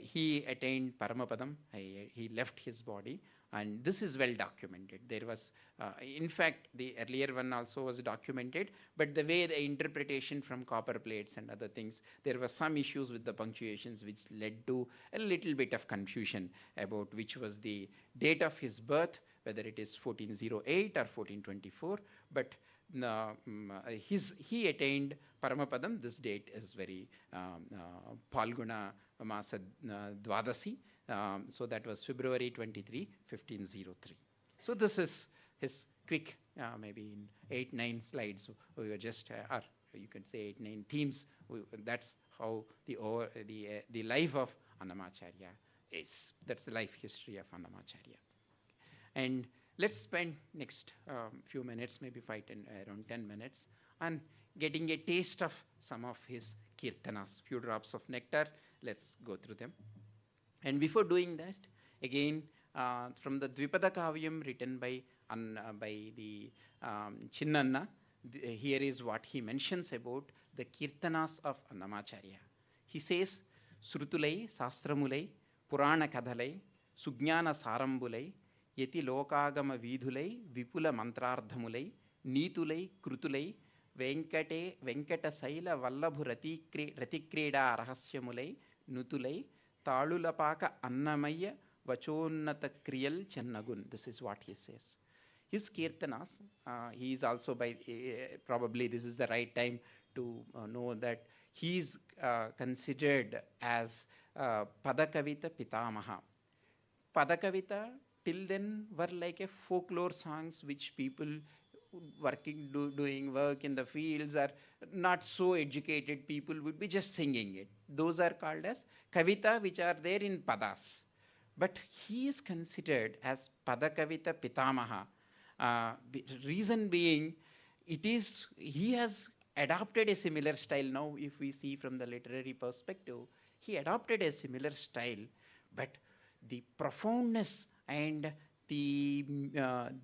he attained Paramapadam. He left his body, and this is well documented. There was, in fact, the earlier one also was documented, but the way the interpretation from copper plates and other things, there were some issues with the punctuations which led to a little bit of confusion about which was the date of his birth, whether it is 1408 or 1424, but he attained Paramapadam. This date is very Palguna Masa Dwadasi. So that was February 23, 1503. So this is his quick, maybe in 8-9 slides. We were just, or you can say 8-9 themes. That's how the life of Annamacharya is. That's the life history of Annamacharya. And let's spend next few minutes, maybe around 10 minutes, on getting a taste of some of his kirtanas, few drops of nectar. Let's go through them. And before doing that, again, from the Dvipada Kavyam written by the Chinnanna, here is what he mentions about the kirtanas of Annamacharya. He says, Srutulai, Sastramulai, Purana Kadhalai, Sujnana Sarambulai, Yeti Lokagama Vidhulai, Vipula Mantrardhamulai, Neetulai, Krutulai, Venkata Saila Vallabhu Ratikreda Rahasyamulai, Nutulai, Talulapaka Annamaya Vachonnata Kriyal Channagun. This is what he says. His kirtanas, he is also probably this is the right time to know that he is considered as Padakavita Pitamaha. Padakavita till then were like a folklore songs which people doing work in the fields are not so educated people would be just singing it. Those are called as kavita, which are there in padas. But he is considered as Padakavita Pitamaha. Reason being, he has adopted a similar style now. If we see from the literary perspective, he adopted a similar style, but the profoundness and the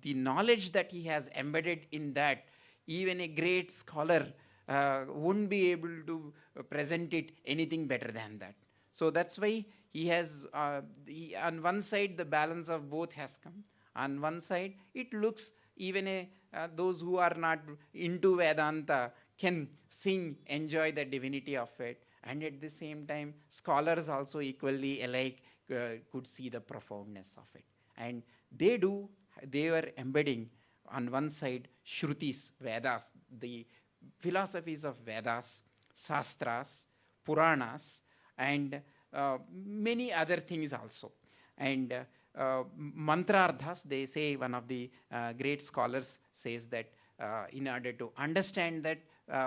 knowledge that he has embedded in that, even a great scholar won't be able to present it anything better than that. So that's why he has, on one side, the balance of both has come. On one side, it looks even those who are not into Vedanta can sing, enjoy the divinity of it, and at the same time, scholars also equally alike could see the profoundness of it. And they were embedding on one side Shrutis, Vedas, the philosophies of Vedas, Shastras, Puranas, and many other things also. And mantrardhas, they say, one of the great scholars says that in order to understand that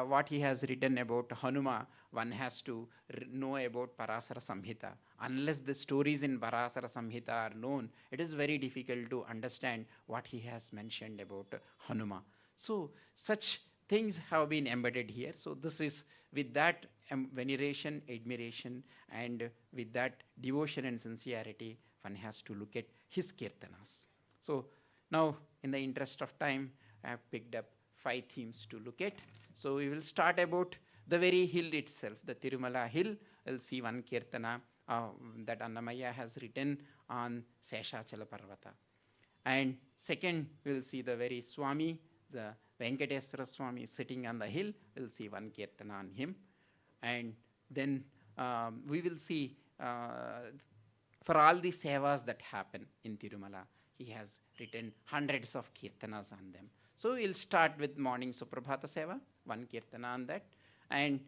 what he has written about Hanuma, one has to know about Parasara Samhita. Unless the stories in Parasara Samhita are known, it is very difficult to understand what he has mentioned about Hanuma. So such things have been embedded here. So this is with that veneration, admiration, and with that devotion and sincerity, one has to look at his kirtanas. So now, in the interest of time, I have picked up 5 themes to look at. So we will start about the very hill itself, the Tirumala hill. We'll see one kirtana that Annamacharya has written on Seshachala Parvata. And second, we'll see the very Swami, the Venkatesha Swami sitting on the hill. We'll see one kirtana on him. And then we will see for all the sevas that happen in Tirumala, he has written hundreds of kirtanas on them. So we'll start with morning Suprabhata Seva, one kirtana on that. And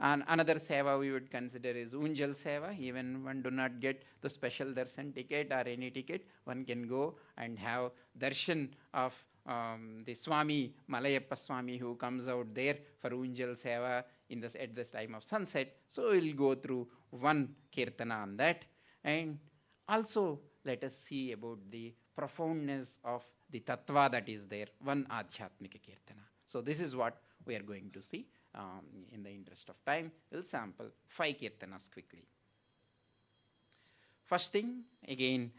another seva we would consider is Unjal Seva. Even one do not get the special darshan ticket or any ticket, one can go and have darshan of the Swami, Malayappa Swami, who comes out there for Unjal Seva at this time of sunset. So we'll go through one kirtana on that. And also let us see about the profoundness of the Tattva that is there, one Adhyatmika kirtana. So this is what we are going to see. In the interest of time, we'll sample 5 kirtanas quickly. First thing, again,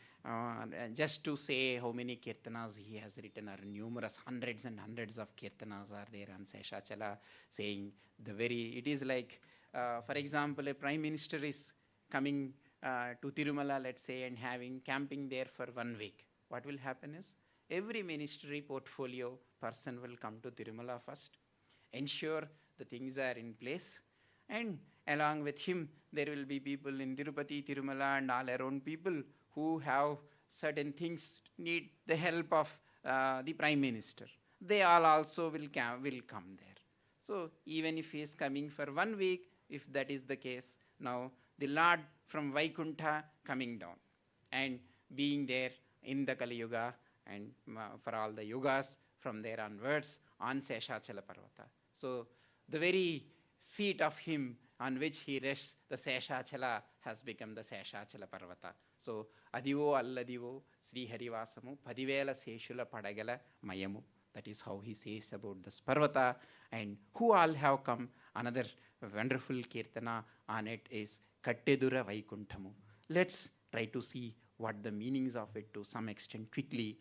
just to say how many kirtanas he has written are numerous, hundreds and hundreds of kirtanas are there on Seshachala, saying it is like, for example, a prime minister is coming to Tirumala, let's say, and camping there for 1 week. What will happen is, every ministry portfolio person will come to Tirumala first, ensure the things are in place, and along with him, there will be people in Tirupati, Tirumala, and all around people who have certain things, need the help of the Prime Minister. They all also will come there. So even if he is coming for 1 week, if that is the case, now the Lord from Vaikuntha coming down and being there in the Kali Yuga and for all the yugas from there onwards on Seshachala Parvata. So the very seat of him on which he rests, the Seshachala, has become the Seshachala Parvata. So Adivo Alladivo Sri Harivasamu Padivela Seshula Padagala Mayamu. That is how he says about this Parvata. And who all have come? Another wonderful kirtana on it is Kattedura Vaikunthamu. Let's try to see what the meanings of it to some extent quickly.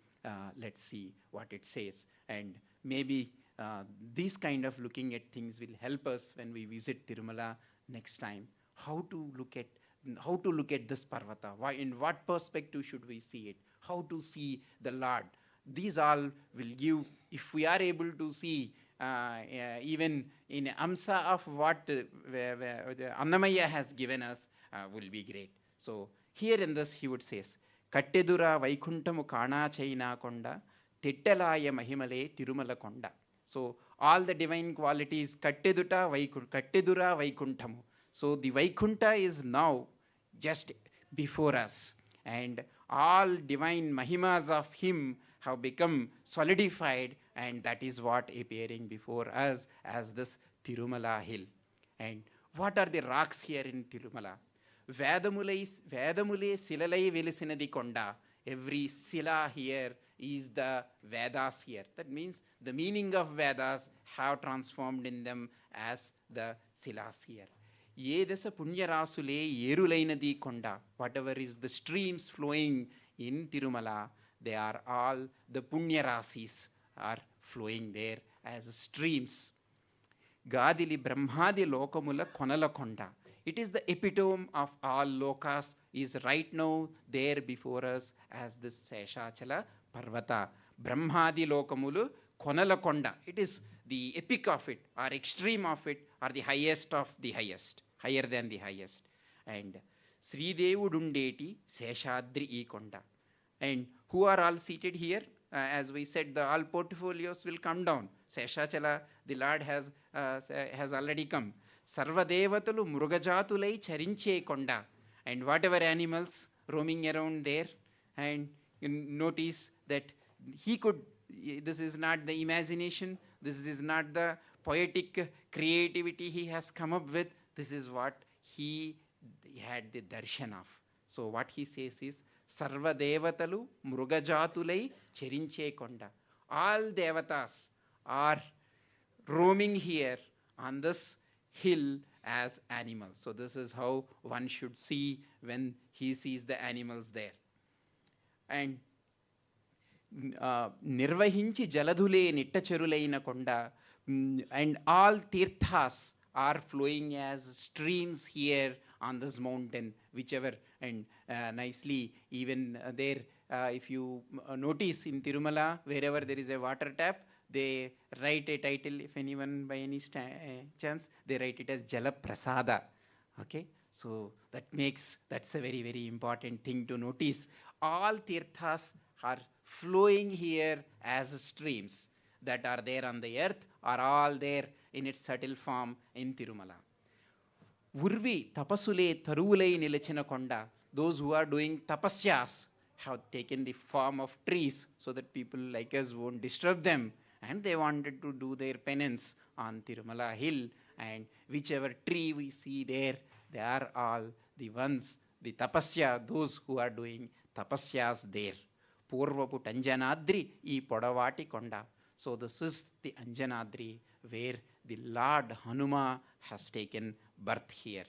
Let's see what it says. And maybe these kind of looking at things will help us when we visit Tirumala next time. How to look at this Parvata? Why, in what perspective should we see it? How to see the Lord? These all will give, if we are able to see even in Amsa of what Annamacharya has given us, will be great. So here in this he would say, Kattedura Vaikuntamu Kana Chaina Konda, Tittalaya Mahimale Tirumala Konda. So all the divine qualities, Kattedura Vaikuntamu. So the Vaikuntha is now just before us, and all divine Mahimas of him have become solidified, and that is what appearing before us as this Tirumala hill. And what are the rocks here in Tirumala? Vedamule Silalai Velisinadi Konda. Every Sila here is the Vedas here. That means the meaning of Vedas have transformed in them as the Silas here. ఏ దశ పుణ్యరాసులే ఏరులైనది కొండ. Whatever is the streams flowing in Tirumala, they are all the punyarasis are flowing there as streams. Gadili Brahmadi Lokamula Konala Konda. It is the epitome of all lokas, is right now there before us as this Seshachala Parvata. Brahmadi Lokamulu Konala Konda. It is the epic of it, or extreme of it, or the highest of the highest, higher than the highest. And Sri Devudundeti Seshadri E Konda. And who are all seated here? As we said, the all portfolios will come down. Seshachala, the Lord has already come. Sarvadevatalu Murugajatulai Charinche Konda. And whatever animals roaming around there, and you notice that he could, this is not the imagination, this is not the poetic creativity he has come up with, this is what he had the darshan of. So what he says is, Sarva Devatalu Mrugajatulai Cherinche Konda. All devatas are roaming here on this hill as animals. So this is how one should see when he sees the animals there. And Nirvahinchi Jaladhule Nittacharulaina Konda. And all tirthas are flowing as streams here on this mountain, whichever. And nicely, even there, if you notice in Tirumala, wherever there is a water tap, they write a title, if anyone by any chance, they write it as Jala Prasada. Okay, so that's a very, very important thing to notice. All tirthas are flowing here as streams that are there on the earth, are all there in its subtle form in Tirumala. Urvi tapasule taruvulai nilachina konda. Those who are doing tapasyas have taken the form of trees so that people like us won't disturb them, and they wanted to do their penance on Tirumala hill. And whichever tree we see there, they are all the ones, the tapasya, those who are doing tapasyas there. Purvapu Anjanadri e Podavati konda. So this is the Anjanadri where the Lord Hanuma has taken birth here.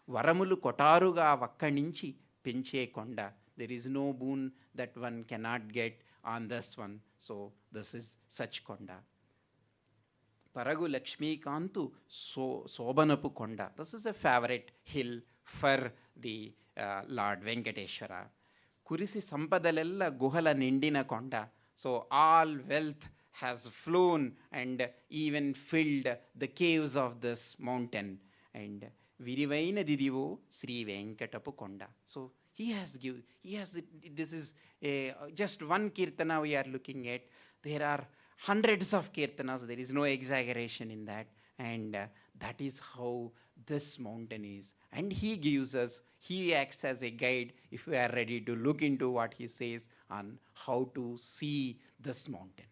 Varamulu Kotaruga Vakkaninchi Pinche Konda. There is no boon that one cannot get on this one. So this is such Konda. Paragu Lakshmi Kantu Sobanapu Konda. This is a favorite hill for the Lord Venkateshwara. Kurisi Sampadalella Guhala Nindina Konda. So all wealth has flown and even filled the caves of this mountain. And Virivaina Didivo Sri Venkatapu Konda. So he has this is just one kirtana we are looking at. There are hundreds of kirtanas, there is no exaggeration in that. And that is how this mountain is. And he gives us, he acts as a guide if we are ready to look into what he says on how to see this mountain.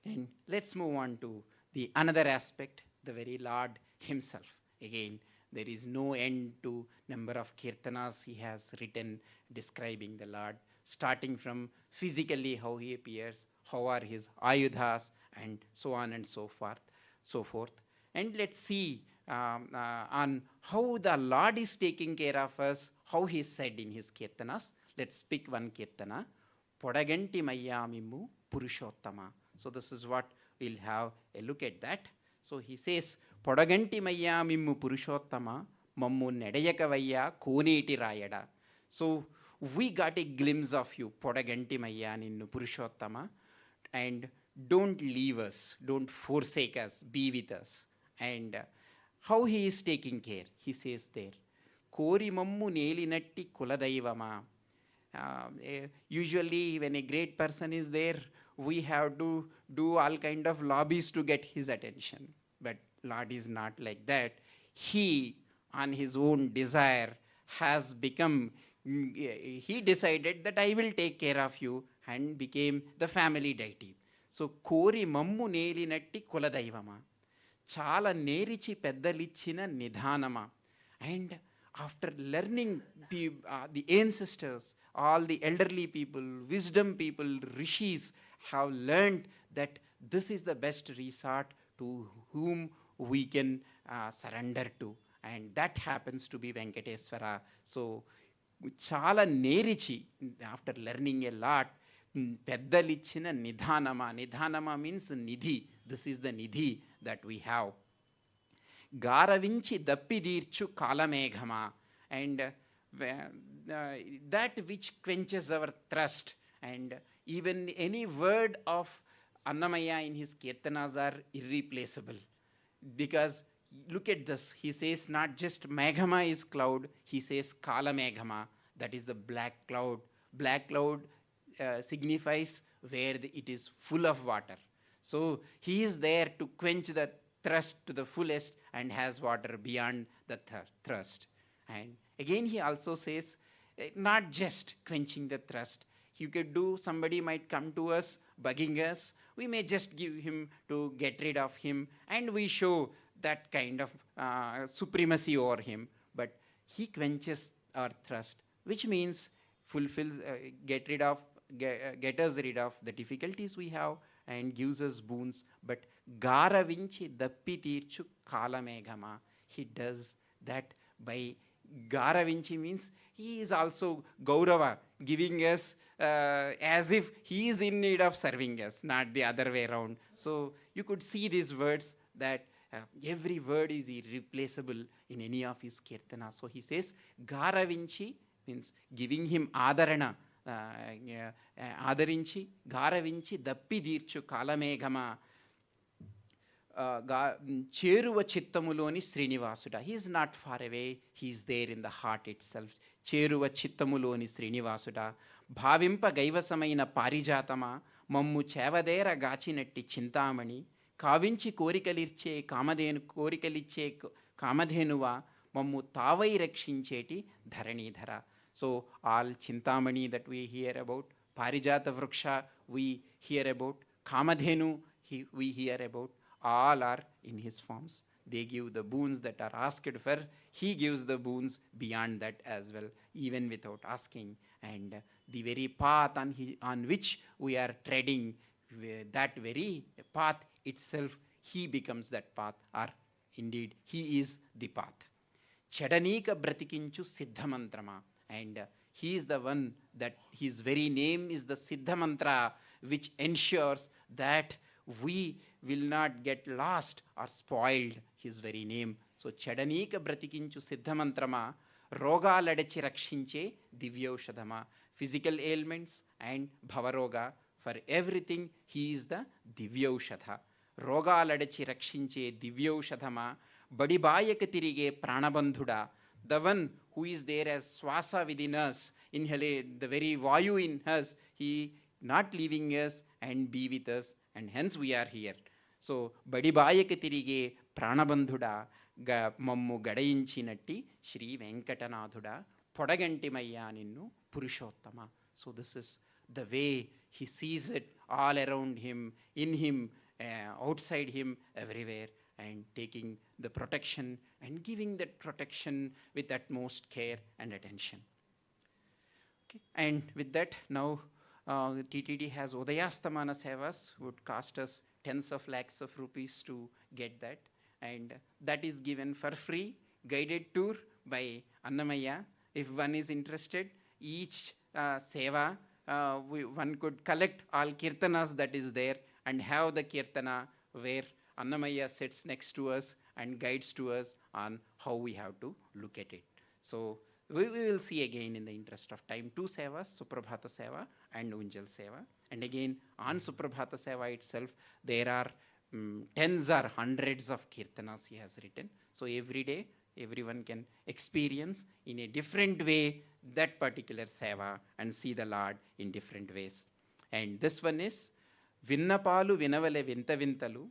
And let's move on to the another aspect, the very Lord himself. Again, there is no end to number of kirtanas he has written describing the Lord, starting from physically how he appears, how are his ayudhas, and so on and so forth. And let's see on how the Lord is taking care of us, how he said in his kirtanas. Let's pick one kirtana. Podaganti Mayamimmu Purushottama. So this is what we'll have a look at that. So he says, Podaganti Mayamimmu Purushottama Mammu Nedayakavaya Koneti Rayada. So we got a glimpse of you, Podaganti Mayaninnu Purushottama, and don't leave us, don't forsake us, be with us. And how he is taking care, he says there, Kori Mammu Nelinatti Kuladaivama. Usually when a great person is there, we have to do all kind of lobbies to get his attention. But Lord is not like that. He, on his own desire, has become, he decided that I will take care of you, and became the family deity. So, Kori Mammu Nelinatti Kuladaivama. Chala Nerichi Peddalichina Nidhanama. And after learning the ancestors, all the elderly people, wisdom people, rishis have learned that this is the best resort to whom we can surrender to. And that happens to be Venkateswara. So, chala nerichi, after learning a lot, peddalichina nidhanama. Nidhanama means nidhi. This is the nidhi that we have. Garavinchi dappidirchu kalameghama. And that which quenches our thirst. And even any word of Annamaya in his kirtanas are irreplaceable. Because look at this, he says not just Meghama is cloud, he says Kala Meghama, that is the black cloud. Black cloud signifies where it is full of water. So he is there to quench the thirst to the fullest and has water beyond the thirst. And again he also says, not just quenching the thirst. You could do, somebody might come to us, bugging us, we may just give him to get rid of him, and we show that kind of supremacy over him. But he quenches our thirst, which means get us rid of the difficulties we have and gives us boons. But Garavinchi dappi tirchu kalameghama, he does that by Garavinchi means he is also Gaurava, giving us as if he is in need of serving us, not the other way around. So you could see these words that every word is irreplaceable in any of his kirtana. So he says Garavinchi means giving him adarana, adarinchi, Garavinchi dappi dirchu kalameghama. Cheruva chittamuloni Srinivasuda. He is not far away, he is there in the heart itself. Cheruva chittamuloni Srinivasuda. Bhavimpa gaivasamaina parijatama, mammu chevadera gachinetti chintamani, kavinchi korikaliche kamadhenuva, mammu tavai rakshincheti dharanidhara. So all chintamani that we hear about, parijata vriksha we hear about, kamadhenu we hear about, all are in his forms. They give the boons that are asked for. He gives the boons beyond that as well, even without asking. And the very path on which we are treading, that very path itself, he becomes that path, or indeed, he is the path. Chadanika bratikinchu siddhamantrama. And he is the one that his very name is the Siddha Mantra, which ensures that we will not get lost or spoiled his very name. So Chadanika bratikinchu siddhamantrama, roga ladachi rakshinche divyaushadama. Physical ailments and bhavaroga, for everything he is the divyaushadha. Roga ladachi rakshinche divyaushadama, badibayaka tirige pranabandhuda. The one who is there as swasa within us, inhale the very vayu in us, he not leaving us and be with us, and hence we are here. So, Badibayaka tirige pranabandhuda mammu gadayinchinetti Shri Venkatanathuda podagantimaya ninnu Purushottama. So, this is the way he sees it all around him, in him, outside him, everywhere, and taking the protection and giving that protection with utmost care and attention. Okay. And with that, now TTD has Udayastamana Sevas, would cost us tens of lakhs of rupees to get that. And that is given for free, guided tour by Annamaya. If one is interested, each seva, one could collect all kirtanas that is there and have the kirtana where Annamaya sits next to us and guides to us on how we have to look at it. So we will see again in the interest of time 2 sevas, Suprabhata Seva and Unjal Seva. And again on Suprabhata Seva itself, there are tens or hundreds of kirtanas he has written. So every day, everyone can experience in a different way that particular seva and see the Lord in different ways. And this one is Vinnapalu Vinavale Vinta Vintalu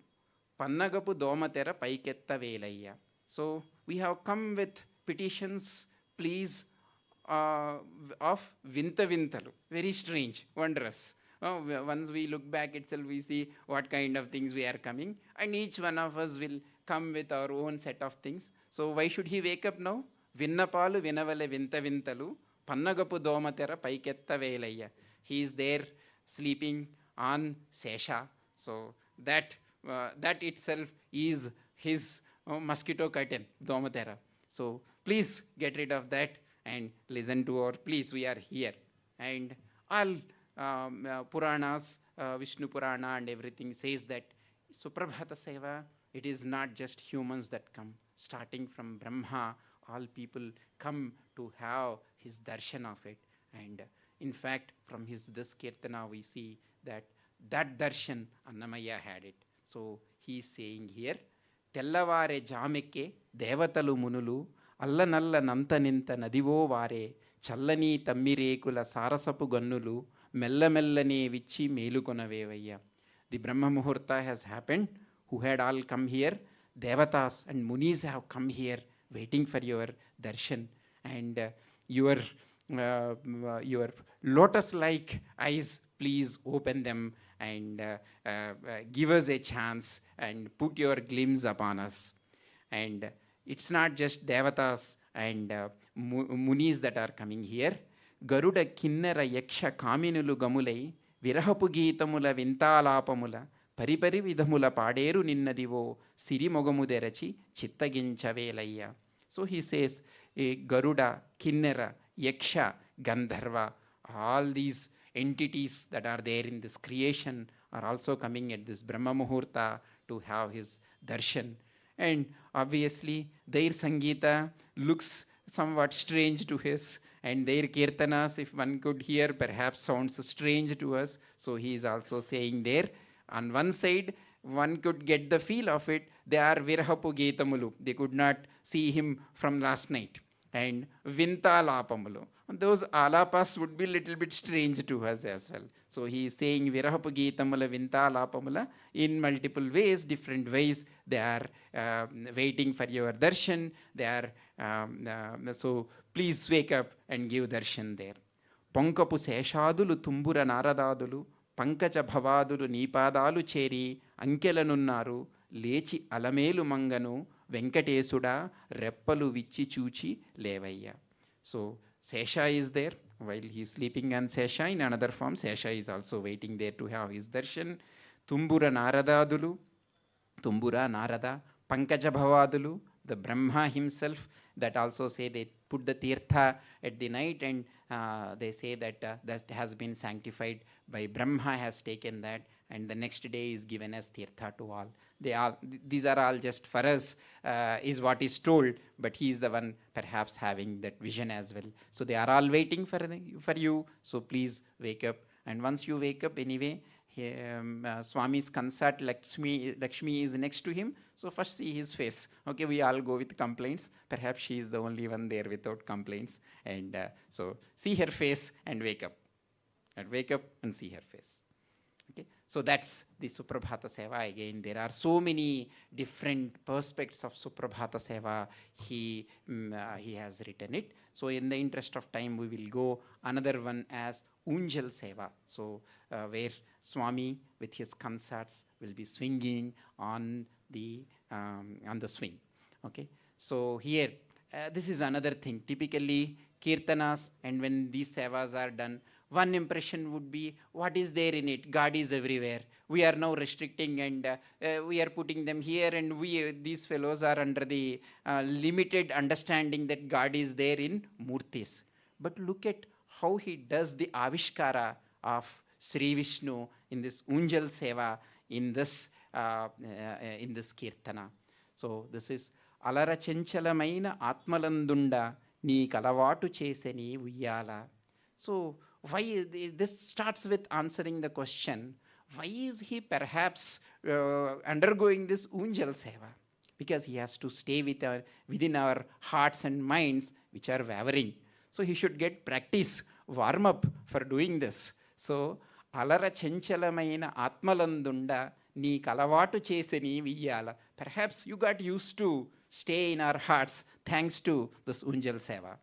Pannagapu Domatera Paiketta Velayya. So we have come with petitions, please, of Vinta Vintalu. Very strange, wondrous. Once we look back itself, we see what kind of things we are coming, and each one of us will come with our own set of things. So why should he wake up now? Vinnapalu Vinavale Vinta Vintalu Pannagapu Domatera Paiketta Velayya. He is there sleeping on Sesha. So that itself is his mosquito curtain, Domatera. So please get rid of that and listen to our, please, we are here. And all Puranas, Vishnu Purana and everything says that Suprabhata Seva, it is not just humans that come. Starting from Brahma, all people come to have his darshan of it. And in fact, from this Kirtana, we see that darshan, Annamaya had it. So he is saying here, Tellavare jamekke devatalu munulu, allanalla nantaninta nadivo vare, challani tammirekula sarasapu gannulu, mella mellane vichi melukonavevaya. The Brahma Muhurta has happened, who had all come here. Devatas and Munis have come here waiting for your darshan. And your lotus-like eyes, please open them and give us a chance and put your glimpse upon us. And it's not just Devatas and Munis that are coming here. Garuda Kinnara Yaksha Kaminulu Gamulai, Virahapu Geetamula Vintalapamula, Paripari Vidhamula Paderu Ninnadivo, Siri Mogamuderachi, Chittaginchavelaya. So he says, Garuda, Kinnera, Yaksha, Gandharva, all these entities that are there in this creation are also coming at this Brahma Muhurta to have his darshan. And obviously, their Sangeeta looks somewhat strange to his, and their Kirtanas, if one could hear, perhaps sounds strange to us. So he is also saying there, on one side, one could get the feel of it, they are Virahapu Geetamulu. They could not see him from last night. And Vintalapamulu. Those alapas would be a little bit strange to us as well. So he is saying Virahapu Geetamula, Vintalapamula in multiple ways, different ways. They are waiting for your darshan. They are, so please wake up and give darshan there. Ponkapu Seshadulu Tumbura Naradadulu, Pankacha Bhavadulu Nipadalu Cheri, Ankelanunnaru, Lechi Alamelu Manganu, Venkatesuda, Reppalu Vichi Chuchi, Levaya. So Sesha is there while he is sleeping on Sesha. In another form, Sesha is also waiting there to have his darshan. Tumbura Naradadulu, Tumbura Narada, Pankaja Bhavadulu, the Brahma himself, that also say they put the tirtha at the night, and they say that that has been sanctified by Brahma, has taken that, and the next day is given as tirtha to all. These are all just for us, is what is told, but he is the one perhaps having that vision as well. So they are all waiting for you, so please wake up. And once you wake up anyway, Swami's consort Lakshmi is next to him, so first see his face. Okay, we all go with complaints. Perhaps she is the only one there without complaints. And so see her face and wake up. And wake up and see her face. Okay, so that's the Suprabhata Seva. Again, there are so many different perspectives of Suprabhata Seva. He has written it. So in the interest of time, we will go another one as Unjal Seva. So where Swami with his consorts will be swinging on the swing. Okay, so here this is another thing. Typically Kirtanas, and when these sevas are done, one impression would be, what is there in it? God is everywhere. We are now restricting and we are putting them here, and these fellows are under the limited understanding that God is there in Murtis. But look at how he does the Avishkara of Sri Vishnu in this Unjal Seva, in this Kirtana. So this is Alara Chenchalamaina Atmalandunda Ni Kalavatu Cheseni Uyala. So why this starts with answering the question, why is he perhaps undergoing this Unjal Seva? Because he has to stay within our hearts and minds, which are wavering. So he should get practice, warm up for doing this. So Alara Chenchalamaina Atmalandunda Ni Kalavatu Cheseni Viyala. Perhaps you got used to stay in our hearts thanks to this Unjal Seva.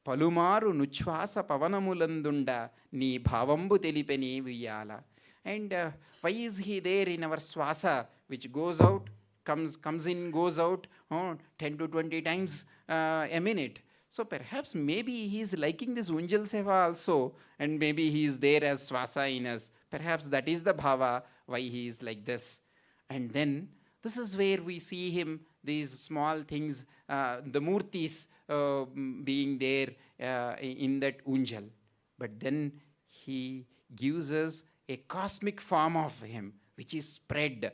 Palumaru Nuchwasa Pavanamulandunda Ni Bhavambu Telipeni Viyala. And why is he there in our swasa, which goes out, comes in, goes out 10 to 20 times a minute? So perhaps maybe he is liking this Unjal Seva also, and maybe he is there as swasa in us. Perhaps that is the bhava why he is like this. And then This is where we see him, these small things, the murtis being there in that unjal. But then he gives us a cosmic form of him, which is spread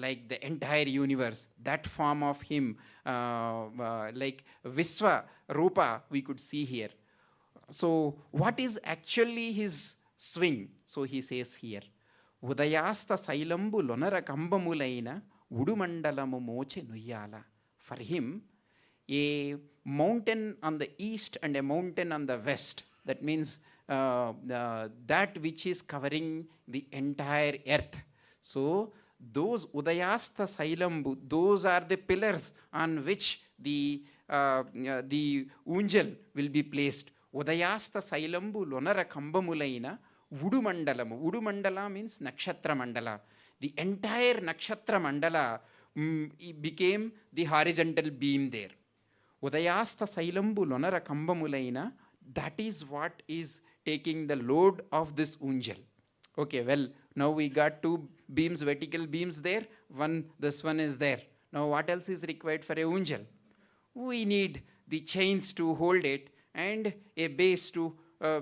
like the entire universe. That form of him, like Visva Rupa, we could see here. So what is actually his swing? So he says here, Udayasta Sailambu Lonara Kambamulaina Udumandalamu Moche Nuyala. For him, a mountain on the east and a mountain on the west, that means that which is covering the entire earth. So those Udayasta Sailambu, those are the pillars on which the unjal will be placed. Udayasta Sailambu Lonara Kambamulaina Udumandalamu. Udumandala means Nakshatra Mandala. The entire Nakshatra Mandala became the horizontal beam there. Udayasta Sailambu Lonara Kambamulaina, that is what is taking the load of this unjal. Okay, well, now we got two beams, vertical beams there. This one is there. Now what else is required for a unjal? We need the chains to hold it and a base to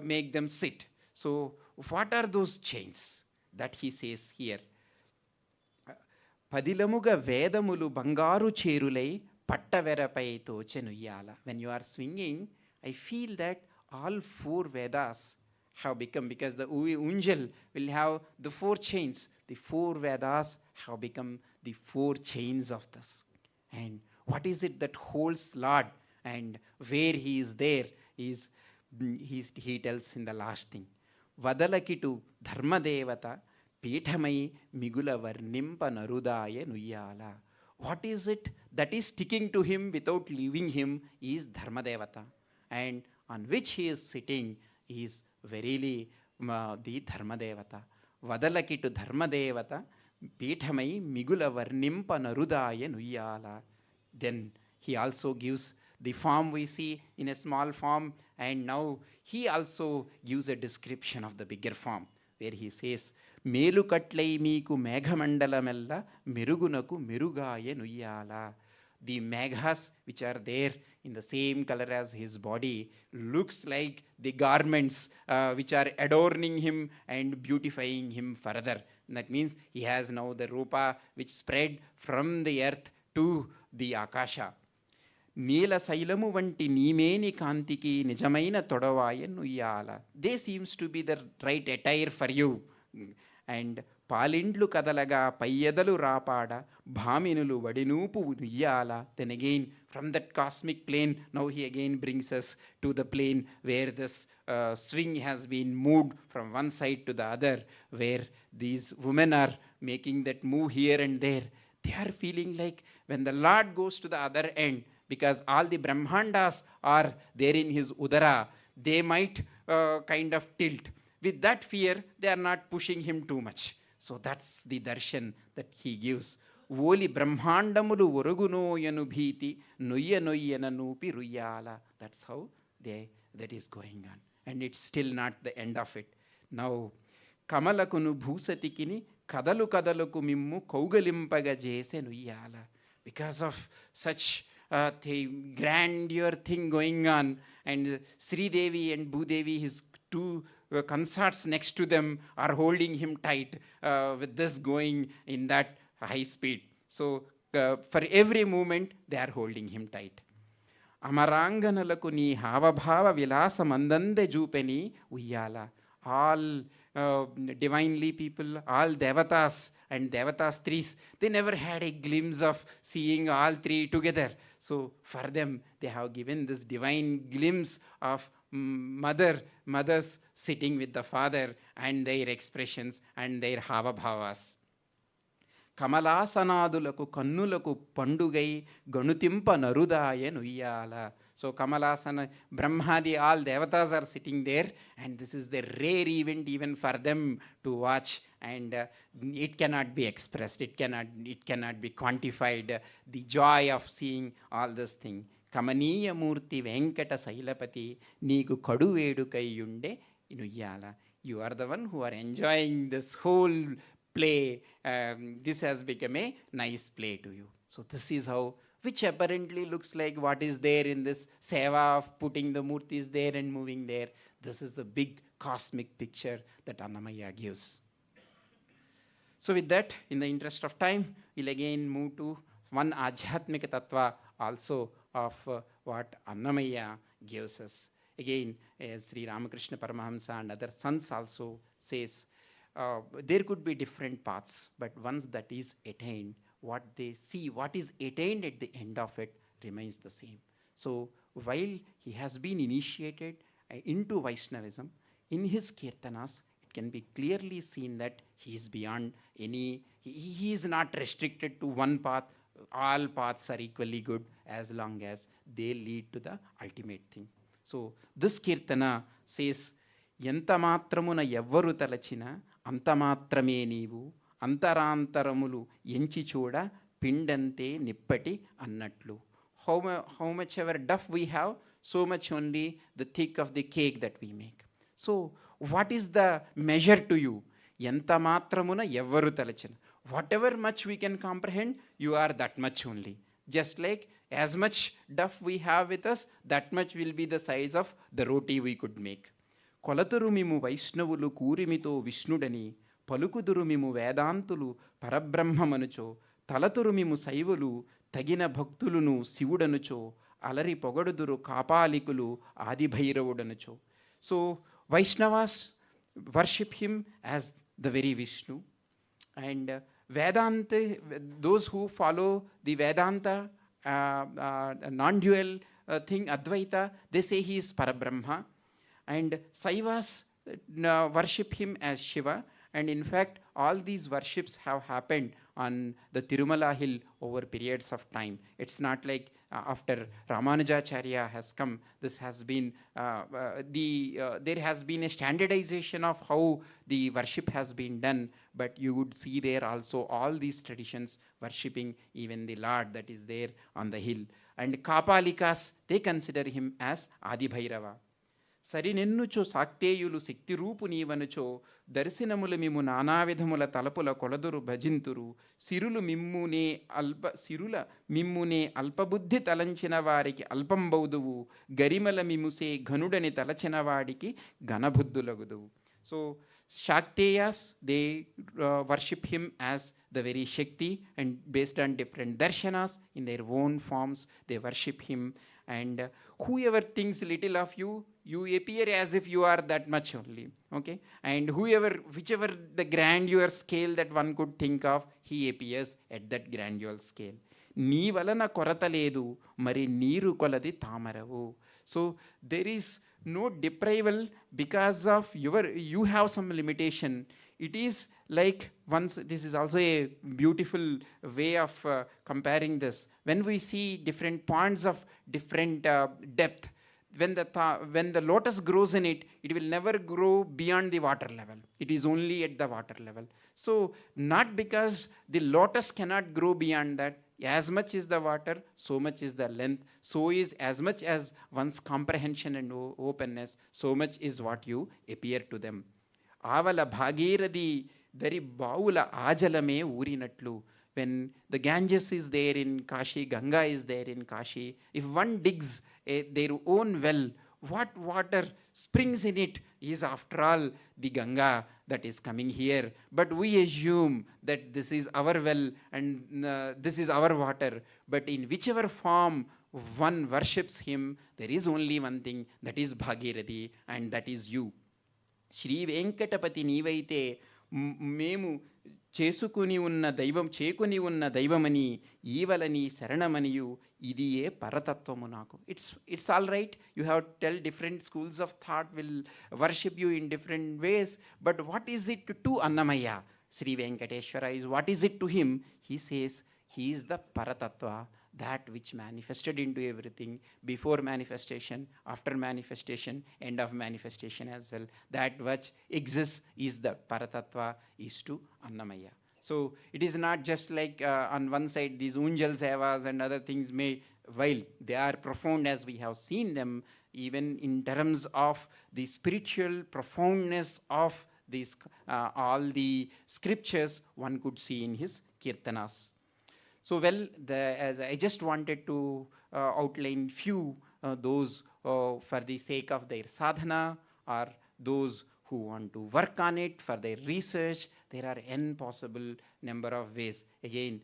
make them sit. So what are those chains that he says here? Padilamuga Vedamulu Bangaru Cherulai Pattaverapai Tochenuyala. When you are swinging, I feel that all four Vedas have become, because the unjal will have the four chains. The four Vedas have become the four chains of this. And what is it that holds Lord? And where he is there is, he tells in the last thing. Vadalakitu Dharmadevata Pethamai Migula Varnimpa Narudaya Nuyala. What is it that is sticking to him without leaving him is Dharmadevata. And on which he is sitting is verily the Dharmadevata. Vadalakitu Dharmadevata Pethamai Migula Varnimpa Narudaya Nuyala. Then he also gives the form we see in a small form, and now he also gives a description of the bigger form, where he says, Melu katlai meeku meghamandalamella merugunaku merugaya nuyala. The meghas which are there in the same color as his body looks like the garments which are adorning him and beautifying him further. And that means he has now the rupa which spread from the earth to the akasha. Neela Sailamu vanti Nimeni Kantiki Nijamaina Todavaya Nuyala. They seems to be the right attire for you. And Palindlu Kadalaga Payadalu Rapada Bhaminulu Vadinupu Nuyala. Then again from that cosmic plane, now he again brings us to the plane where this swing has been moved from one side to the other, where these women are making that move here and there. They are feeling like when the Lord goes to the other end, because all the Brahmandas are there in his Udara, they might kind of tilt. With that fear, they are not pushing him too much. So that's the darshan that he gives. Voli Brahmandamulu Uruguno Yanubhiti Nuya Nuyananopi Ruyala. That's how that is going on. And it's still not the end of it. Now, Kamalakunu Bhusatikini Kadalu Kadaluku Mimmu Kaugalimpaga Jese Nuyala. Because of such the grandeur thing going on, and Sri Devi and Bhudevi, his two consorts next to them, are holding him tight with this going in that high speed. So for every movement, they are holding him tight. Amaranganalahu ni havabhava vilasa mandande jupeni uyala. All divinely people, all devatas and devatas threes, they never had a glimpse of seeing all three together. So for them, they have given this divine glimpse of mothers sitting with the father and their expressions and their havabhavas. Kamalasanaduలకు కన్నులకు పండుగై గణుతింప నరుదాయ నుయ్యాల. So Kamalasana, Brahmadi, all devatas are sitting there, and this is the rare event even for them to watch, and it cannot be expressed, it cannot be quantified, the joy of seeing all this thing. Kamaniya Murti Venkata Sailapati Neeku Kaduvedukai Yunde Inuyala. You are the one who are enjoying this whole play, this has become a nice play to you. So this is how, which apparently looks like what is there in this seva of putting the murtis there and moving there. This is the big cosmic picture that Annamaya gives. So with that, in the interest of time, we'll again move to one Ajhatmika Tattva also of what Annamaya gives us. Again, as Sri Ramakrishna Paramahamsa and other sons also says, there could be different paths, but once that is attained, what they see, what is attained at the end of it remains the same. So while he has been initiated into Vaishnavism, in his kirtanas, it can be clearly seen that he is beyond any, he is not restricted to one path. All paths are equally good as long as they lead to the ultimate thing. So this kirtana says, Yantamatramuna yavvaru talachina, antamatrame neevu, antarantaramulu yenchi choda, pindante nippati annatlu. How much ever duff we have, so much only the thick of the cake that we make. So what is the measure to you? Yantamatramuna yavvaru talachina. Whatever much we can comprehend, you are that much only. Just like as much duff we have with us, that much will be the size of the roti we could make. Kolaturumimu Vaishnavulu Kurimito Vishnudani, Palukudurumimu Vedantulu, Parabrahmamanucho, Talaturumimu Saivulu, Tagina Bhaktulunu, Sivudanucho, Alari Pogaduduru, Kapalikulu, Adi Bhairavudanacho. So Vaishnavas worship him as the very Vishnu. And Vedanta, those who follow the Vedanta non-dual thing, Advaita, they say he is Parabrahma. And Saivas worship him as Shiva. And in fact, all these worships have happened on the Tirumala hill over periods of time. It's not like after Ramanujacharya has come, this has been, there has been a standardization of how the worship has been done, but you would see there also all these traditions worshipping even the Lord that is there on the hill. And Kapalikas, they consider him as Adi Bhairava. Sarinennucho Sakteyulu Siktirupu Nivanucho, Darsinamula Mimu Nanavidhamula Talapula Koladuru Bhajinturu, Sirulu Mimune Alpa Sirula Mimune Alpabuddhi Talanchinavadiki Alpambauduvu, Garimala Mimuse Ganudani Talachinavadiki Ganabhuddulagudu. So Shakteyas, they worship him as the very Shakti, and based on different darshanas in their own forms, they worship him. And whoever thinks little of you, you appear as if you are that much only. Okay? And whichever the grandeur scale that one could think of, he appears at that grandeur scale. Nee valana korataledu, mari neeru koladi tamaravu. So there is no deprival because of you have some limitation. It is like this is also a beautiful way of comparing this. When we see different points of different depth, when the lotus grows in it, it will never grow beyond the water level. It is only at the water level. So not because the lotus cannot grow beyond that, as much is the water, so much is the length, so is as much as one's comprehension and openness, so much is what you appear to them. Avala bhagiradi dari baula ajalame urinatlu. When the Ganges is there in Kashi, Ganga is there in Kashi, if one digs their own well, what water springs in it is after all the Ganga that is coming here. But we assume that this is our well and this is our water. But in whichever form one worships him, there is only one thing, that is Bhagirathi, and that is you. Shri Venkatapati Nivaite Memu చేసుకుని ఉన్న దైవం చేకుని ఉన్న దైవమని ఈవలని శరణమనియు ఇదియే పరతత్వము నాకు. It's all right. You have to tell different schools of thought will worship you in different ways. But what is it to Annamaya? Sri Venkateshwara is, what is it to him? He says he is the Paratattva, that which manifested into everything, before manifestation, after manifestation, end of manifestation as well. That which exists is the Paratattva, is to Annamaya. So it is not just like on one side these Unjal Sevas and other things may, while they are profound as we have seen them, even in terms of the spiritual profoundness of these all the scriptures one could see in his kirtanas. So well, as I just wanted to outline few those for the sake of their sadhana, or those who want to work on it for their research. There are n possible number of ways. Again,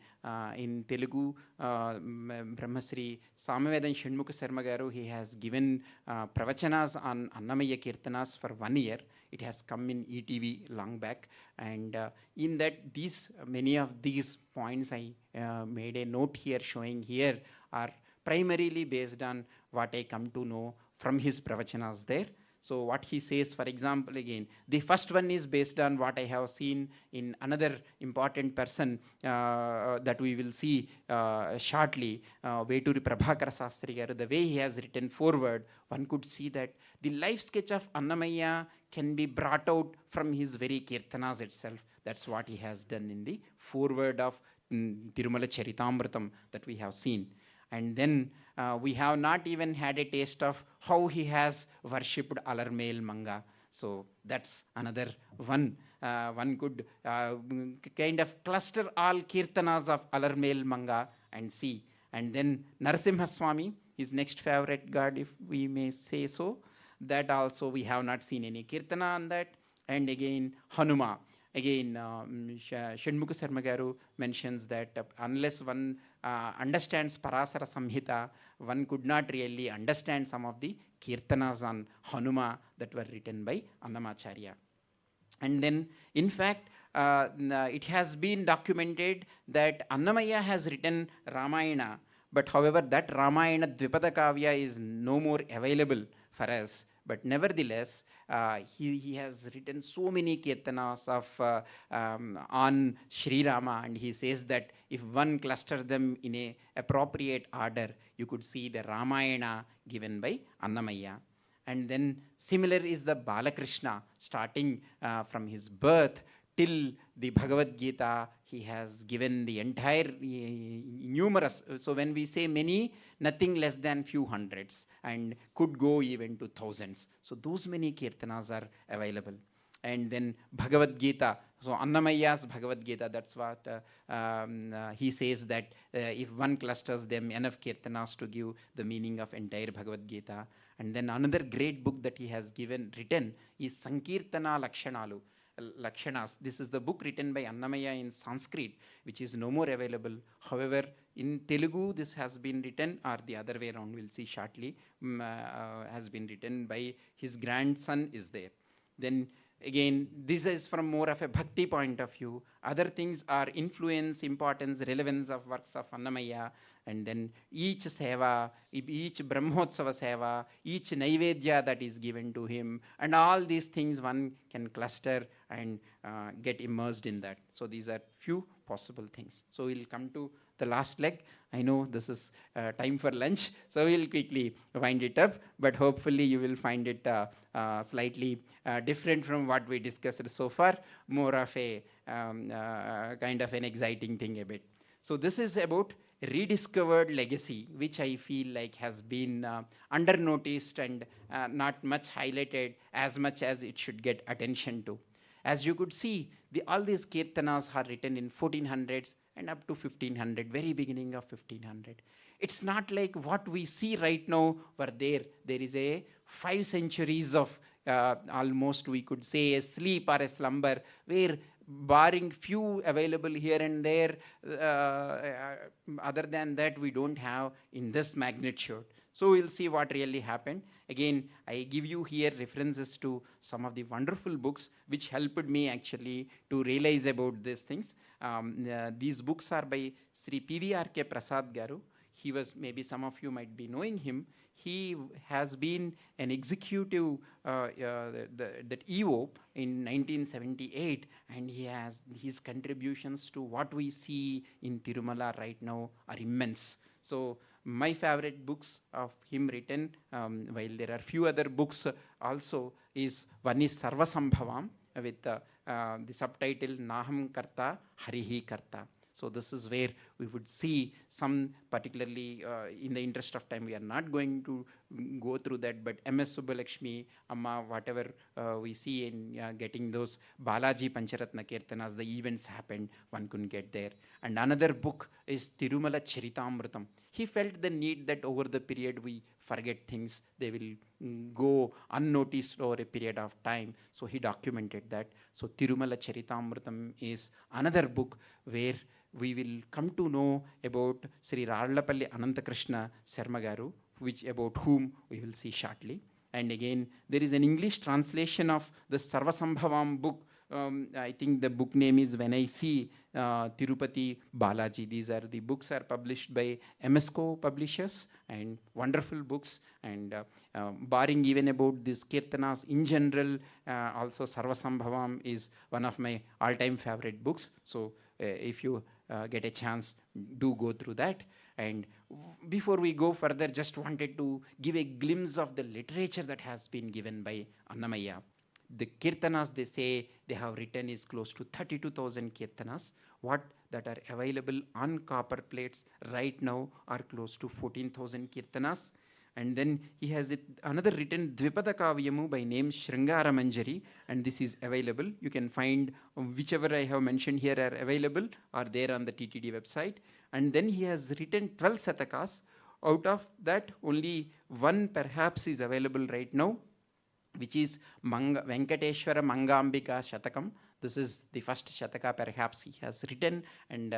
in Telugu, Brahmasri Samavedan Shanmukha Sarma Garu, he has given pravachanas on Annamaya Kirtanas for 1 year. It has come in ETV long back, and in that many of these points I made a note here showing here are primarily based on what I come to know from his pravachanas there. So what he says, for example, again, the first one is based on what I have seen in another important person that we will see shortly, Veturi Prabhakara Sastri Garu. The way he has written forward, one could see that the life sketch of Annamaya can be brought out from his very kirtanas itself. That's what he has done in the forward of Tirumala Charitamritam that we have seen. And then we have not even had a taste of how he has worshipped Alarmail Manga. So that's another one. One could kind of cluster all kirtanas of Alarmail Manga and see. And then Narasimha Swami, his next favorite god, if we may say so. That also we have not seen any kirtana on that. And again, Hanuma. Again, Shanmukha Sarma Garu mentions that unless one understands Parasara Samhita, one could not really understand some of the kirtanas on Hanuma that were written by Annamacharya. And then, in fact, it has been documented that Annamaya has written Ramayana, but however, that Ramayana Dvipada is no more available for us. But nevertheless, he has written so many kirtanas of on Sri Rama, and he says that if one clusters them in a appropriate order, you could see the Ramayana given by Annamaya. And then similar is the Balakrishna, starting from his birth till the Bhagavad Gita. He has given the entire numerous, so when we say many, nothing less than few hundreds, and could go even to thousands. So those many kirtanas are available. And then Bhagavad Gita, so Annamaya's Bhagavad Gita, that's what he says that if one clusters them, enough kirtanas to give the meaning of entire Bhagavad Gita. And then another great book that he has written is Sankirtana Lakshanas. This is the book written by Annamaya in Sanskrit, which is no more available. However, in Telugu, this has been written, or the other way around, we'll see shortly, has been written by his grandson is there. Then again, this is from more of a bhakti point of view. Other things are influence, importance, relevance of works of Annamaya, and then each seva, each Brahmotsava seva, each Naivedya that is given to him, and all these things one can cluster and get immersed in that. So these are few possible things. So we'll come to the last leg. I know this is time for lunch, so we'll quickly wind it up, but hopefully you will find it slightly different from what we discussed so far, more of a kind of an exciting thing a bit. So this is about rediscovered legacy, which I feel like has been under noticed and not much highlighted as much as it should get attention to. As you could see, all these kirtanas are written in 1400s and up to 1500, very beginning of 1500. It's not like what we see right now were there. There is a 5 centuries of almost we could say a sleep or a slumber, where barring few available here and there, other than that we don't have in this magnitude. So we'll see what really happened. Again, I give you here references to some of the wonderful books which helped me actually to realize about these things. These books are by Sri P.V.R.K. Prasad Garu. He was, maybe some of you might be knowing him. He has been an executive that EO in 1978, and he has his contributions to what we see in Tirumala right now are immense. So my favorite books of him written, while there are few other books also, is one is Sarvasambhavam with the subtitle Naham Karta Harihi Karta. So this is where we would see some, particularly in the interest of time, we are not going to go through that, but MS Subbalakshmi, Amma, whatever we see in getting those Balaji Pancharatna Kirtanas, the events happened, one couldn't get there. And another book is Tirumala Charitamritam. He felt the need that over the period we forget things, they will go unnoticed over a period of time. So he documented that. So Tirumala Charitamritam is another book where we will come to know about Sri Rarlapalli Anantakrishna Sarmagaru, which about whom we will see shortly. And again, there is an English translation of the Sarvasambhavam book. I think the book name is When I See Tirupati Balaji. These are the books are published by MSCO publishers, and wonderful books. And barring even about these Kirtanas in general, also Sarvasambhavam is one of my all-time favorite books. So if you get a chance, do go through that. And before we go further, just wanted to give a glimpse of the literature that has been given by Annamaya. The Kirtanas, they say they have written is close to 32,000 Kirtanas. What that are available on copper plates right now are close to 14,000 Kirtanas. And then he has another written Dvipadakavyamu by name Sringara Manjari, and this is available. You can find whichever I have mentioned here are available, are there on the TTD website. And then he has written 12 Satakas. Out of that, only one perhaps is available right now, which is Venkateshwara Mangambika Shatakam. This is the first Shataka perhaps he has written, and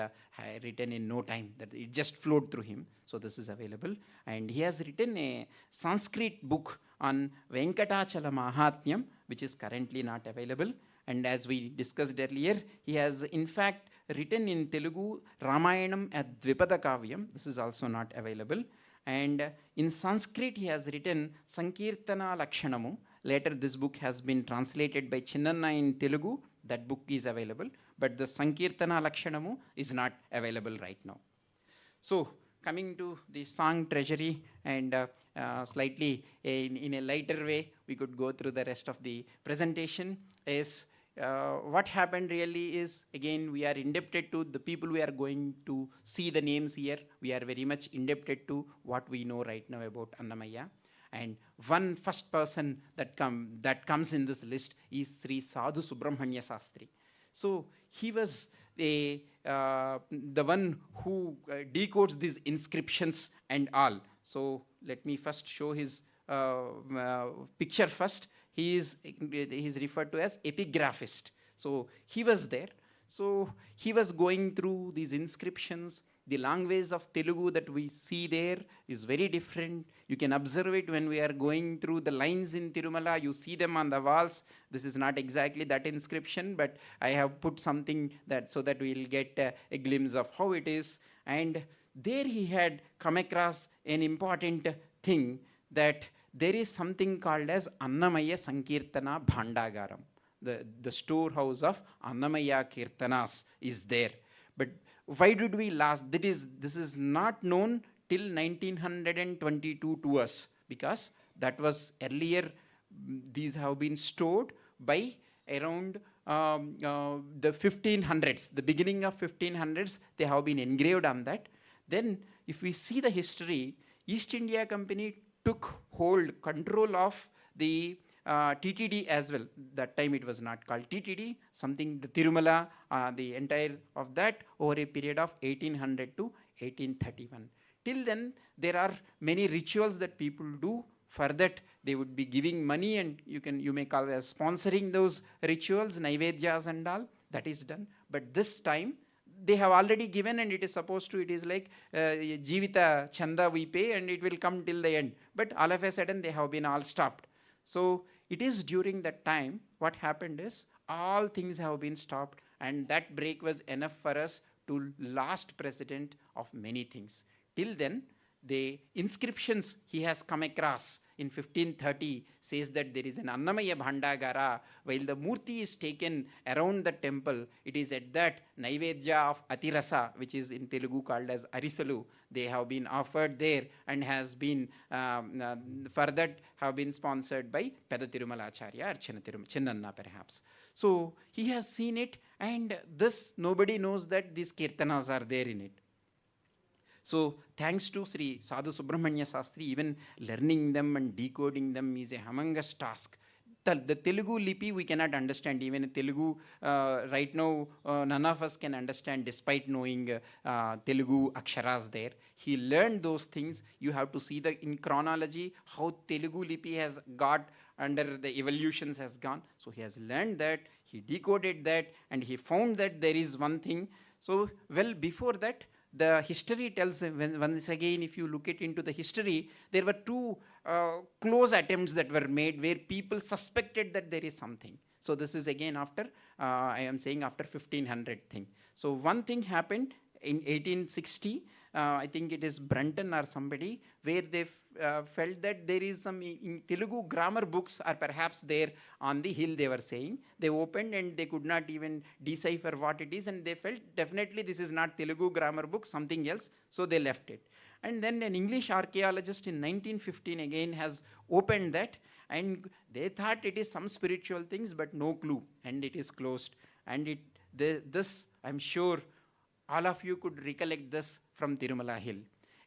written in no time, that it just flowed through him. So this is available. And he has written a Sanskrit book on Venkatachala Mahatmyam, which is currently not available. And as we discussed earlier, he has in fact written in Telugu Ramayanam at Dvipadakavyam. This is also not available. And in Sanskrit, he has written Sankirtana Lakshanamu. Later, this book has been translated by Chinnanna in Telugu. That book is available. But the Sankirtana Lakshanamu is not available right now. So, coming to the song treasury, and slightly in a lighter way, we could go through the rest of the presentation. Is what happened really is, again, we are indebted to the people we are going to see the names here. We are very much indebted to what we know right now about Annamaya. And one first person that comes in this list is Sri Sadhu Subrahmanya Sastri. So he was the one who decodes these inscriptions and all. So let me first show his picture first. He is referred to as epigraphist. So he was there. So he was going through these inscriptions. The language of Telugu that we see there is very different. You can observe it when we are going through the lines in Tirumala. You see them on the walls. This is not exactly that inscription, but I have put something that so that we'll get a glimpse of how it is. And there he had come across an important thing, that there is something called as Annamaya Sankirtana Bhandagaram. The storehouse of Annamaya Kirtanas is there. But why did we last? This is not known till 1922 to us, because that was earlier. These have been stored by around the 1500s, the beginning of 1500s. They have been engraved on that. Then, if we see the history, East India Company took control of the TTD as well. That time it was not called TTD, something, the Tirumala, the entire of that over a period of 1800 to 1831. Till then, there are many rituals that people do. For that, they would be giving money, and you may call it as sponsoring those rituals, naivedyas and all. That is done. But this time, they have already given, and it is supposed to, it is like Jivita Chanda we pay, and it will come till the end. But all of a sudden, they have been all stopped. So it is during that time, what happened is, all things have been stopped, and that break was enough for us to last precedent of many things. Till then, the inscriptions he has come across in 1530 says that there is an Annamaya Bhandagara. While the Murti is taken around the temple, it is at that Naivedya of Atirasa, which is in Telugu called as Arisalu. They have been offered there, and has been, for that have been sponsored by Peda Tirumalacharya or Chinnanna perhaps. So he has seen it, and this nobody knows that these Kirtanas are there in it. So thanks to Sri Sadhu Subrahmanya Sastri, even learning them and decoding them is a humongous task. The Telugu lipi we cannot understand. Even Telugu right now none of us can understand despite knowing Telugu aksharas there. He learned those things. You have to see the in chronology how Telugu lipi has got under the evolutions has gone. So he has learned that, he decoded that, and he found that there is one thing. So well before that, the history tells, once again if you look it into the history, there were two close attempts that were made where people suspected that there is something. So this is again after, I am saying after 1500 thing. So one thing happened in 1860, I think it is Brunton or somebody, where they felt that there is some in Telugu grammar books are perhaps there on the hill, they were saying. They opened and they could not even decipher what it is, and they felt definitely this is not Telugu grammar book, something else, so they left it. And then an English archaeologist in 1915 again has opened that, and they thought it is some spiritual things, but no clue, and it is closed. And this, I'm sure all of you could recollect this from Tirumala Hill.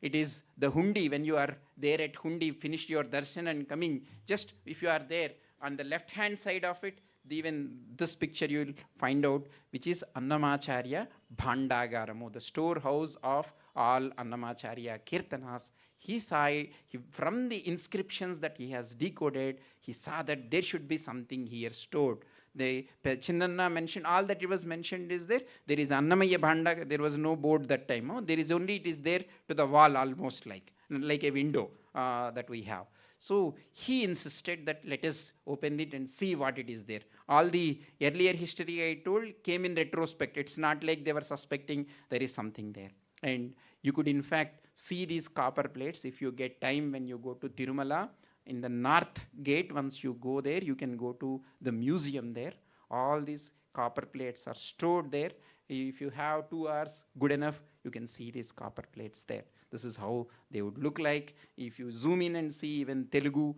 It is the Hundi, when you are there at Hundi, finished your darshan and coming, just if you are there, on the left hand side of it, even this picture you will find out, which is Annamacharya Bhandagaramu, the storehouse of all Annamacharya Kirtanas. He saw it, from the inscriptions that he has decoded, he saw that there should be something here stored. The Chinnanna mentioned, all that it was mentioned is there. There is Annamaya Bhanda, there was no board that time. Oh? There is only, it is there to the wall almost like a window that we have. So he insisted that let us open it and see what it is there. All the earlier history I told came in retrospect. It's not like they were suspecting there is something there. And you could in fact see these copper plates if you get time when you go to Tirumala. In the north gate, once you go there, you can go to the museum there. All these copper plates are stored there. If you have 2 hours, good enough, you can see these copper plates there. This is how they would look like. If you zoom in and see even Telugu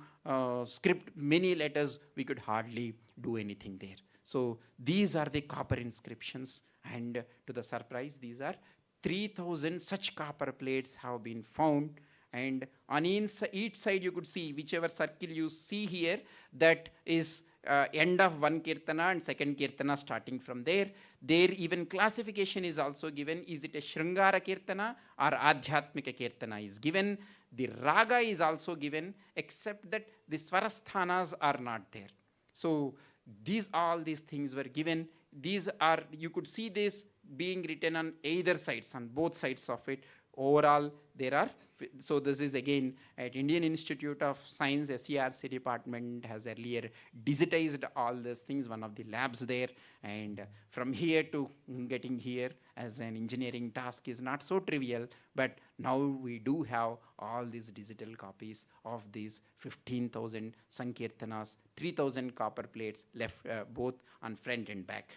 script, many letters, we could hardly do anything there. So these are the copper inscriptions, and to the surprise, these are 3,000 such copper plates have been found. And on each side you could see, whichever circle you see here, that is end of one kirtana and second kirtana starting from there. There even classification is also given. Is it a Sringara kirtana or Adhyatmika kirtana is given. The raga is also given, except that the Swarasthanas are not there. So all these things were given. These are, you could see this being written on either sides, on both sides of it. Overall, there are, so this is again at Indian Institute of Science, SERC department has earlier digitized all these things, one of the labs there. And from here to getting here as an engineering task is not so trivial, but now we do have all these digital copies of these 15,000 Sankirtanas, 3,000 copper plates left both on front and back.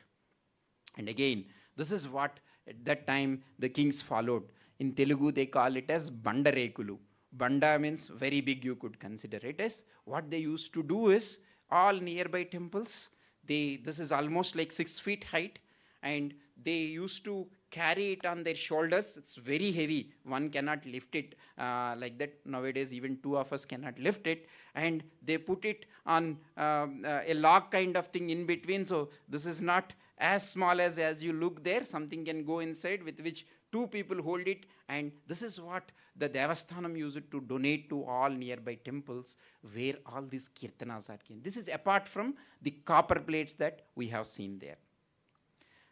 And again, this is what at that time the kings followed. In Telugu, they call it as Bandarekulu. Banda means very big, you could consider it as. What they used to do is, all nearby temples, this is almost like 6 feet height, and they used to carry it on their shoulders. It's very heavy. One cannot lift it like that. Nowadays, even 2 of us cannot lift it. And they put it on a log kind of thing in between. So this is not as small as you look there. Something can go inside with which 2 people hold it, and this is what the Devasthanam used to donate to all nearby temples where all these kirtanas are given. This is apart from the copper plates that we have seen there.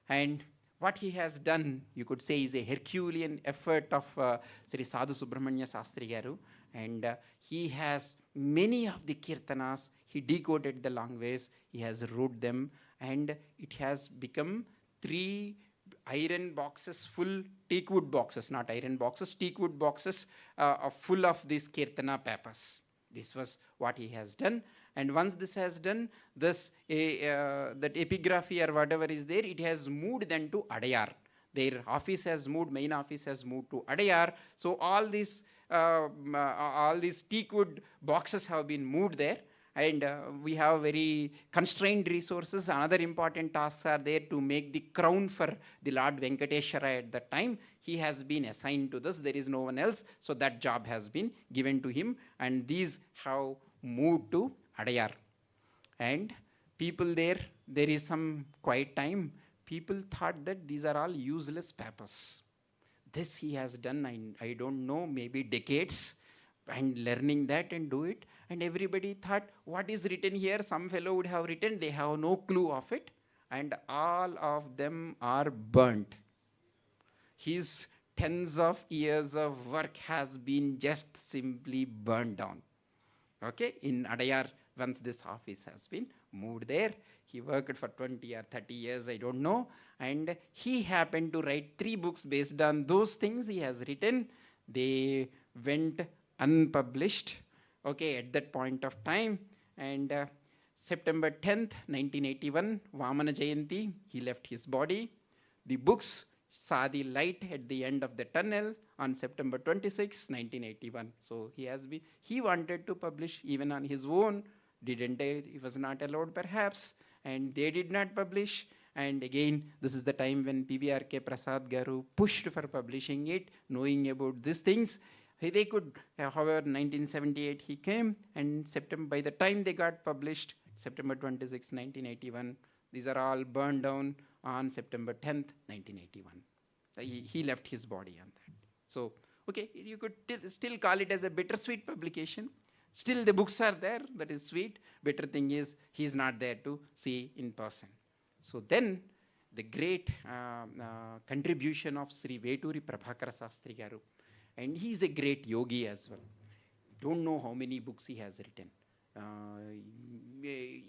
And what he has done, you could say, is a Herculean effort of Sri Sadhu Subrahmanya Sastri Garu, and he has many of the kirtanas, he decoded the language, he has wrote them, and it has become 3 iron boxes, full teakwood boxes, not iron boxes, teakwood boxes full of these kirtana papers. This was what he has done. And once this has done, this that epigraphy or whatever is there, it has moved then to Adayar. Their office has moved, main office has moved to Adayar. So all these teakwood boxes have been moved there. and we have very constrained resources. Another important tasks are there to make the crown for the Lord Venkatesha at that time. He has been assigned to this. There is no one else. So that job has been given to him. And these have moved to Adayar. And people there is some quiet time. People thought that these are all useless papers. This he has done, I don't know, maybe decades, and learning that and do it. And everybody thought, what is written here? Some fellow would have written, they have no clue of it. And all of them are burnt. His tens of years of work has been just simply burned down. Okay, in Adayar, once this office has been moved there, he worked for 20 or 30 years, I don't know. And he happened to write 3 books based on those things he has written. They went unpublished, okay, at that point of time. And September 10th, 1981, Vamana Jayanti, he left his body. The books saw the light at the end of the tunnel on September 26, 1981. So he wanted to publish even on his own, didn't he? He was not allowed perhaps, and they did not publish. And again, this is the time when PVRK Prasad Garu pushed for publishing it, knowing about these things. They could, however, 1978 he came, and by the time they got published, September 26, 1981, these are all burned down on September 10th, 1981. He left his body on that. So, okay, you could still call it as a bittersweet publication. Still the books are there, that is sweet. Better thing is, he's not there to see in person. So then, the great contribution of Sri Veturi Prabhakara Sastri Garu. And he's a great yogi as well. Don't know how many books he has written.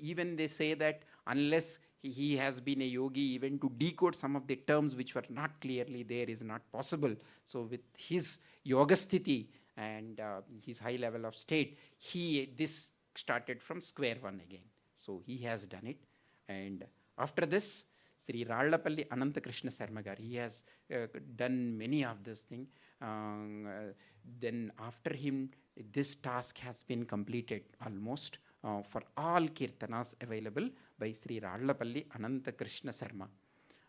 Even they say that unless he has been a yogi, even to decode some of the terms which were not clearly there is not possible. So with his yogasthiti and his high level of state, this started from square one again. So he has done it. And after this, Sri Rallapalli Anantakrishna Sarmagar, he has done many of this thing. Then after him, this task has been completed almost for all kirtanas available by Sri Rallapalli Anantakrishna Sarma.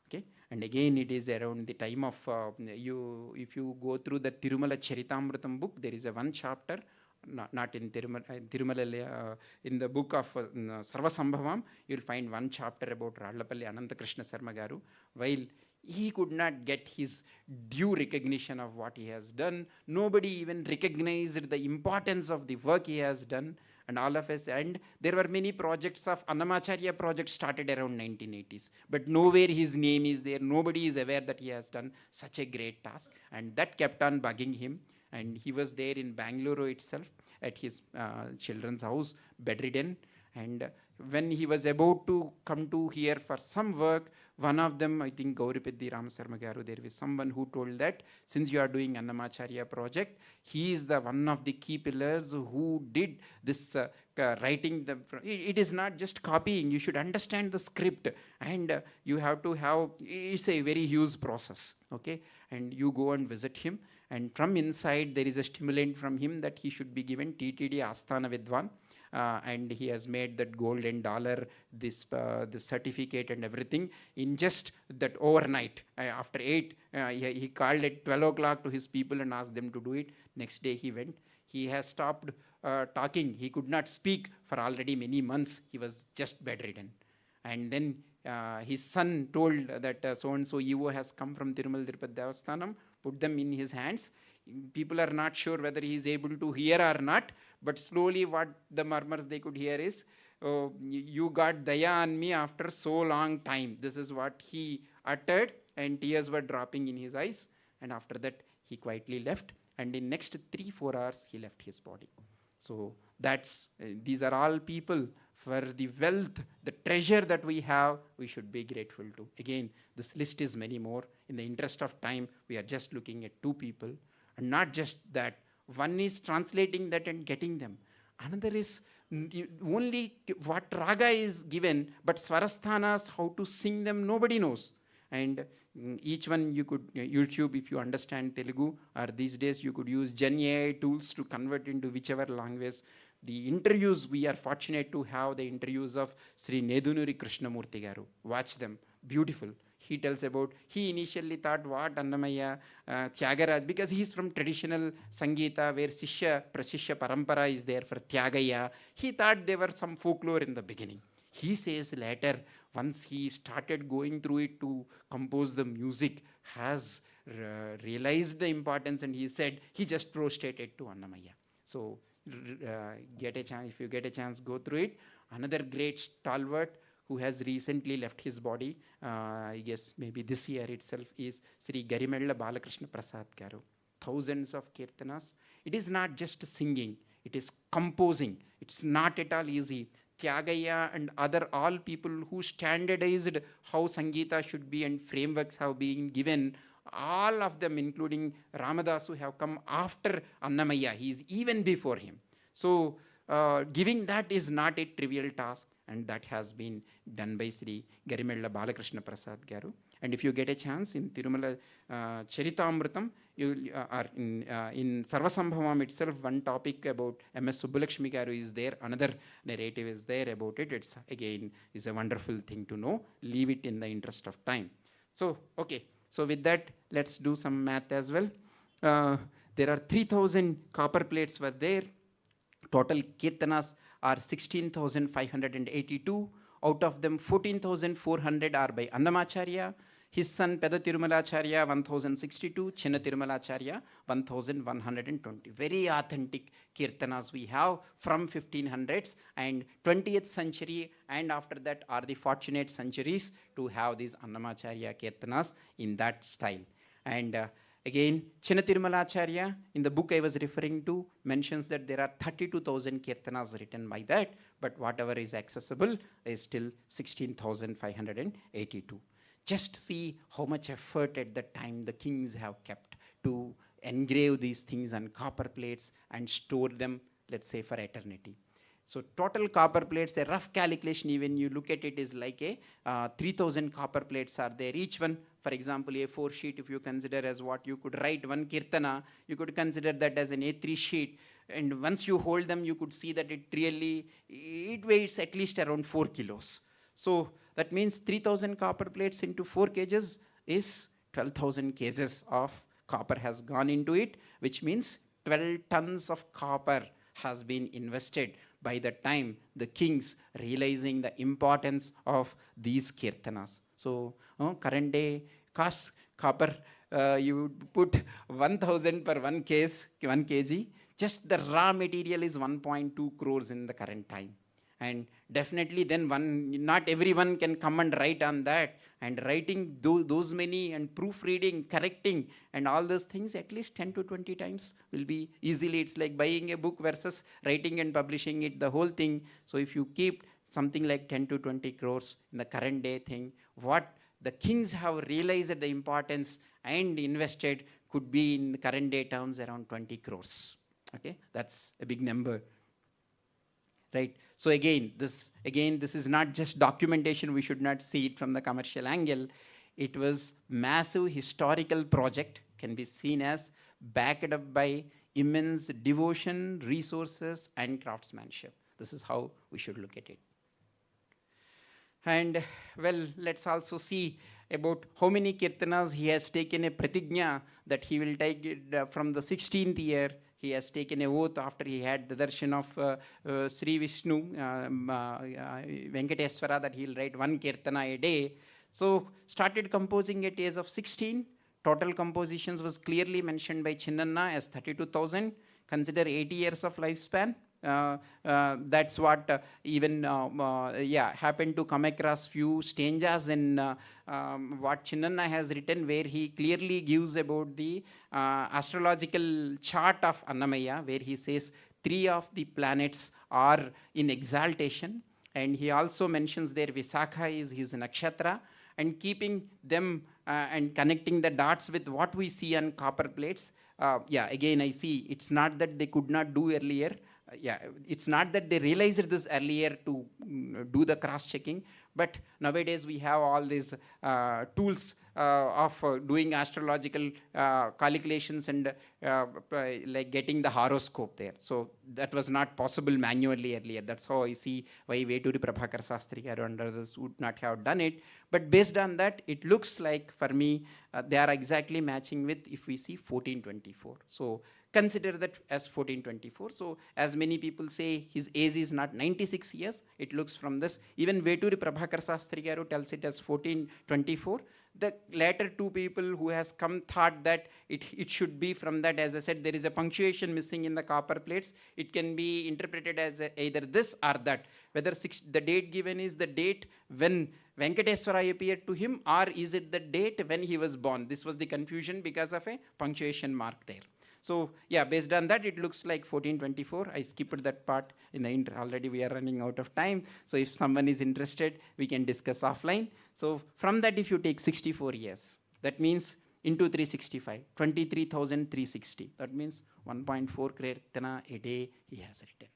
Okay, and again it is around the time of if you go through the Tirumala Charitamrutam book, there is a one chapter, not in Tirumala, in the book of Sarvasambhavam, you will find one chapter about Rallapalli Anantakrishna Sarma Garu. While he could not get his due recognition of what he has done, nobody even recognized the importance of the work he has done. And all of us, and there were many projects of Annamacharya project started around 1980s, but nowhere his name is there. Nobody is aware that he has done such a great task, and that kept on bugging him. And he was there in Bengaluru itself at his children's house, bedridden. And when he was about to come to here for some work, one of them, I think Gauripeddi Ramasarmagaru, there was someone who told that since you are doing Annamacharya project, he is the one of the key pillars who did this writing. It is not just copying, you should understand the script, and you have to have, it's a very huge process, okay? And you go and visit him, and from inside there is a stimulant from him that he should be given TTD Asthana Vidwan. And he has made that gold and dollar, this certificate and everything in just that overnight. After 8, he called at 12 o'clock to his people and asked them to do it. Next day he went. He has stopped talking. He could not speak for already many months. He was just bedridden. And then his son told that so-and-so EO has come from Tirumal Tirupati Devasthanam, put them in his hands. People are not sure whether he is able to hear or not, but slowly what the murmurs they could hear is, oh, you got daya on me after so long time. This is what he uttered, and tears were dropping in his eyes. And after that, he quietly left. And in next 3-4 hours, he left his body. So that's, these are all people for the wealth, the treasure that we have, we should be grateful to. Again, this list is many more. In the interest of time, we are just looking at 2 people. And not just that, one is translating that and getting them. Another is only what raga is given, but swarasthanas, how to sing them, nobody knows. And each one you could, YouTube, if you understand Telugu, or these days you could use Gen AI tools to convert into whichever language. the interviews, we are fortunate to have the interviews of Sri Nedunuri Krishnamurti Garu. Watch them, beautiful. He tells about, he initially thought what Annamaya, Tyagaraj, because he's from traditional Sangeeta where Sishya, Prasishya Parampara is there for Tyagaya. He thought there were some folklore in the beginning. He says later, once he started going through it to compose the music, has realized the importance, and he said he just prostrated to Annamaya. So get a chance, if you get a chance, go through it. Another great stalwart who has recently left his body, I guess maybe this year itself, is Sri Garimella Balakrishna Prasad Garu. Thousands of kirtanas. It is not just singing, it is composing. It's not at all easy. Tyagaya and other all people who standardized how Sangeeta should be and frameworks have been given, all of them, including Ramadas, who have come after Annamaya. He is even before him. So giving that is not a trivial task, and that has been done by Sri Garimella Balakrishna Prasad Garu. And if you get a chance in Tirumala Charitamritam, or in Sarvasambhavam itself, one topic about M.S. Subbulakshmi Garu is there, another narrative is there about it. It's again is a wonderful thing to know. Leave it in the interest of time. So, okay. So with that, let's do some math as well. There are 3,000 copper plates were there. Total kirtanas are 16,582. Out of them, 14,400 are by Annamacharya. His son Peda Tirumalacharya 1062, Chinna Tirumalacharya 1120. Very authentic kirtanas we have from 1500s and 20th century, and after that are the fortunate centuries to have these Annamacharya kirtanas in that style. And again, Chinna Tirumalacharya, in the book I was referring to, mentions that there are 32,000 kirtanas written by that, but whatever is accessible is still 16,582. Just see how much effort at that time the kings have kept to engrave these things on copper plates and store them, let's say, for eternity. So total copper plates, a rough calculation, even you look at it, is like a 3,000 copper plates are there. Each one, for example, A4 sheet, if you consider as what you could write one kirtana, you could consider that as an A3 sheet. And once you hold them, you could see that it weighs at least around 4 kilos. So that means 3,000 copper plates into 4 kgs is 12,000 kgs of copper has gone into it, which means 12 tons of copper has been invested by the time the kings realizing the importance of these kirtanas. So current day cost copper, you would put 1,000 per 1 kg. Just the raw material is 1.2 crores in the current time. And definitely then not everyone can come and write on that. And writing those many and proofreading, correcting, and all those things, at least 10 to 20 times will be easily. It's like buying a book versus writing and publishing it, the whole thing. So if you keep something like 10 to 20 crores in the current day thing, what the kings have realized the importance and invested could be in the current day terms around 20 crores. Okay, that's a big number. Right. So again, this is not just documentation. We should not see it from the commercial angle. It was massive historical project, can be seen as backed up by immense devotion, resources, and craftsmanship. This is how we should look at it. And well, let's also see about how many kirtanas he has taken a pratigna that he will take it from the 16th year. He has taken a oath after he had the darshan of Sri Vishnu, Venkateswara, that he'll write 1 kirtana a day. So started composing at age of 16. Total compositions was clearly mentioned by Chinnanna as 32,000. Consider 80 years of lifespan. That's what happened to come across few stanzas in what Chinnanna has written, where he clearly gives about the astrological chart of Annamaya, where he says 3 of the planets are in exaltation, and he also mentions there Visakha is his nakshatra, and keeping them and connecting the dots with what we see on copper plates. Again I see it's not that they could not do earlier. It's not that they realized this earlier to do the cross-checking, But nowadays we have all these tools of doing astrological calculations and like getting the horoscope there. So that was not possible manually earlier. That's how I see why Veturi Prabhakar Sastri Garu and others would not have done it. But based on that, it looks like for me they are exactly matching with if we see 1424. So consider that as 1424. So as many people say his age is not 96 years, it looks from this. Even Veturi Prabhakar Sastri Garu tells it as 1424. The later two people who has come thought that it should be from that. As I said, there is a punctuation missing in the copper plates. It can be interpreted as either this or that. Whether the date given is the date when Venkateswara appeared to him, or is it the date when he was born? This was the confusion because of a punctuation mark there. So yeah, based on that, it looks like 1424. I skipped that part in the intro. Already we are running out of time. So if someone is interested, we can discuss offline. So from that, if you take 64 years, that means into 365, 23,360. That means 1.4 Kirtana a day he has written.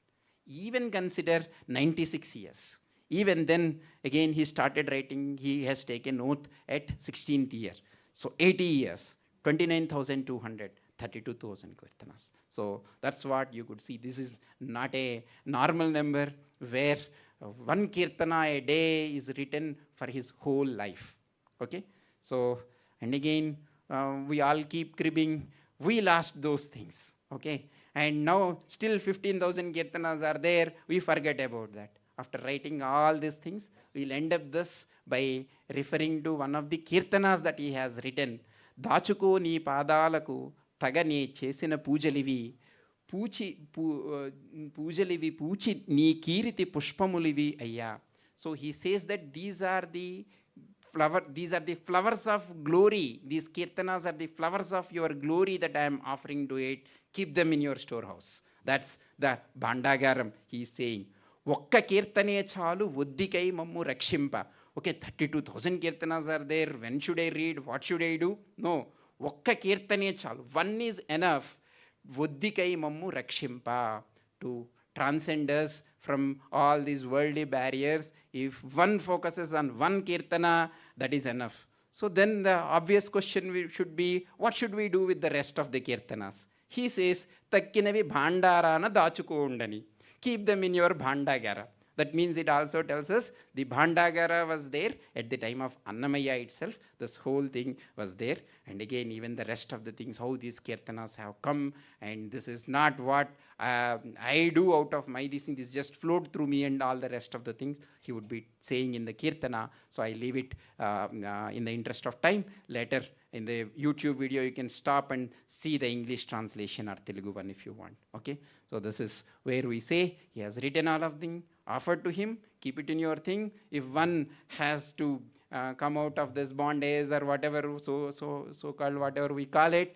Even consider 96 years. Even then, again, he started writing, he has taken oath at 16th year. So 80 years, 29,200. 32,000 kirtanas. So that's what you could see. This is not a normal number where one kirtana a day is written for his whole life. Okay. So, and again, we all keep cribbing. We lost those things. Okay. And now still 15,000 kirtanas are there. We forget about that. After writing all these things, we'll end up this by referring to one of the kirtanas that he has written. Dachuko ni padalaku తగని చేసిన పూజలివి పూచి నీ కీరితి పుష్పములివి అయ్యా. So he says that these are the flowers of glory. These kirtanas are the flowers of your glory that I am offering to it. Keep them in your storehouse. That's the Bhandagaram he is saying. ఒక్క కీర్తనే చాలు ఒద్దికై మమ్ము రక్షింప. Okay, 32,000 kirtanas are there. When should I read? What should I do? No. ఒక్క కీర్తనే చాలు. One is enough. ఒద్దికై మమ్ము రక్షింప. To transcend us from all these worldly barriers. If one focuses on one kirtana, that is enough. So then the obvious question should be, what should we do with the rest of the kirtanas? He says, తక్కినవి భాండారాన దాచుకో ఉండని. Keep them in your bhandagara. That means it also tells us the Bhandagara was there at the time of Annamacharya itself. This whole thing was there. And again, even the rest of the things, how these kirtanas have come. And this is not what I do out of my this thing. This just flowed through me and all the rest of the things he would be saying in the kirtana. So I leave it in the interest of time. Later in the YouTube video, you can stop and see the English translation or Telugu one if you want. Okay. So this is where we say he has written all of them. Offered to him, keep it in your thing. If one has to come out of this bondage or whatever, so called whatever we call it,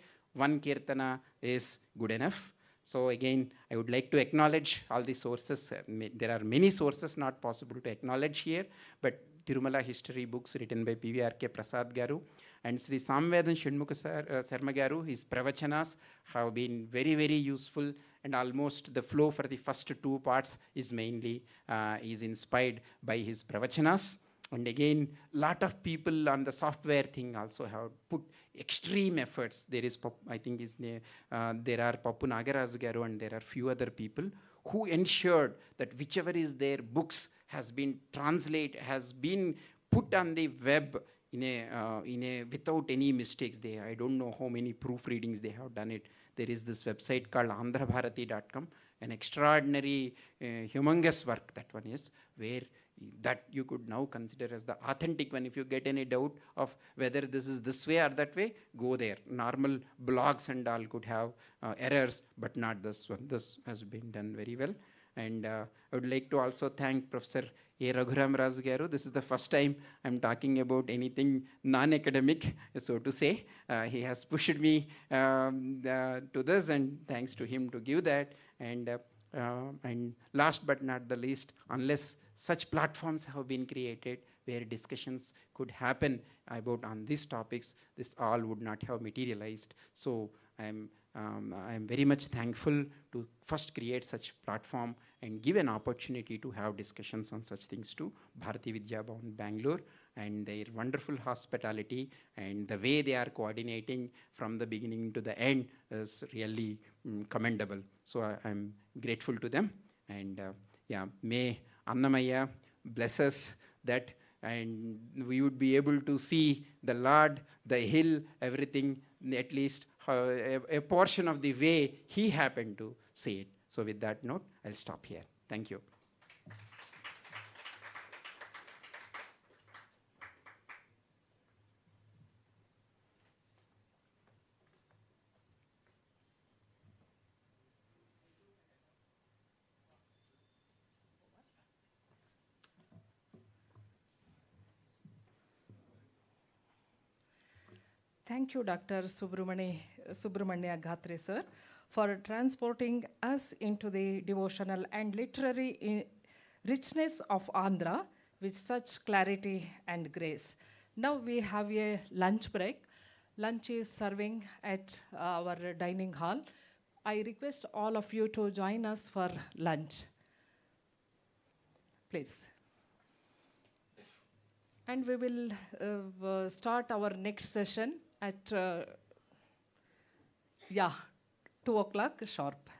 one kirtana is good enough. So again, I would like to acknowledge all the sources. There are many sources not possible to acknowledge here, but Tirumala history books written by P.V.R.K. Prasad Garu and Sri Samvedan Shanmukha Sarma Garu, his pravachanas have been very, very useful. And almost the flow for the first two parts is mainly is inspired by his pravachanas. And again, lot of people on the software thing also have put extreme efforts. There is, I think his name, there are Pappu Nagaraj Garu and there are few other people who ensured that whichever is their books has been translated, has been put on the web in a without any mistakes. I don't know how many proofreadings they have done it. There is this website called AndraBharati.com, an extraordinary, humongous work that one is, where that you could now consider as the authentic one. If you get any doubt of whether this is this way or that way, go there. Normal blogs and all could have errors, but not this one. This has been done very well. And I would like to also thank Professor A. Raghuram Raju Garu. This is the first time I'm talking about anything non-academic, so to say. He has pushed me to this, and thanks to him to give that. And last but not the least, unless such platforms have been created where discussions could happen about on these topics, this all would not have materialized. So I'm I am very much thankful to first create such platform and give an opportunity to have discussions on such things to Bharatiya Vidya Bhavan, Bangalore, and their wonderful hospitality and the way they are coordinating from the beginning to the end is really commendable. So I'm grateful to them, and yeah, may Annamaya bless us that, and we would be able to see the Lord, the hill, everything, at least a portion of the way he happened to see it. So with that note, I'll stop here. Thank you. Thank you, Dr. Subrahmanya Gorthi, sir, for transporting us into the devotional and literary richness of Andhra with such clarity and grace. Now we have a lunch break. Lunch is serving at our dining hall. I request all of you to join us for lunch. Please. And we will start our next session at 2 o'clock sharp.